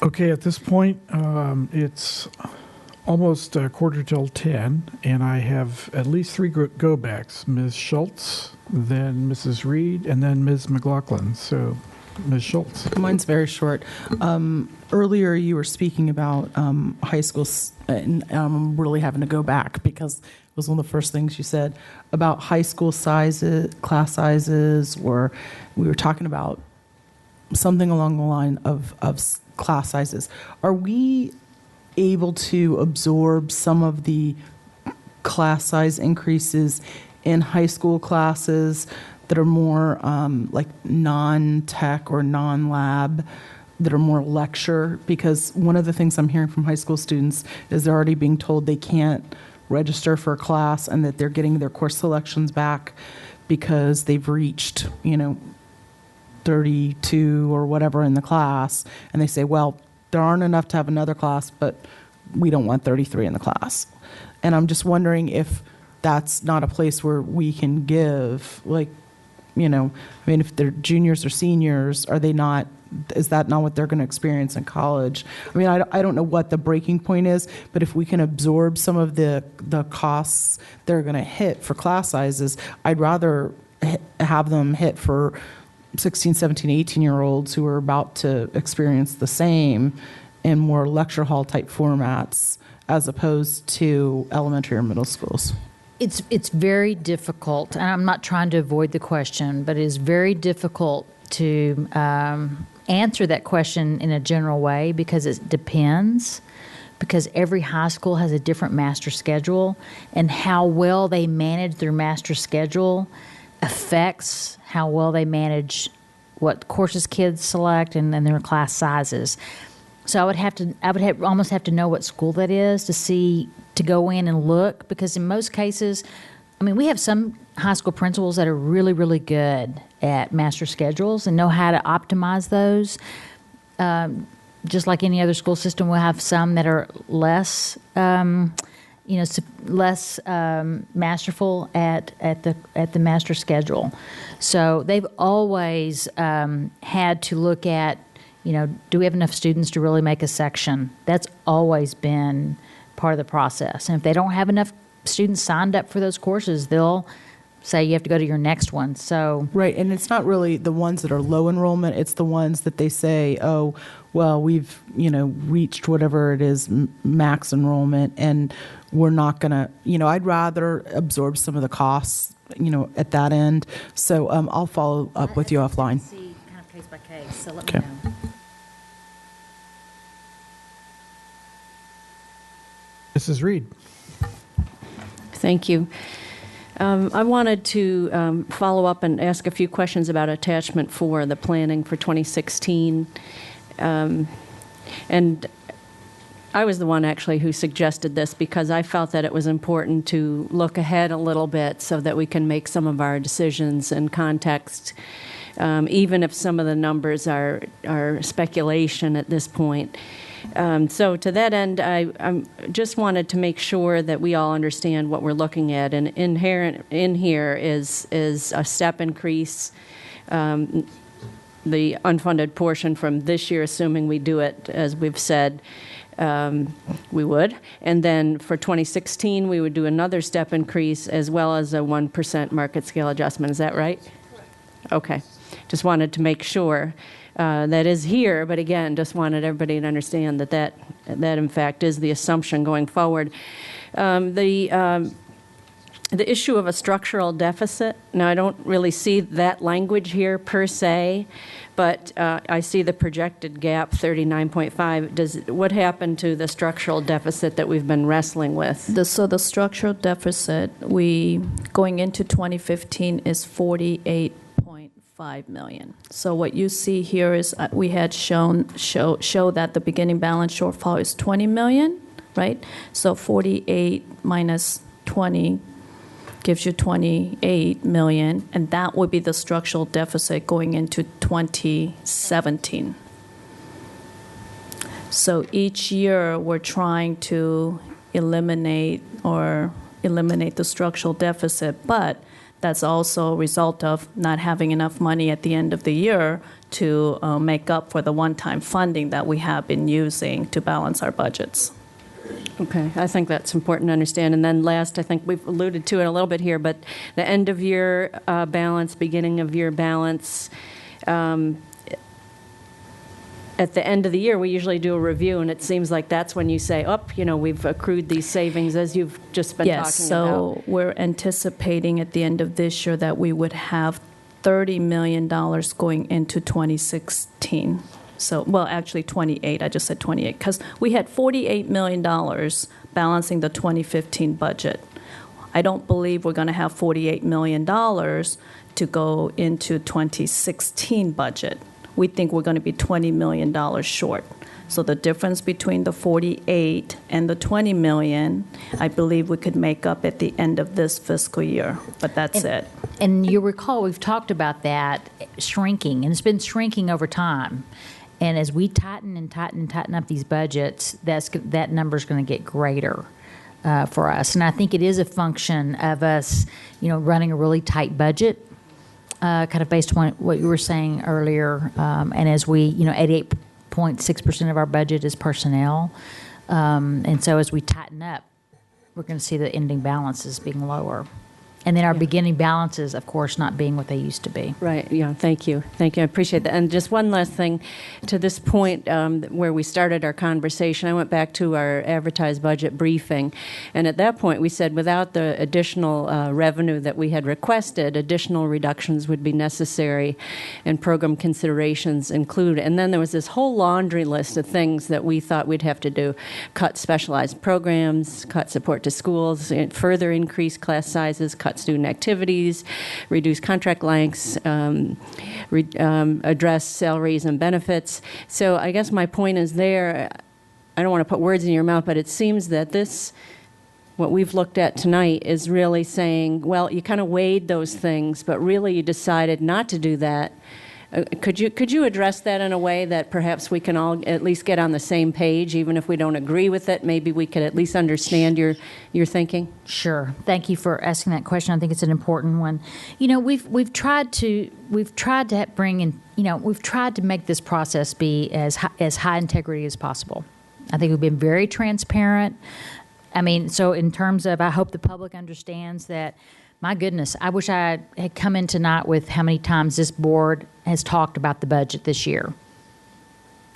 Okay, at this point, it's almost 9:45, and I have at least 3 go-backs. Ms. Schultz, then Mrs. Reed, and then Ms. McLaughlin. So Ms. Schultz. Mine's very short. Earlier, you were speaking about high school, and I'm really having to go back because it was one of the first things you said about high school sizes, class sizes, or we were talking about something along the line of class sizes. Are we able to absorb some of the class size increases in high school classes that are more like non-tech or non-lab, that are more lecture? Because one of the things I'm hearing from high school students is they're already being told they can't register for a class and that they're getting their course selections back because they've reached, 32 or whatever in the class. And they say, well, there aren't enough to have another class, but we don't want 33 in the class. And I'm just wondering if that's not a place where we can give, if they're juniors or seniors, is that not what they're going to experience in college? I mean, I don't know what the breaking point is, but if we can absorb some of the costs they're going to hit for class sizes, I'd rather have them hit for 16, 17, 18-year-olds who are about to experience the same in more lecture hall type formats as opposed to elementary or middle schools. It's very difficult, and I'm not trying to avoid the question, but it is very difficult to answer that question in a general way because it depends, because every high school has a different master schedule, and how well they manage their master schedule affects how well they manage what courses kids select and their class sizes. So I would almost have to know what school that is to go in and look, because in most cases, I mean, we have some high school principals that are really, really good at master schedules and know how to optimize those. Just like any other school system, we'll have some that are less, less masterful at the master schedule. So they've always had to look at, do we have enough students to really make a section? That's always been part of the process. And if they don't have enough students signed up for those courses, they'll say you have to go to your next one. So right, and it's not really the ones that are low enrollment, it's the ones that they say, oh, well, we've reached whatever it is max enrollment, and we're not gonna, I'd rather absorb some of the costs at that end. So I'll follow up with you offline. See kind of case by case, so let Okay. me know. Mrs. Reed. Thank you. I wanted to follow up and ask a few questions about attachment 4, the planning for 2016. And I was the one actually who suggested this because I felt that it was important to look ahead a little bit so that we can make some of our decisions in context, even if some of the numbers are speculation at this point. So to that end, I just wanted to make sure that we all understand what we're looking at. And inherent in here is a step increase, the unfunded portion from this year, assuming we do it as we've said we would. And then for 2016, we would do another step increase as well as a 1% market scale adjustment. Is that right? Correct. Okay. Just wanted to make sure. That is here, but again, just wanted everybody to understand that in fact is the assumption going forward. The issue of a structural deficit, now I don't really see that language here per se, but I see the projected gap, 39.5. What happened to the structural deficit that we've been wrestling with? So the structural deficit, going into 2015 is 48.5 million. So what you see here is we had show that the beginning balance shortfall is 20 million, right? So 48 minus 20 gives you 28 million, and that would be the structural deficit going into 2017. So each year we're trying to eliminate the structural deficit, but that's also a result of not having enough money at the end of the year to make up for the one-time funding that we have been using to balance our budgets. Okay, I think that's important to understand. And then last, I think we've alluded to it a little bit here, but the end of year balance, beginning of year balance, at the end of the year, we usually do a review, and it seems like that's when you say, we've accrued these savings, as you've just been talking about. Yes, so we're anticipating at the end of this year that we would have $30 million going into 2016. So, well, actually 28. I just said 28 because we had $48 million balancing the 2015 budget. I don't believe we're going to have $48 million to go into 2016 budget. We think we're going to be $20 million short. So the difference between the 48 and the 20 million, I believe we could make up at the end of this fiscal year, but that's it. And you recall, we've talked about that shrinking, and it's been shrinking over time. And as we tighten and tighten and tighten up these budgets, that number's going to get greater for us. And I think it is a function of us, running a really tight budget, kind of based on what you were saying earlier. And as we, 88.6% of our budget is personnel. And so as we tighten up, we're going to see the ending balances being lower. And then our beginning balances, of course, not being what they used to be. Right, yeah, thank you. Thank you, I appreciate that. And just one last thing, to this point where we started our conversation, I went back to our advertised budget briefing, and at that point we said without the additional revenue that we had requested, additional reductions would be necessary and program considerations included. And then there was this whole laundry list of things that we thought we'd have to do: cut specialized programs, cut support to schools, further increase class sizes, cut student activities, reduce contract lengths, address salaries and benefits. So I guess my point is there, I don't want to put words in your mouth, but it seems that this, what we've looked at tonight, is really saying, well, you kind of weighed those things, but really you decided not to do that. Could you address that in a way that perhaps we can all at least get on the same page, even if we don't agree with it? Maybe we could at least understand your thinking. Sure. Thank you for asking that question. I think it's an important one. We've tried to bring in. We've tried to make this process be as high integrity as possible. I think we've been very transparent. So in terms of, I hope the public understands that. My goodness, I wish I had come in tonight with how many times this board has talked about the budget this year.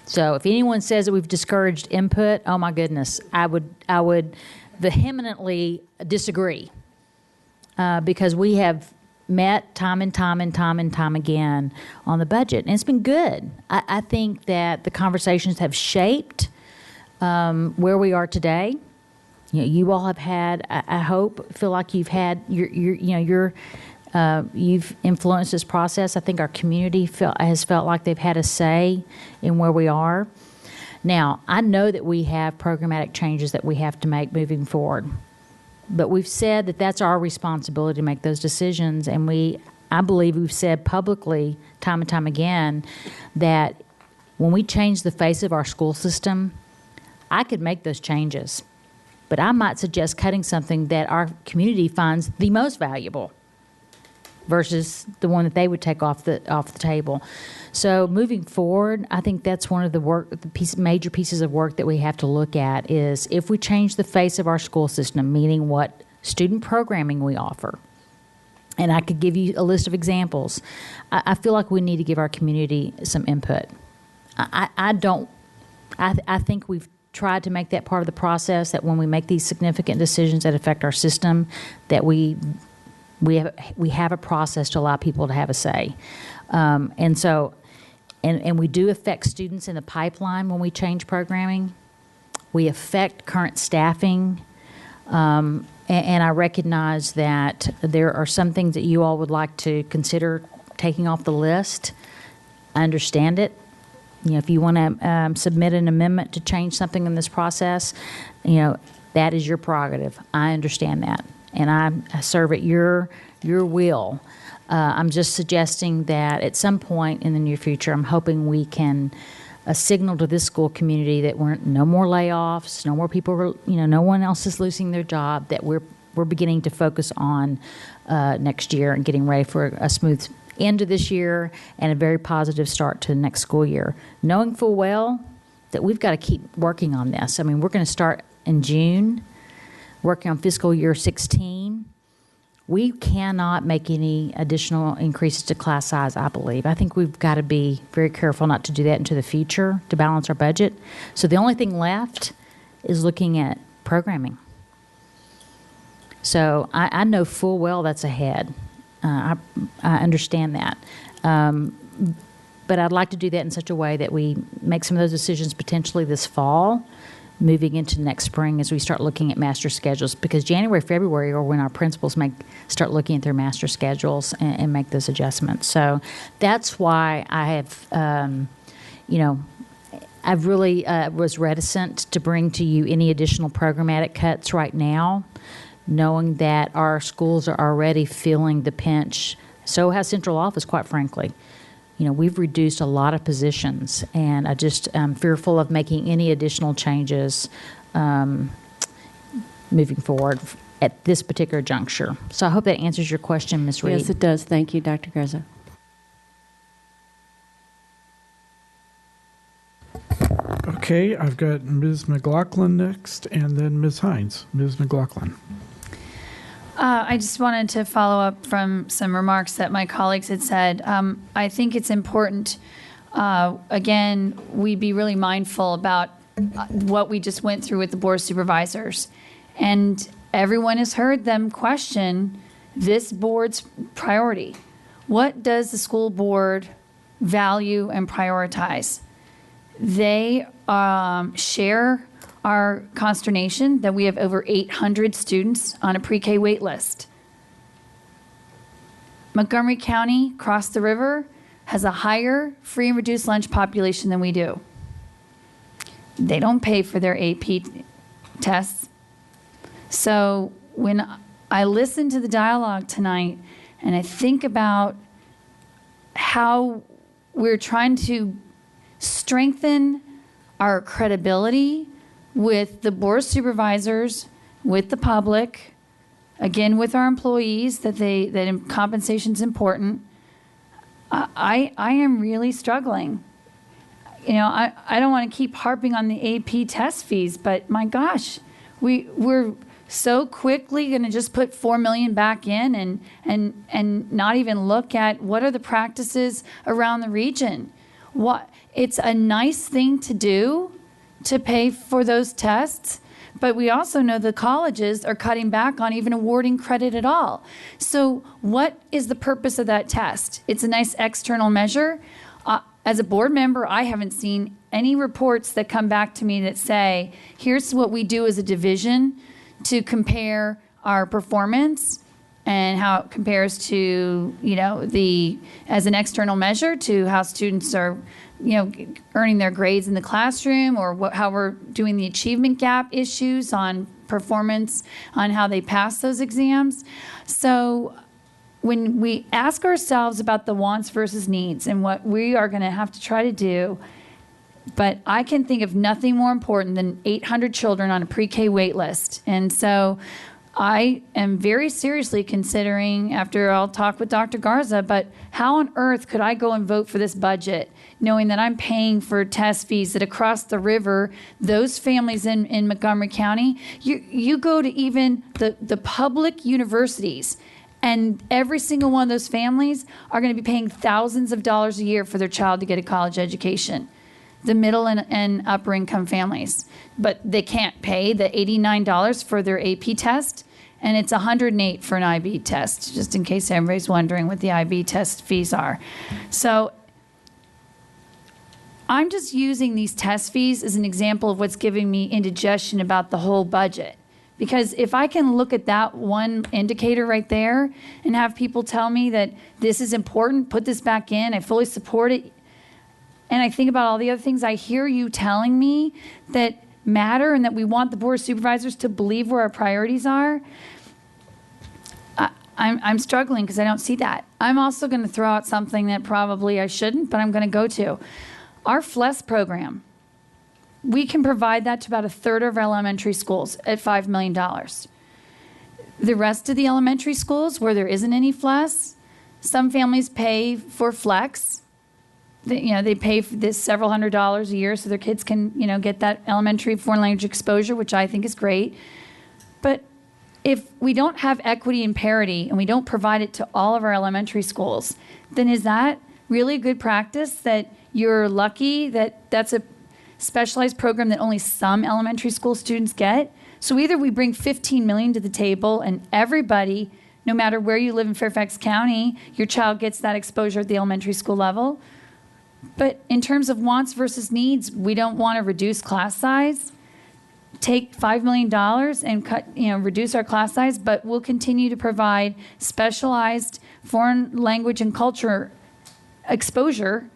So if anyone says that we've discouraged input, oh my goodness, I would vehemently disagree because we have met time and time and time and time again on the budget, and it's been good. I think that the conversations have shaped where we are today. You all have had, I feel like you've had, you've influenced this process. I think our community has felt like they've had a say in where we are. Now, I know that we have programmatic changes that we have to make moving forward. But we've said that that's our responsibility to make those decisions. And I believe we've said publicly time and time again that when we change the face of our school system, I could make those changes. But I might suggest cutting something that our community finds the most valuable versus the one that they would take off the table. So moving forward, I think that's one of the major pieces of work that we have to look at is if we change the face of our school system, meaning what student programming we offer. And I could give you a list of examples. I feel like we need to give our community some input. I think we've tried to make that part of the process, that when we make these significant decisions that affect our system, that we have a process to allow people to have a say. And we do affect students in the pipeline when we change programming. We affect current staffing. And I recognize that there are some things that you all would like to consider taking off the list. I understand it. If you want to submit an amendment to change something in this process, that is your prerogative. I understand that, and I serve at your will. I'm just suggesting that at some point in the near future, I'm hoping we can signal to this school community that we're no more layoffs, no more people, no one else is losing their job. That we're beginning to focus on next year and getting ready for a smooth end of this year and a very positive start to the next school year, knowing full well that we've got to keep working on this. We're going to start in June, working on fiscal year 16. We cannot make any additional increases to class size, I believe. I think we've got to be very careful not to do that into the future to balance our budget. So the only thing left is looking at programming. So I know full well that's ahead. I understand that. But I'd like to do that in such a way that we make some of those decisions potentially this fall moving into next spring as we start looking at master schedules, because January, February are when our principals start looking at their master schedules and make those adjustments. So that's why I have, I really was reticent to bring to you any additional programmatic cuts right now, knowing that our schools are already feeling the pinch. So has central office, quite frankly. We've reduced a lot of positions, and I just am fearful of making any additional changes moving forward at this particular juncture. So I hope that answers your question, Ms. Reed. Yes, it does. Thank you, Dr. Garza. Okay, I've got Ms. McLaughlin next, and then Ms. Hines. Ms. McLaughlin. I just wanted to follow up from some remarks that my colleagues had said. I think it's important, again, we be really mindful about what we just went through with the Board of Supervisors. And everyone has heard them question this board's priority. What does the school board value and prioritize? They share our consternation that we have over 800 students on a pre-K wait list. Montgomery County, across the river, has a higher free and reduced lunch population than we do. They don't pay for their AP tests. So when I listen to the dialogue tonight and I think about how we're trying to strengthen our credibility with the Board of Supervisors, with the public, again, with our employees, that compensation is important, I am really struggling. I don't want to keep harping on the AP test fees, but my gosh, we're so quickly going to just put $4 million back in and not even look at what are the practices around the region. It's a nice thing to do to pay for those tests, but we also know the colleges are cutting back on even awarding credit at all. So what is the purpose of that test? It's a nice external measure. As a board member, I haven't seen any reports that come back to me that say, here's what we do as a division to compare our performance and how it compares to, as an external measure to how students are, earning their grades in the classroom, or how we're doing the achievement gap issues on performance, on how they pass those exams. So when we ask ourselves about the wants versus needs and what we are going to have to try to do, but I can think of nothing more important than 800 children on a pre-K wait list. And so I am very seriously considering, after I'll talk with Dr. Garza, but how on earth could I go and vote for this budget knowing that I'm paying for test fees that across the river, those families in Montgomery County, you go to even the public universities, and every single one of those families are going to be paying thousands of dollars a year for their child to get a college education. The middle and upper income families. But they can't pay the $89 for their AP test, and it's $108 for an IB test, just in case everybody's wondering what the IB test fees are. So I'm just using these test fees as an example of what's giving me indigestion about the whole budget. Because if I can look at that one indicator right there and have people tell me that this is important, put this back in, I fully support it, and I think about all the other things I hear you telling me that matter and that we want the Board of Supervisors to believe where our priorities are, I'm struggling because I don't see that. I'm also going to throw out something that probably I shouldn't, but I'm going to go to. Our FLES program, we can provide that to about a third of our elementary schools at $5 million. The rest of the elementary schools where there isn't any FLES, some families pay for flex. They pay for this several $100s a year so their kids can, get that elementary foreign language exposure, which I think is great. But if we don't have equity and parity and we don't provide it to all of our elementary schools, then is that really a good practice that you're lucky that that's a specialized program that only some elementary school students get? So either we bring $15 million to the table and everybody, no matter where you live in Fairfax County, your child gets that exposure at the elementary school level. But in terms of wants versus needs, we don't want to reduce class size. take $5 million and cut, reduce our class size, but we'll continue to provide specialized foreign language and culture exposure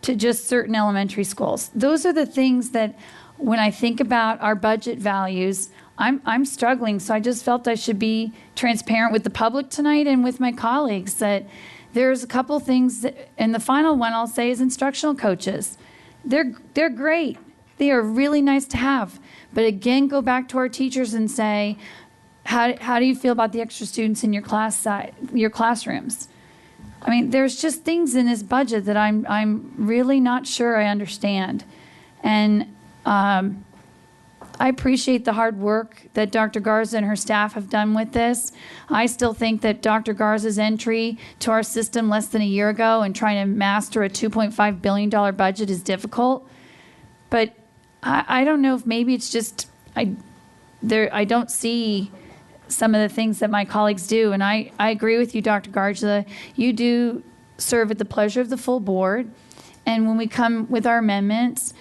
to just certain elementary schools. Those are the things that, when I think about our budget values, I'm struggling. So I just felt I should be transparent with the public tonight and with my colleagues that there's a couple things and the final one I'll say is instructional coaches. They're great. They are really nice to have. But again, go back to our teachers and say, how do you feel about the extra students in your classrooms? I mean, there's just things in this budget that I'm really not sure I understand. And I appreciate the hard work that Dr. Garza and her staff have done with this. I still think that Dr. Garza's entry to our system less than a year ago and trying to master a $2.5 billion budget is difficult. But I don't know if maybe it's just I don't see some of the things that my colleagues do. And I agree with you, Dr. Garza. You do serve at the pleasure of the full board. And when we come with our amendments,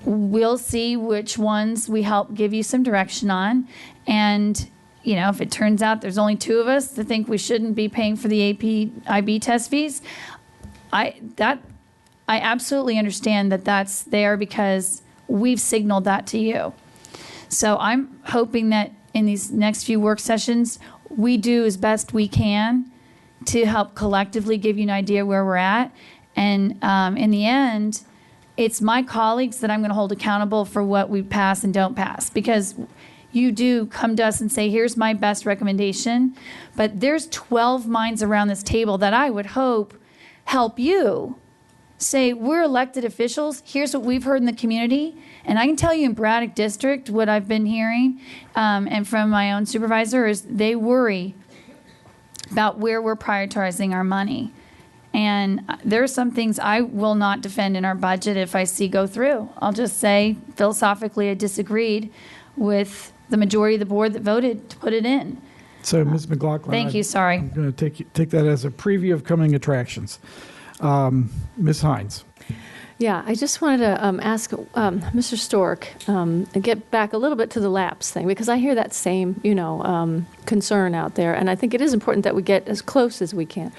we'll see which ones we help give you some direction on. And, if it turns out there's only two of us that think we shouldn't be paying for the IB test fees, I absolutely understand that that's there because we've signaled that to you. So I'm hoping that in these next few work sessions, we do as best we can to help collectively give you an idea where we're at. And in the end, it's my colleagues that I'm going to hold accountable for what we pass and don't pass, because you do come to us and say, here's my best recommendation. But there's 12 minds around this table that I would hope help you say, we're elected officials. Here's what we've heard in the community. And I can tell you in Braddock District, what I've been hearing and from my own supervisor is they worry about where we're prioritizing our money. And there are some things I will not defend in our budget if I see go through. I'll just say, philosophically, I disagreed with the majority of the board that voted to put it in. So, Ms. McLaughlin. Thank you, sorry. I'm going to take that as a preview of coming attractions. Ms. Hines. Yeah, I just wanted to ask Mr. Stork and get back a little bit to the lapse thing, because I hear that same, concern out there, and I think it is important that we get as close as we can.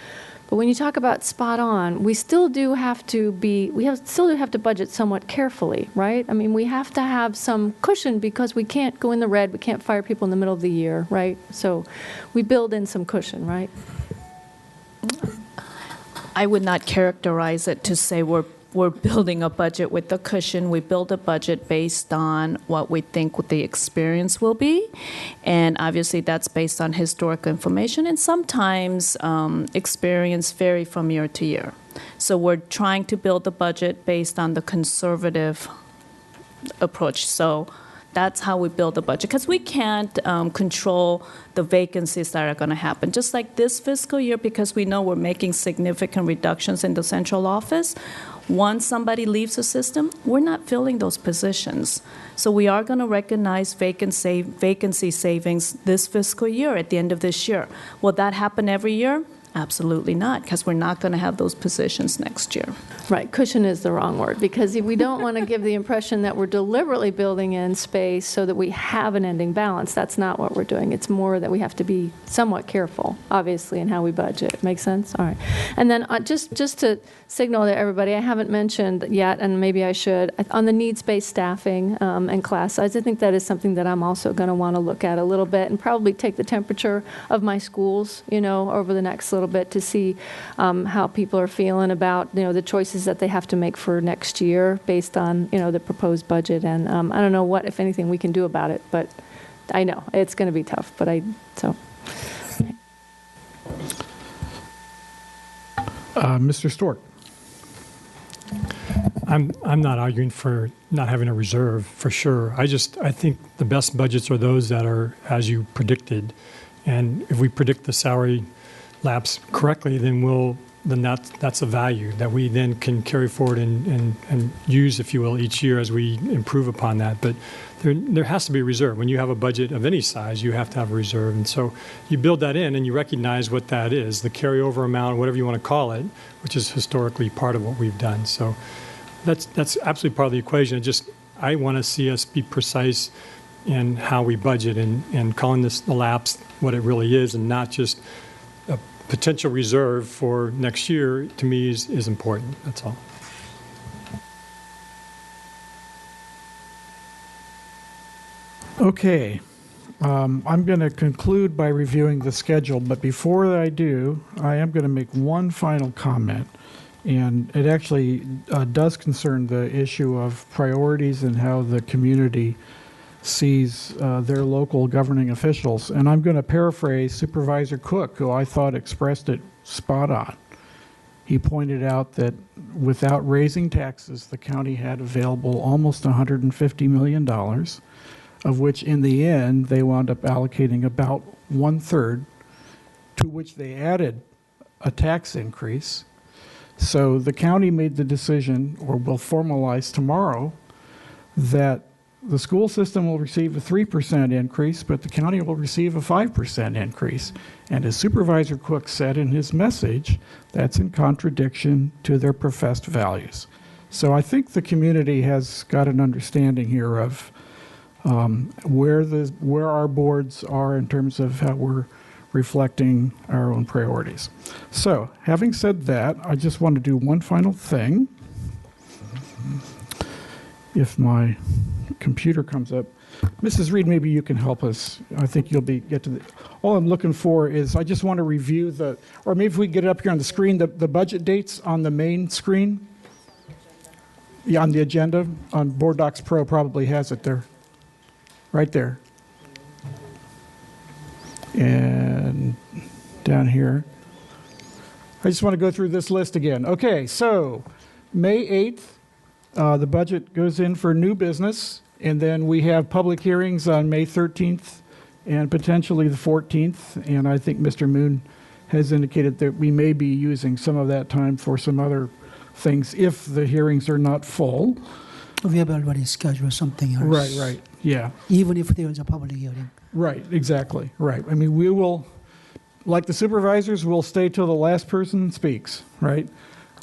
But when you talk about spot on, we still do have to budget somewhat carefully, right? I mean, we have to have some cushion because we can't go in the red, we can't fire people in the middle of the year, right? So we build in some cushion, right? I would not characterize it to say we're building a budget with a cushion. We build a budget based on what we think the experience will be. And obviously that's based on historical information. And sometimes experience vary from year to year. So we're trying to build a budget based on the conservative approach. So that's how we build a budget, because we can't control the vacancies that are going to happen. Just like this fiscal year, because we know we're making significant reductions in the central office, once somebody leaves the system, we're not filling those positions. So we are going to recognize vacancy savings this fiscal year at the end of this year. Will that happen every year? Absolutely not, because we're not going to have those positions next year. Right. Cushion is the wrong word, because we don't want to give the impression that we're deliberately building in space so that we have an ending balance. That's not what we're doing. It's more that we have to be somewhat careful, obviously, in how we budget. Make sense? All right. And then just to signal to everybody, I haven't mentioned yet, and maybe I should, on the needs-based staffing and class size, I think that is something that I'm also going to want to look at a little bit and probably take the temperature of my schools, over the next little bit to see how people are feeling about, the choices that they have to make for next year based on, the proposed budget. And I don't know what, if anything, we can do about it, but I know it's going to be tough. But Mr. Stork. I'm not arguing for not having a reserve, for sure. I think the best budgets are those that are as you predicted. And if we predict the salary lapse correctly, then that's a value that we then can carry forward and use, if you will, each year as we improve upon that. But there has to be a reserve. When you have a budget of any size, you have to have a reserve. And so you build that in and you recognize what that is, the carryover amount, whatever you want to call it, which is historically part of what we've done. So that's absolutely part of the equation. I want to see us be precise in how we budget, and calling this the lapse what it really is and not just a potential reserve for next year, to me is important. That's all. Okay. I'm going to conclude by reviewing the schedule, but before I do, I am going to make one final comment. And it actually does concern the issue of priorities and how the community sees their local governing officials. And I'm going to paraphrase Supervisor Cook, who I thought expressed it spot on. He pointed out that without raising taxes, the county had available almost $150 million, of which in the end they wound up allocating about 1/3, to which they added a tax increase. So the county made the decision, or will formalize tomorrow, that the school system will receive a 3% increase, but the county will receive a 5% increase. And as Supervisor Cook said in his message, that's in contradiction to their professed values. So I think the community has got an understanding here of where our boards are in terms of how we're reflecting our own priorities. So, having said that, I just want to do one final thing. If my computer comes up, Mrs. Reed, maybe you can help us. I think you'll get to the. All I'm looking for is I just want to review or maybe if we get it up here on the screen, the budget dates on the main screen. Yeah, on the agenda on Board Docs Pro probably has it there. Right there. And down here. I just want to go through this list again. Okay, so May 8th, the budget goes in for new business, and then we have public hearings on May 13th and potentially the 14th, and I think Mr. Moon has indicated that we may be using some of that time for some other things if the hearings are not full. We have already scheduled something else. Right, yeah. Even if there is a public hearing. Right, exactly, right. I mean, we will, like the supervisors, we'll stay till the last person speaks, right?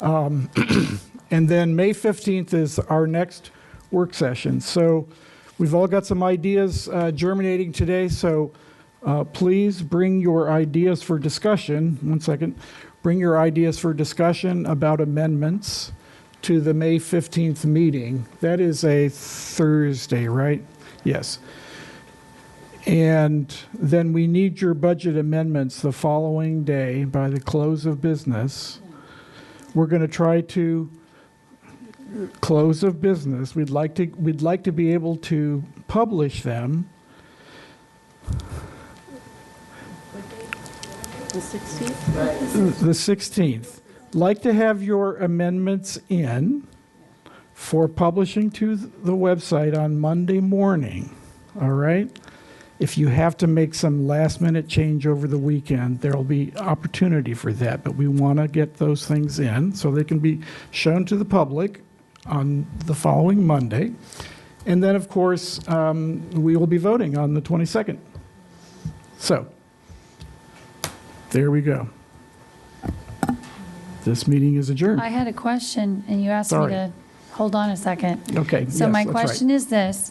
And then May 15th is our next work session. So we've all got some ideas germinating today, so please bring your ideas for discussion. One second. Bring your ideas for discussion about amendments to the May 15th meeting. That is a Thursday, right? Yes. And then we need your budget amendments the following day by the close of business. We're going to try to close of business. We'd like to be able to publish them. The 16th? Right. The 16th. Like to have your amendments in for publishing to the website on Monday morning, all right? If you have to make some last-minute change over the weekend, there will be opportunity for that, but we want to get those things in so they can be shown to the public on the following Monday. And then, of course, we will be voting on the 22nd. So, there we go. This meeting is adjourned. I had a question, and you asked me to hold on a second. Okay. So yes, my that's question right. is this.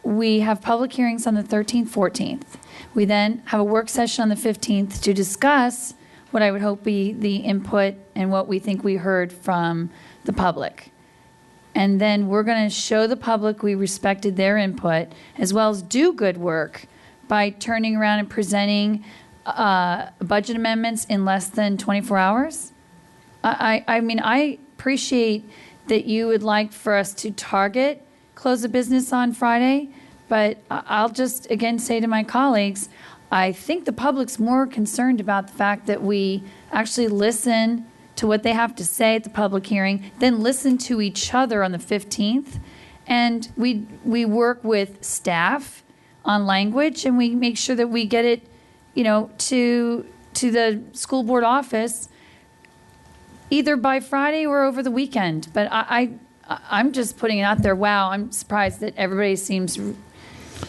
We have public hearings on the 13th, 14th. We then have a work session on the 15th to discuss what I would hope be the input and what we think we heard from the public. And then we're going to show the public we respected their input, as well as do good work by turning around and presenting budget amendments in less than 24 hours? I mean, I appreciate that you would like for us to target close of business on Friday, but I'll just again say to my colleagues, I think the public's more concerned about the fact that we actually listen to what they have to say at the public hearing, then listen to each other on the 15th, and we work with staff on language, and we make sure that we get it, you know, to the school board office either by Friday or over the weekend. But I'm just putting it out there. Wow, I'm surprised that everybody seems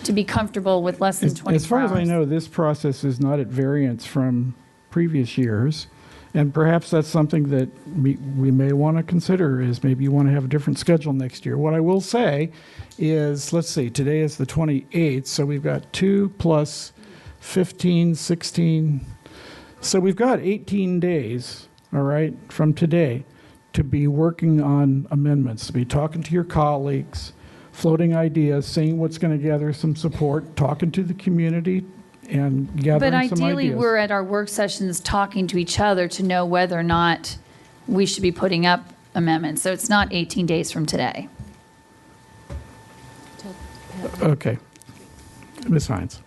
to be comfortable with less than 24 hours. As far as I know, this process is not at variance from previous years. And perhaps that's something that we may want to consider, is maybe you want to have a different schedule next year. What I will say is, let's see, today is the 28th, so we've got 2 plus 15, 16. So we've got 18 days, all right, from today to be working on amendments, to be talking to your colleagues, floating ideas, seeing what's going to gather some support, talking to the community, and gathering But some ideas. ideally, we're at our work sessions talking to each other to know whether or not we should be putting up amendments. So it's not 18 days from today. Okay. Ms. Hines.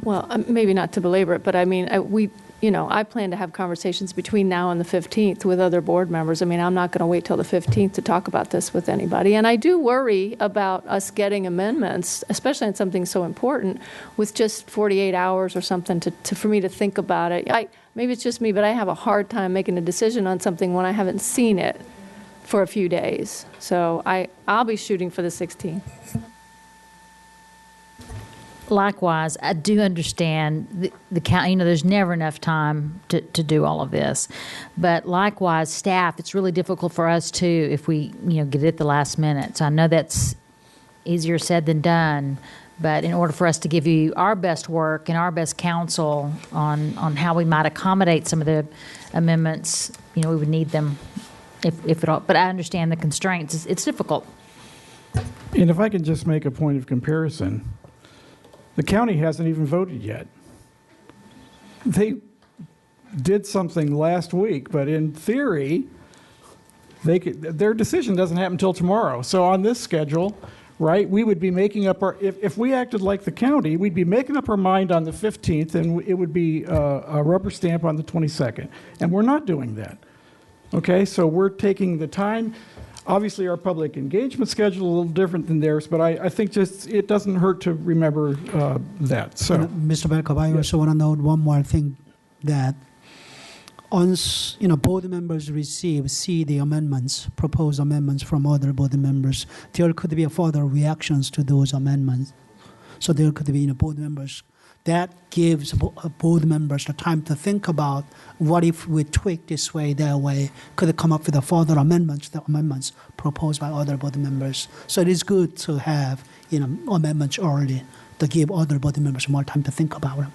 Well, maybe not to belabor it, but I mean, I plan to have conversations between now and the 15th with other board members. I mean, I'm not going to wait till the 15th to talk about this with anybody. And I do worry about us getting amendments, especially on something so important, with just 48 hours or something for me to think about it. Maybe it's just me, but I have a hard time making a decision on something when I haven't seen it for a few days. So I'll be shooting for the 16th. Likewise, I do understand the county, there's never enough time to do all of this. But likewise, staff, it's really difficult for us too if we, get it at the last minute. So I know that's easier said than done. But in order for us to give you our best work and our best counsel on how we might accommodate some of the amendments, we would need them if at all. But I understand the constraints. It's difficult. And if I can just make a point of comparison, the county hasn't even voted yet. They did something last week, but in theory, their decision doesn't happen until tomorrow. So on this schedule, right, we would be making up if we acted like the county, we'd be making up our mind on the 15th, and it would be a rubber stamp on the 22nd. And we're not doing that. Okay, so we're taking the time. Obviously, our public engagement schedule is a little different than theirs, but I think just it doesn't hurt to remember that. So, Mr. Berkov, I also want to note one more thing, that once board members see the amendments, proposed amendments from other board members, there could be further reactions to those amendments. So there could be board members. That gives board members the time to think about what if we tweak this way, that way, could come up with the further amendments, the amendments proposed by other board members. So it is good to have amendments early to give other board members more time to think about them.